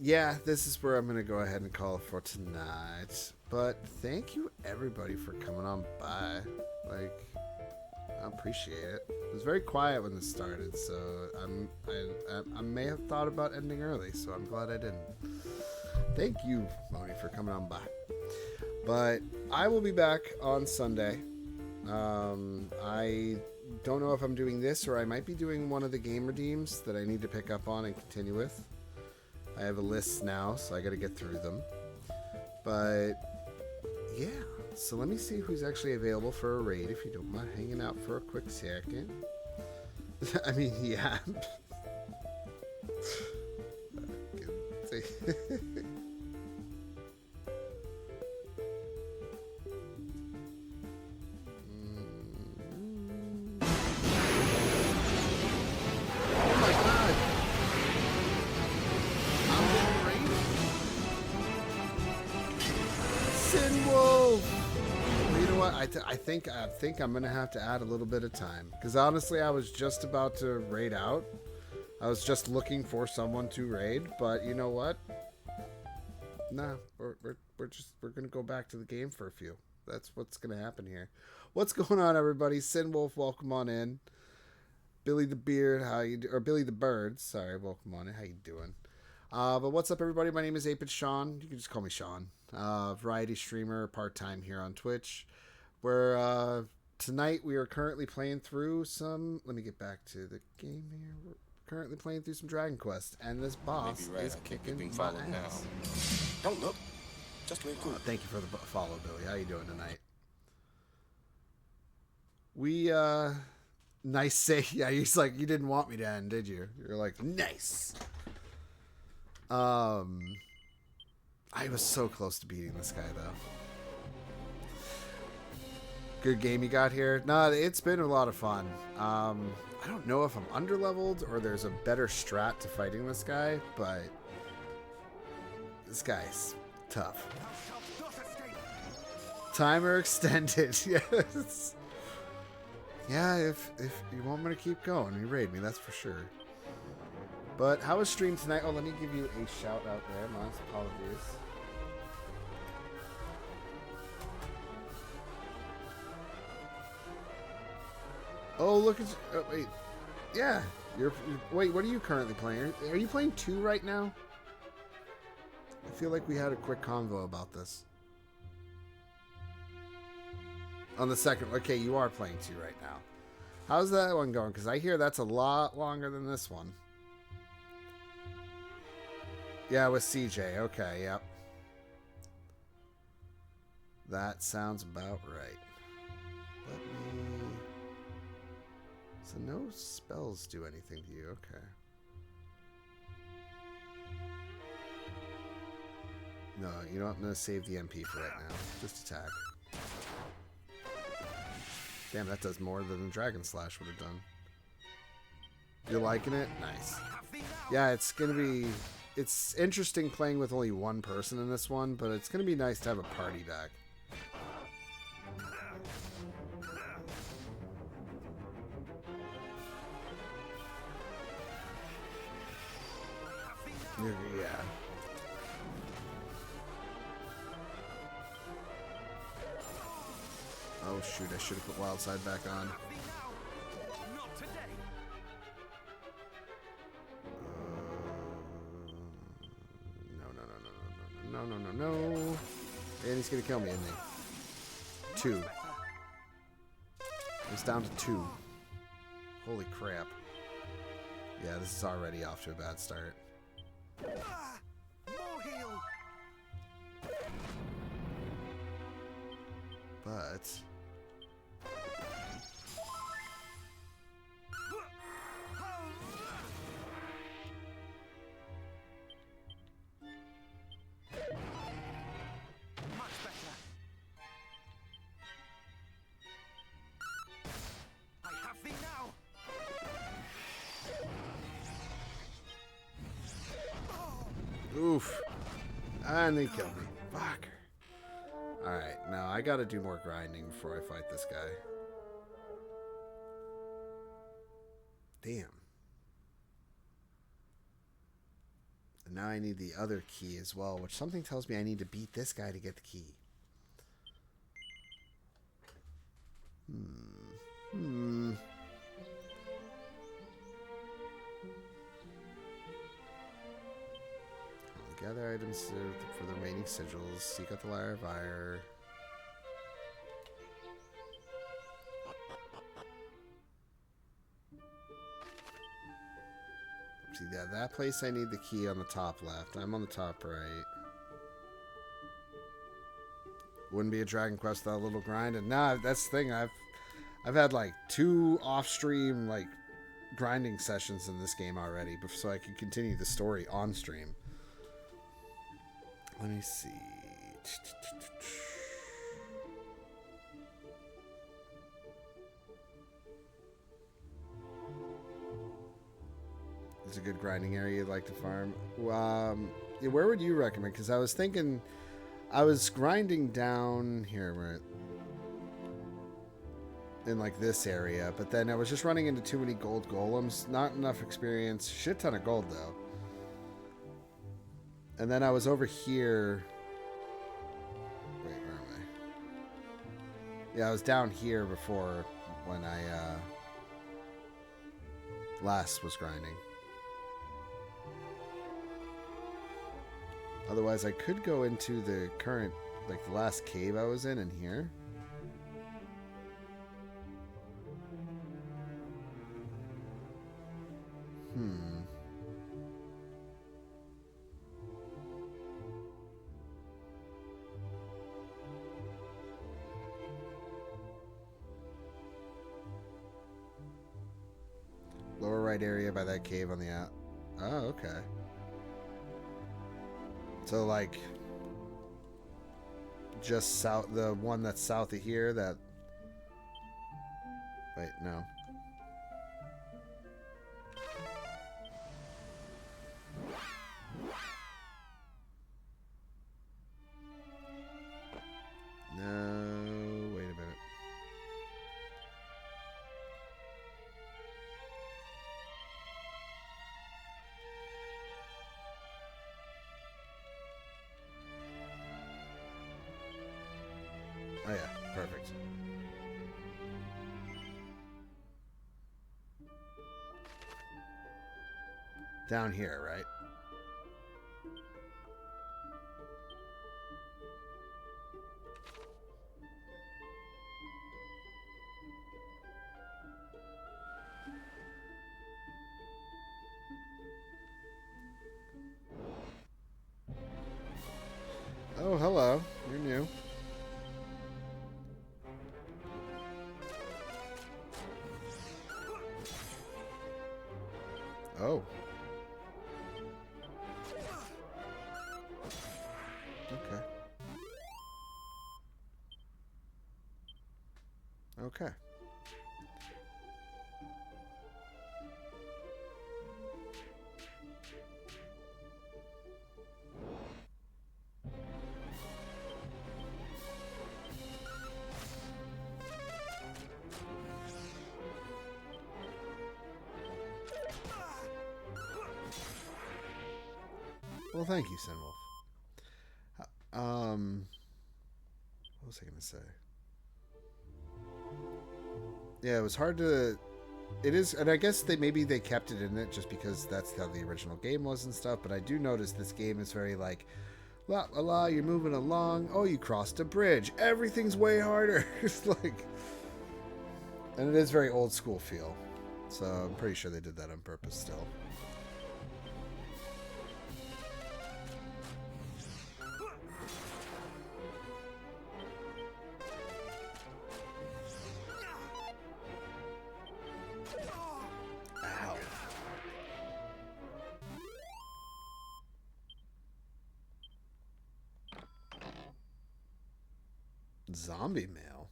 Yeah, this is where I'm going to go ahead and call it for tonight. But thank you, everybody, for coming on by. Like, I appreciate it. It was very quiet when this started, so I may have thought about ending early, so I'm glad I didn't. Thank you, Moni, for coming on by. But I will be back on Sunday. I don't know if I'm doing this, or I might be doing one of the game redeems that I need to pick up on and continue with. I have a list now, so I got to get through them. But yeah, so let me see who's actually available for a raid, if you don't mind hanging out for a quick second. I mean, yeah. I think I'm gonna have to add a little bit of time, because honestly I was just about to raid out. I was just looking for someone to raid, but you know what? Nah, we're gonna go back to the game for a few. That's what's gonna happen here. What's going on, everybody? Sinwolf, welcome on in. Billy the Beard, how you or Billy the Bird? Sorry, welcome on in. How you doing? But what's up, everybody? My name is EightBitShawn. You can just call me Sean. Variety streamer, part-time here on Twitch. Where tonight we are currently playing through some... Let me get back to the game here. We're currently playing through some Dragon Quest, and this boss is kicking my ass. Now. Don't look. Just wait. Thank you for the follow, Billy. How you doing tonight? We, nice say... Yeah, he's like, you didn't want me to end, did you? You're like, nice. I was so close to beating this guy, though. Good game you got here. No, it's been a lot of fun. I don't know if I'm underleveled or there's a better strat to fighting this guy, but this guy's tough. Timer extended. Yes. Yeah, if you want me to keep going, you raid me, that's for sure. But how was stream tonight? Oh, let me give you a shout out there. My apologies. Oh, look at you. Oh, wait. Yeah. Wait, what are you currently playing? Are you playing 2 right now? I feel like we had a quick convo about this. On the second. Okay, you are playing 2 right now. How's that one going? Because I hear that's a lot longer than this one. Yeah, with CJ. Okay, yep. That sounds about right. Let me... So no spells do anything to you. Okay. No, you know what? I'm going to save the MP for right now. Just attack. Damn, that does more than the Dragon Slash would have done. You're liking it? Nice. Yeah, it's going to be... It's interesting playing with only one person in this one, but it's going to be nice to have a party back. Yeah. Oh shoot, I should have put Wild Side back on. No. And he's gonna kill me, isn't he? 2. It's down to 2. Holy crap. Yeah, this is already off to a bad start. But... Oof. And they killed me. Fuck. Alright, now I gotta do more grinding before I fight this guy. Damn. And now I need the other key as well, which something tells me I need to beat this guy to get the key. Gather items for the remaining sigils. Seek out the Lyre of Ire. See, that place I need the key on the top left. I'm on the top right. Wouldn't be a Dragon Quest without a little grind. And nah, that's the thing. I've had like 2 off-stream like grinding sessions in this game already, so I can continue the story on stream. Let me see. It's a good grinding area you'd like to farm. Yeah, where would you recommend? Because I was thinking, I was grinding down here, where in like this area, but then I was just running into too many gold golems. Not enough experience. Shit ton of gold though. And then I was over here. Wait, where am I? Yeah, I was down here before when I last was grinding. Otherwise, I could go into the current, like the last cave I was in here. Lower right area by that cave on the out. Oh, okay. So like just south, the one that's south of here, that... Wait, no. No, wait a minute. Oh yeah, perfect. Down here, right? Oh, hello. You're new. Oh. Okay. Well, thank you, Sinwolf. What was I going to say? Yeah, it was hard to... It is, and I guess maybe they kept it in it just because that's how the original game was and stuff, but I do notice this game is very like, la la la, you're moving along, oh, you crossed a bridge, everything's way harder. It's like... And it is very old school feel, so I'm pretty sure they did that on purpose still. Zombie mail?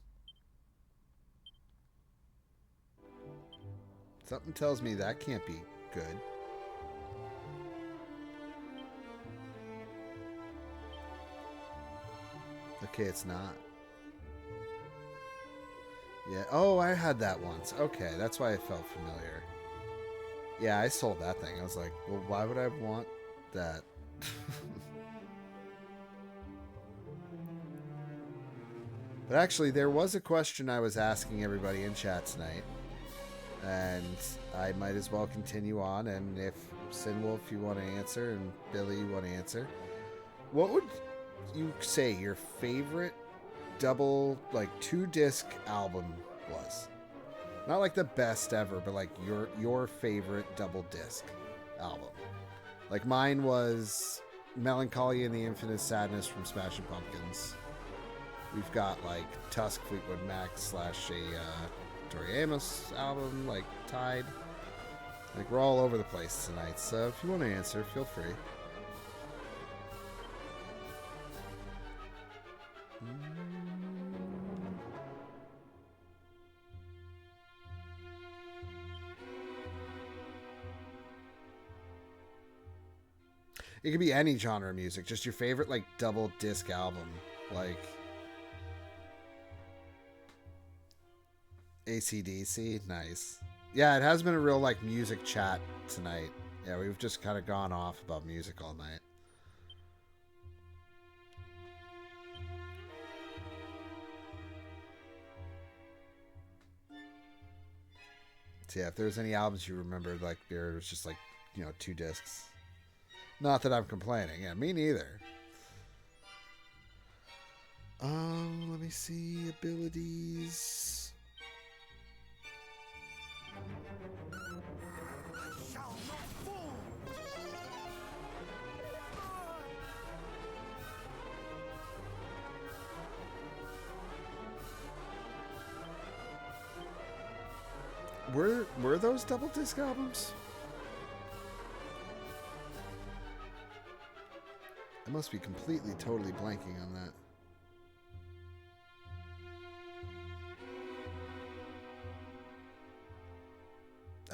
Something tells me that can't be good. Okay, it's not. Yeah. Oh, I had that once. Okay, that's why it felt familiar. Yeah, I sold that thing. I was like, well, why would I want that? But actually, there was a question I was asking everybody in chat tonight. And I might as well continue on. And if Sinwolf, you want to answer, and Billy, you want to answer. What would you say your favorite double, like, 2-disc album was? Not like the best ever, but like your favorite double disc album. Like mine was Melancholy and the Infinite Sadness from Smashing Pumpkins. We've got like Tusk, Fleetwood Mac / a Tori Amos album, like Tide. Like we're all over the place tonight, so if you want to answer, feel free. It could be any genre of music, just your favorite like double disc album, like AC/DC. Nice. Yeah, it has been a real like music chat tonight. Yeah, we've just kind of gone off about music all night. So yeah, if there's any albums you remembered, like there was just like, 2 discs. Not that I'm complaining. Yeah, me neither. Let me see. Abilities. Were those double disc albums? I must be completely, totally blanking on that.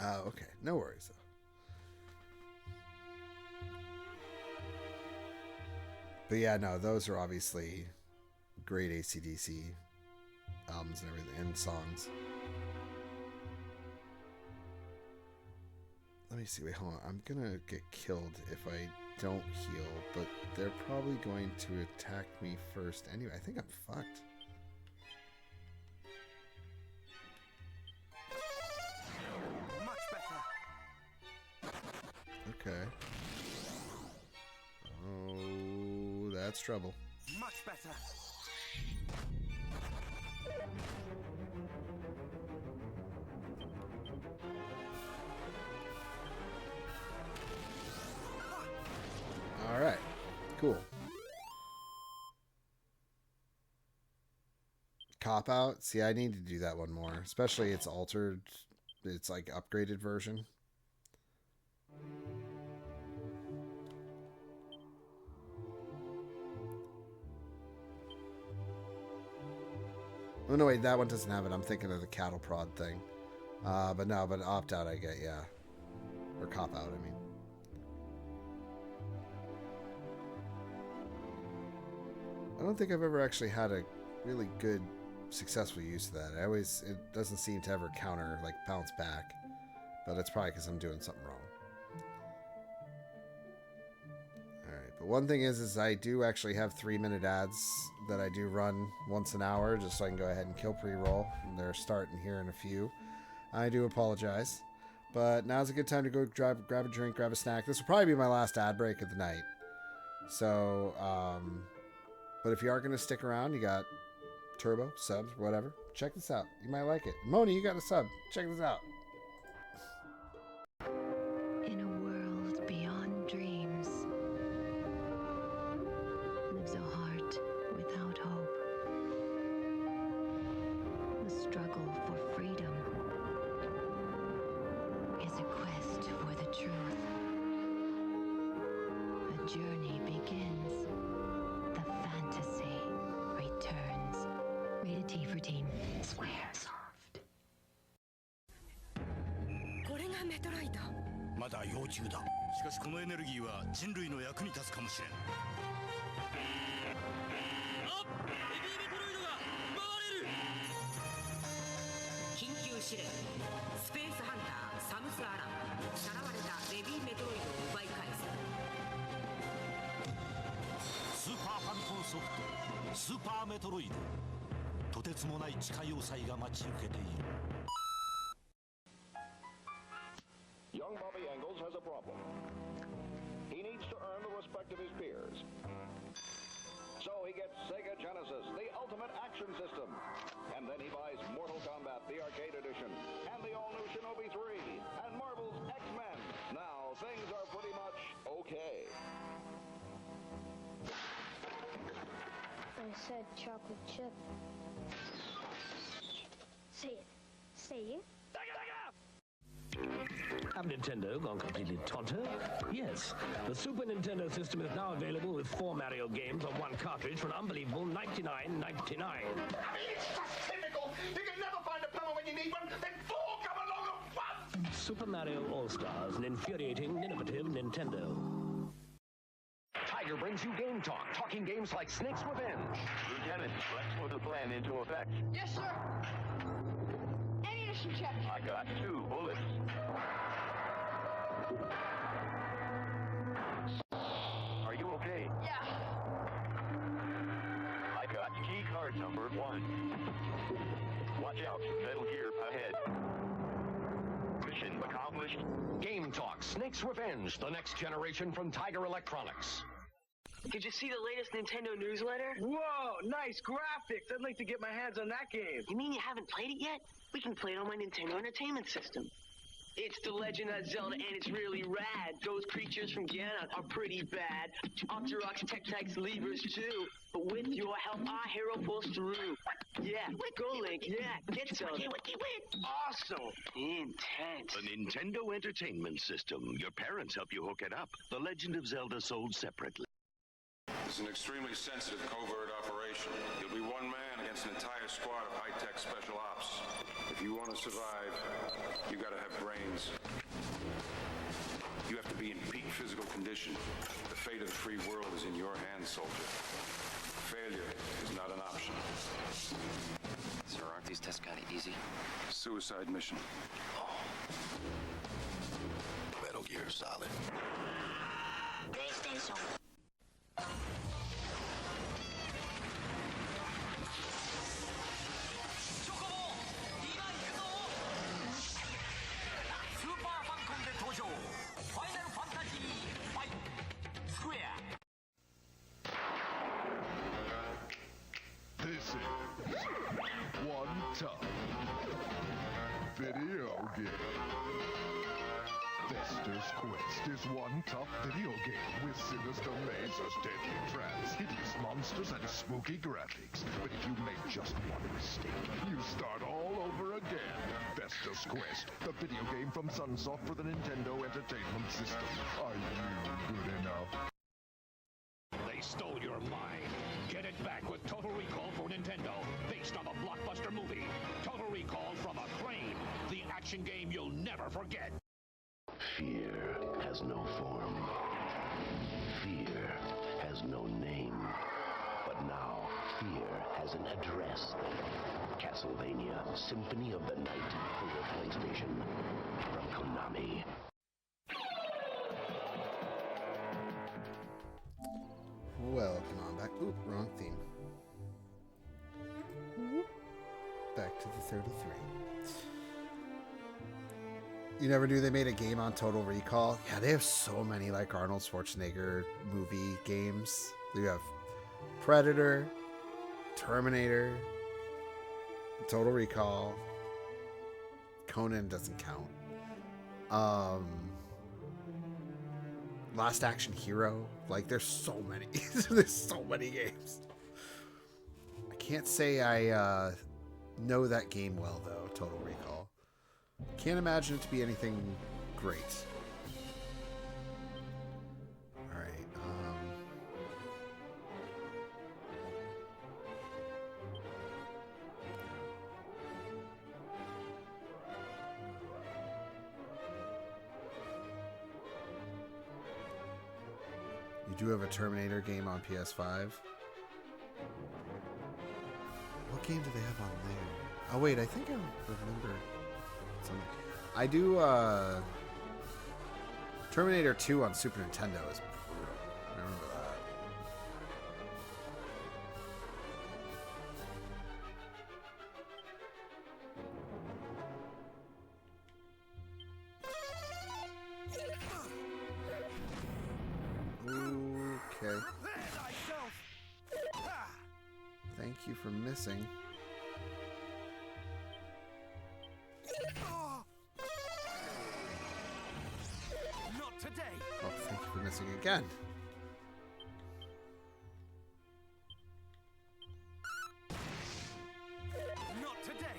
Oh, okay. No worries, though. But yeah, no, those are obviously great AC/DC albums and everything, and songs. Let me see. Wait, hold on. I'm gonna get killed if I don't heal, but they're probably going to attack me first anyway. I think I'm fucked. Much better. Okay. Oh, that's trouble. Much better. All right. Cool. Cop out. See, I need to do that one more, especially its altered. It's like upgraded version. Oh no, wait, that one doesn't have it. I'm thinking of the cattle prod thing. But opt out I get, yeah. Or cop out, I mean. I don't think I've ever actually had a really good, successful use of that. It doesn't seem to ever counter, like, bounce back. But it's probably because I'm doing something wrong. Alright, but one thing is I do actually have 3-minute ads that I do run once an hour, just so I can go ahead and kill pre-roll. And they're starting here in a few. I do apologize. But now's a good time to go grab a drink, grab a snack. This will probably be my last ad break of the night. So, but if you are going to stick around, you got turbo, subs, whatever. Check this out. You might like it. Moni, you got a sub. Check this out. In a world beyond dreams lives a heart without hope. The struggle for freedom is a quest for the truth. A journey begins. The fantasy returns. Rated T for teen. Square soft. これがメトロイド。まだ幼虫だ。しかしこのエネルギーは人類の役に立つかもしれん。あっ、ベビーメトロイドが奪われる。緊急指令。スペースハンターサムス・アラン。さらわれたベビーメトロイドを奪い返す。スーパーファミコンソフト。スーパーメトロイド。とてつもない地下要塞が待ち受けている。Young Bobby Engels has a problem. He needs to earn the respect of his peers. So he gets Sega Genesis, the ultimate action system. And then he buys Mortal Kombat, the arcade edition, and the all-new Shinobi 3, and Marvel's X-Men. Now, things are pretty much okay. I said chocolate chip. Say it. Say it. Have Nintendo gone completely tonto? Yes. The Super Nintendo system is now available with 4 Mario games on one cartridge for an unbelievable $99.99. It's just typical. You can never find a plumber when you need one. Then 4 come along at once. Super Mario All-Stars, an infuriating, innovative Nintendo. Tiger brings you Game Talk, talking games like Snake's Revenge. Lieutenant, let's put the plan into effect. Yes, sir. Ammunition check. I got 2 bullets. Are you okay? Yeah. I got key card number 1. Watch out, Metal Gear ahead. Mission accomplished. Game Talk, Snake's Revenge, the next generation from Tiger Electronics. Did you see the latest Nintendo newsletter? Whoa, nice graphics. I'd like to get my hands on that game. You mean you haven't played it yet? We can play it on my Nintendo Entertainment System. It's The Legend of Zelda, and it's really rad. Those creatures from Ganon are pretty bad. Octoroks, Tektites, Levers, too. But with your help, our hero pulls through. Yeah, go Link, yeah, get Zelda. Awesome. Intense. The Nintendo Entertainment System. Your parents help you hook it up. The Legend of Zelda sold separately. It's an extremely sensitive covert operation. You'll be one man against an entire squad of high-tech special ops. If you want to survive, you gotta have brains. You have to be in peak physical condition. The fate of the free world is in your hands, soldier. Failure is not an option. Sir, aren't these tests kind of easy? Suicide mission. Metal Gear Solid. PlayStation. This is one tough video game. Fester's Quest is one tough video game with sinister mazes, deadly traps, hideous monsters, and spooky graphics. But if you make just one mistake, you start all over again. Fester's Quest, the video game from Sunsoft for the Nintendo Entertainment System. Are you good enough? They stole your mind. Get it back with Total Recall for Nintendo. Based on the blockbuster action game you'll never forget. Fear has no form. Fear has no name. But now, fear has an address. Castlevania Symphony of the Night for your PlayStation. From Konami. Welcome on back. Oop, wrong theme. Back to the 33. You never knew they made a game on Total Recall? Yeah, they have so many like Arnold Schwarzenegger movie games. You have Predator, Terminator, Total Recall. Conan doesn't count. Last Action Hero. Like, there's so many. There's so many games. I can't say I know that game well, though, Total Recall. Can't imagine it to be anything great. Alright, you do have a Terminator game on PS5. What game do they have on there? Oh wait, I think I remember something. I do Terminator 2 on Super Nintendo is brutal. I remember that. Okay. Thank you for missing. Not today. Oh, thank you for missing again. Not today.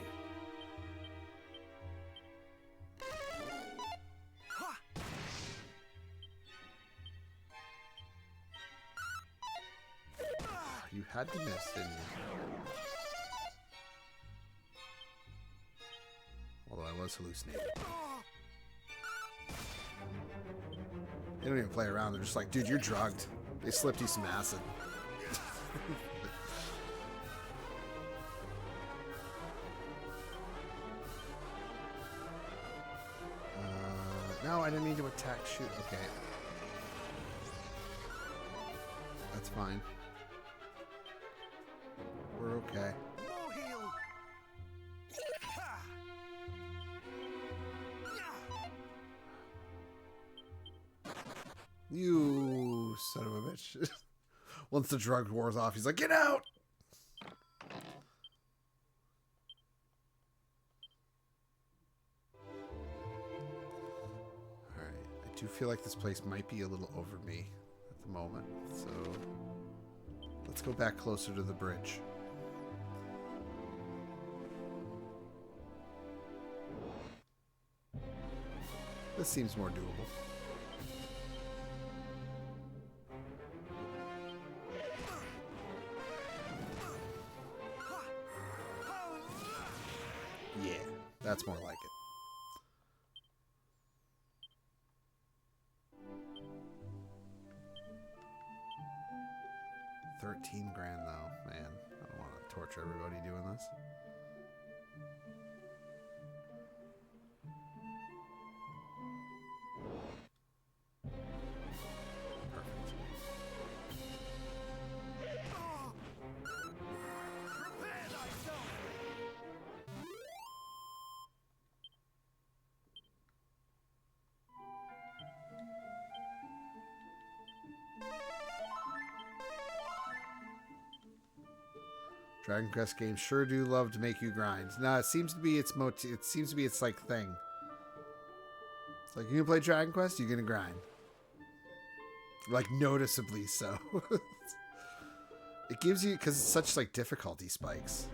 You had to miss, didn't you? Although I was hallucinating. They don't even play around. They're just like, dude, you're drugged. They slipped you some acid. No, I didn't mean to attack. Shoot. Okay. That's fine. We're okay. You son of a bitch. Once the drug war's off, he's like, get out! Alright, I do feel like this place might be a little over me at the moment, so let's go back closer to the bridge. This seems more doable. Yeah, that's more like it. $13 grand though, man. I don't want to torture everybody doing this. Dragon Quest games sure do love to make you grind. Nah, it seems to be its like thing. It's like, you gonna play Dragon Quest, you're gonna grind. Like noticeably so. It gives you, because it's such like difficulty spikes.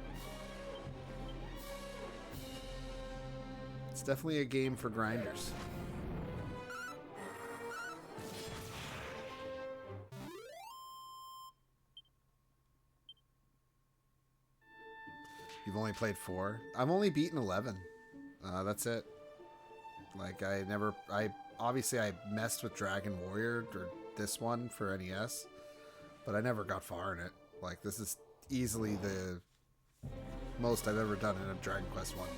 It's definitely a game for grinders. You've only played 4? I've only beaten 11. That's it. Like, obviously I messed with Dragon Warrior, or this one for NES, but I never got far in it. Like, this is easily the most I've ever done in a Dragon Quest 1 game.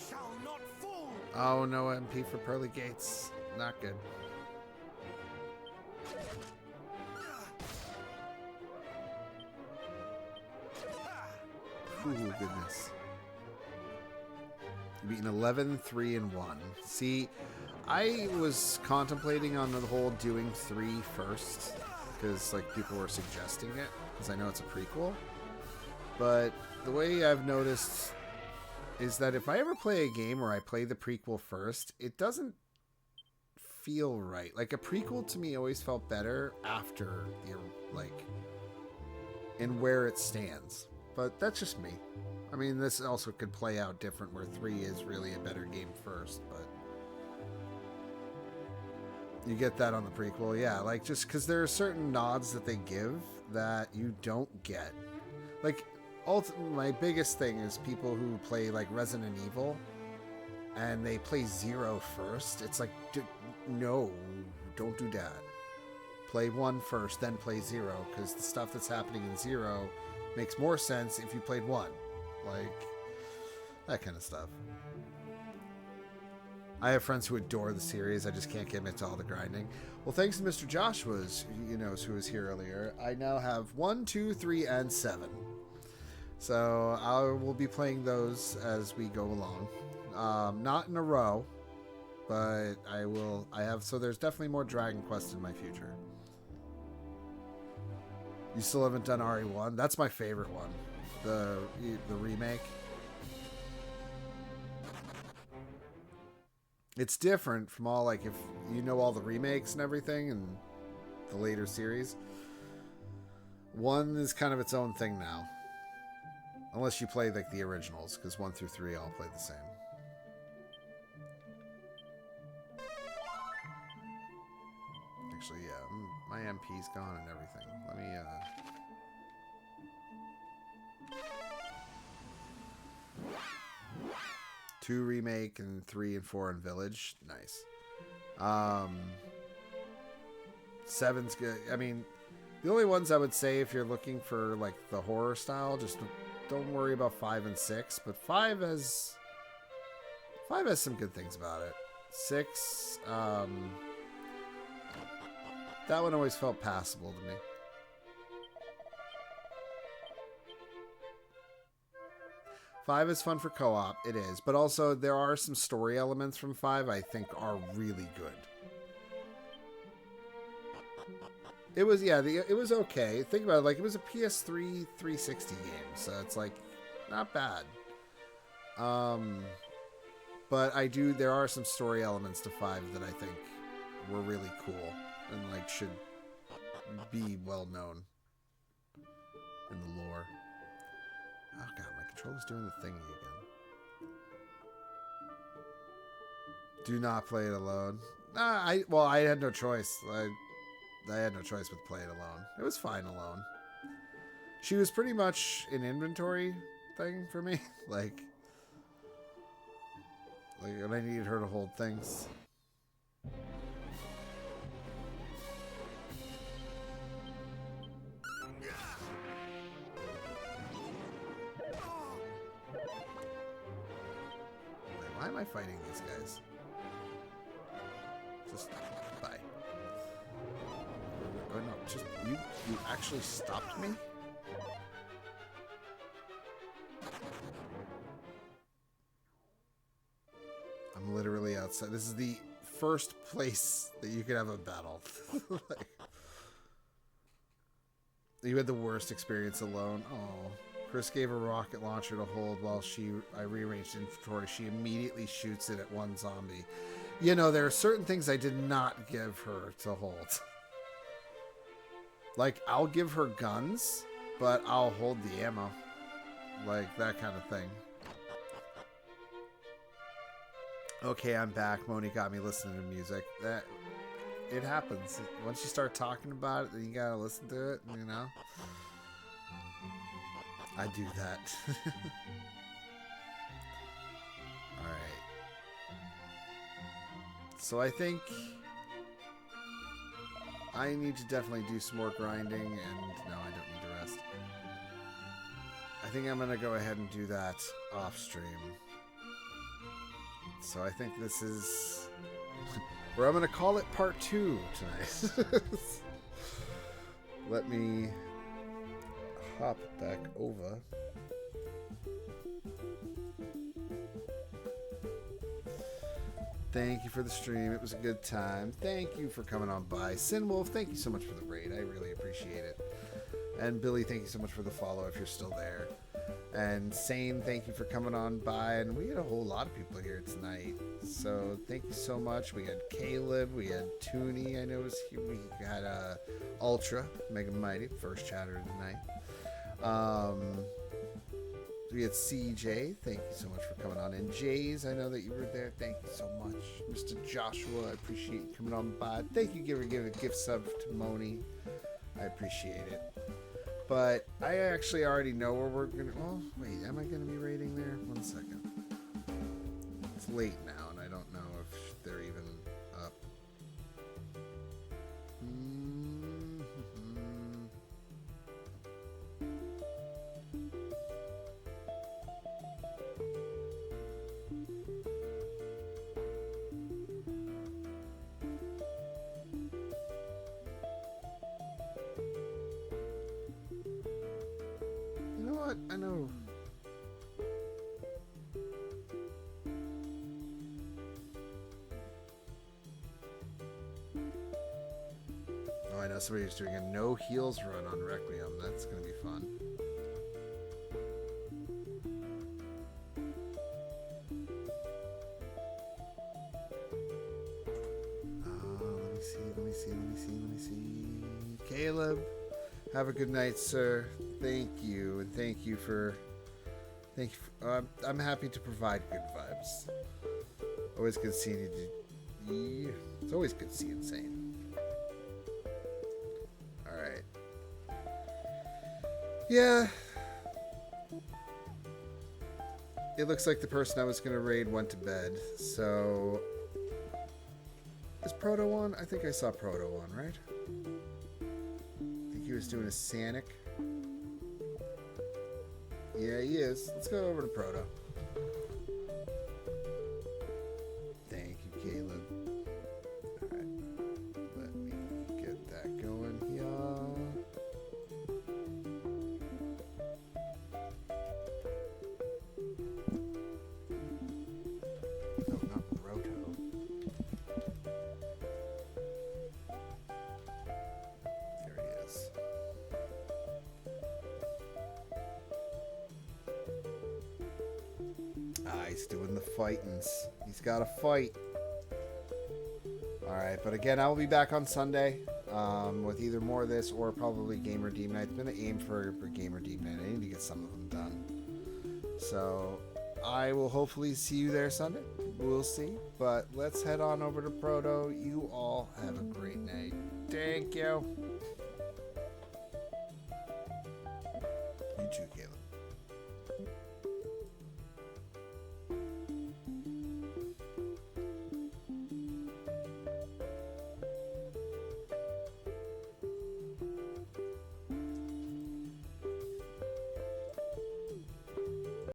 Shall not fall. Oh, no MP for Pearly Gates. Not good. Ooh, goodness. You've beaten 11, 3, and 1. See, I was contemplating on the whole doing 3 first, because like people were suggesting it, because I know it's a prequel. But the way I've noticed is that if I ever play a game where I play the prequel first, it doesn't feel right. Like, a prequel to me always felt better after the, like, in where it stands. But that's just me. I mean, this also could play out different where 3 is really a better game first, but you get that on the prequel. Yeah, like, just because there are certain nods that they give that you don't get. Like, my biggest thing is people who play, like, Resident Evil and they play 0 first. It's like, no, don't do that. Play 1 first, then play 0, because the stuff that's happening in 0 makes more sense if you played 1. Like, that kind of stuff. I have friends who adore the series. I just can't get into all the grinding. Well, thanks to Mr. Joshua's, who was here earlier, I now have 1, 2, 3, and 7. So I will be playing those as we go along. Not in a row, but so there's definitely more Dragon Quest in my future. You still haven't done RE1? That's my favorite one. The remake. It's different from all, like, if you know all the remakes and everything and the later series. 1 is kind of its own thing now. Unless you play, like, the originals, because 1 through 3 all play the same. Actually, yeah, my MP's gone and everything. Let me, 2 remake and 3 and 4 in Village. Nice. 7's good. I mean, the only ones I would say if you're looking for, like, the horror style, just don't worry about 5 and 6. But 5 has some good things about it. 6, that one always felt passable to me. Five is fun for co-op, it is, but also there are some story elements from 5 I think are really good. It was, yeah, it was okay. Think about it, like, it was a PS3 360 game, so it's like not bad. But there are some story elements to 5 that I think were really cool and, like, should be well known in the lore. Oh god, my controller's doing the thingy again. Do not play it alone. I had no choice. I had no choice but to play it alone. It was fine alone. She was pretty much an inventory thing for me. like when I needed her to hold things. Why am I fighting these guys? Just bye. Oh no, just you actually stopped me? I'm literally outside. This is the first place that you could have a battle. Like, you had the worst experience alone. Oh. Chris gave a rocket launcher to hold while I rearranged inventory. She immediately shoots it at one zombie. You know, there are certain things I did not give her to hold. Like, I'll give her guns, but I'll hold the ammo. Like, that kind of thing. Okay, I'm back. Moni got me listening to music. It happens. Once you start talking about it, then you gotta listen to it, you know? I do that. So I think I need to definitely do some more grinding, and no, I don't need to rest. I think I'm going to go ahead and do that off stream. So I think this is where I'm going to call it part 2 tonight. Let me hop back over. Thank you for the stream. It was a good time. Thank you for coming on by. Sinwolf, thank you so much for the raid. I really appreciate it. And Billy, thank you so much for the follow if you're still there. And Sane, thank you for coming on by. And we had a whole lot of people here tonight. So thank you so much. We had Caleb. We had Tooney, I know was here. We had Ultra, Mega Mighty, first chatter of the night. We had CJ. Thank you so much for coming on. And Jays, I know that you were there. Thank you so much. Mr. Joshua, I appreciate you coming on by. Thank you for giving a gift sub to Moni. I appreciate it. But I actually already know where we're going to... Oh, wait. Am I going to be raiding there? 1 second. It's late now, and I don't know if they're even up. You know what? I know. Oh, I know somebody's doing a no heals run on Requiem. That's going to be fun. Let me see. Caleb, have a good night, sir. Thank you, and thank you for. I'm happy to provide good vibes. Always good seeing you. It's always good seeing Sane. All right. Yeah. It looks like the person I was gonna raid went to bed. So is Proto on? I think I saw Proto on, right? I think he was doing a Sanic. Yeah, he is. Let's go over to Proto. Thank you, Caleb. Alright. Let me get that going here. No, not Proto. There he is. He's doing the fightings. He's got to fight. Alright, but again, I will be back on Sunday with either more of this or probably Gamer Deem Night. I'm going to aim for Gamer Deem Night. I need to get some of them done. So, I will hopefully see you there Sunday. We'll see. But let's head on over to Proto. You all have a great night. Thank you. You too, Caleb.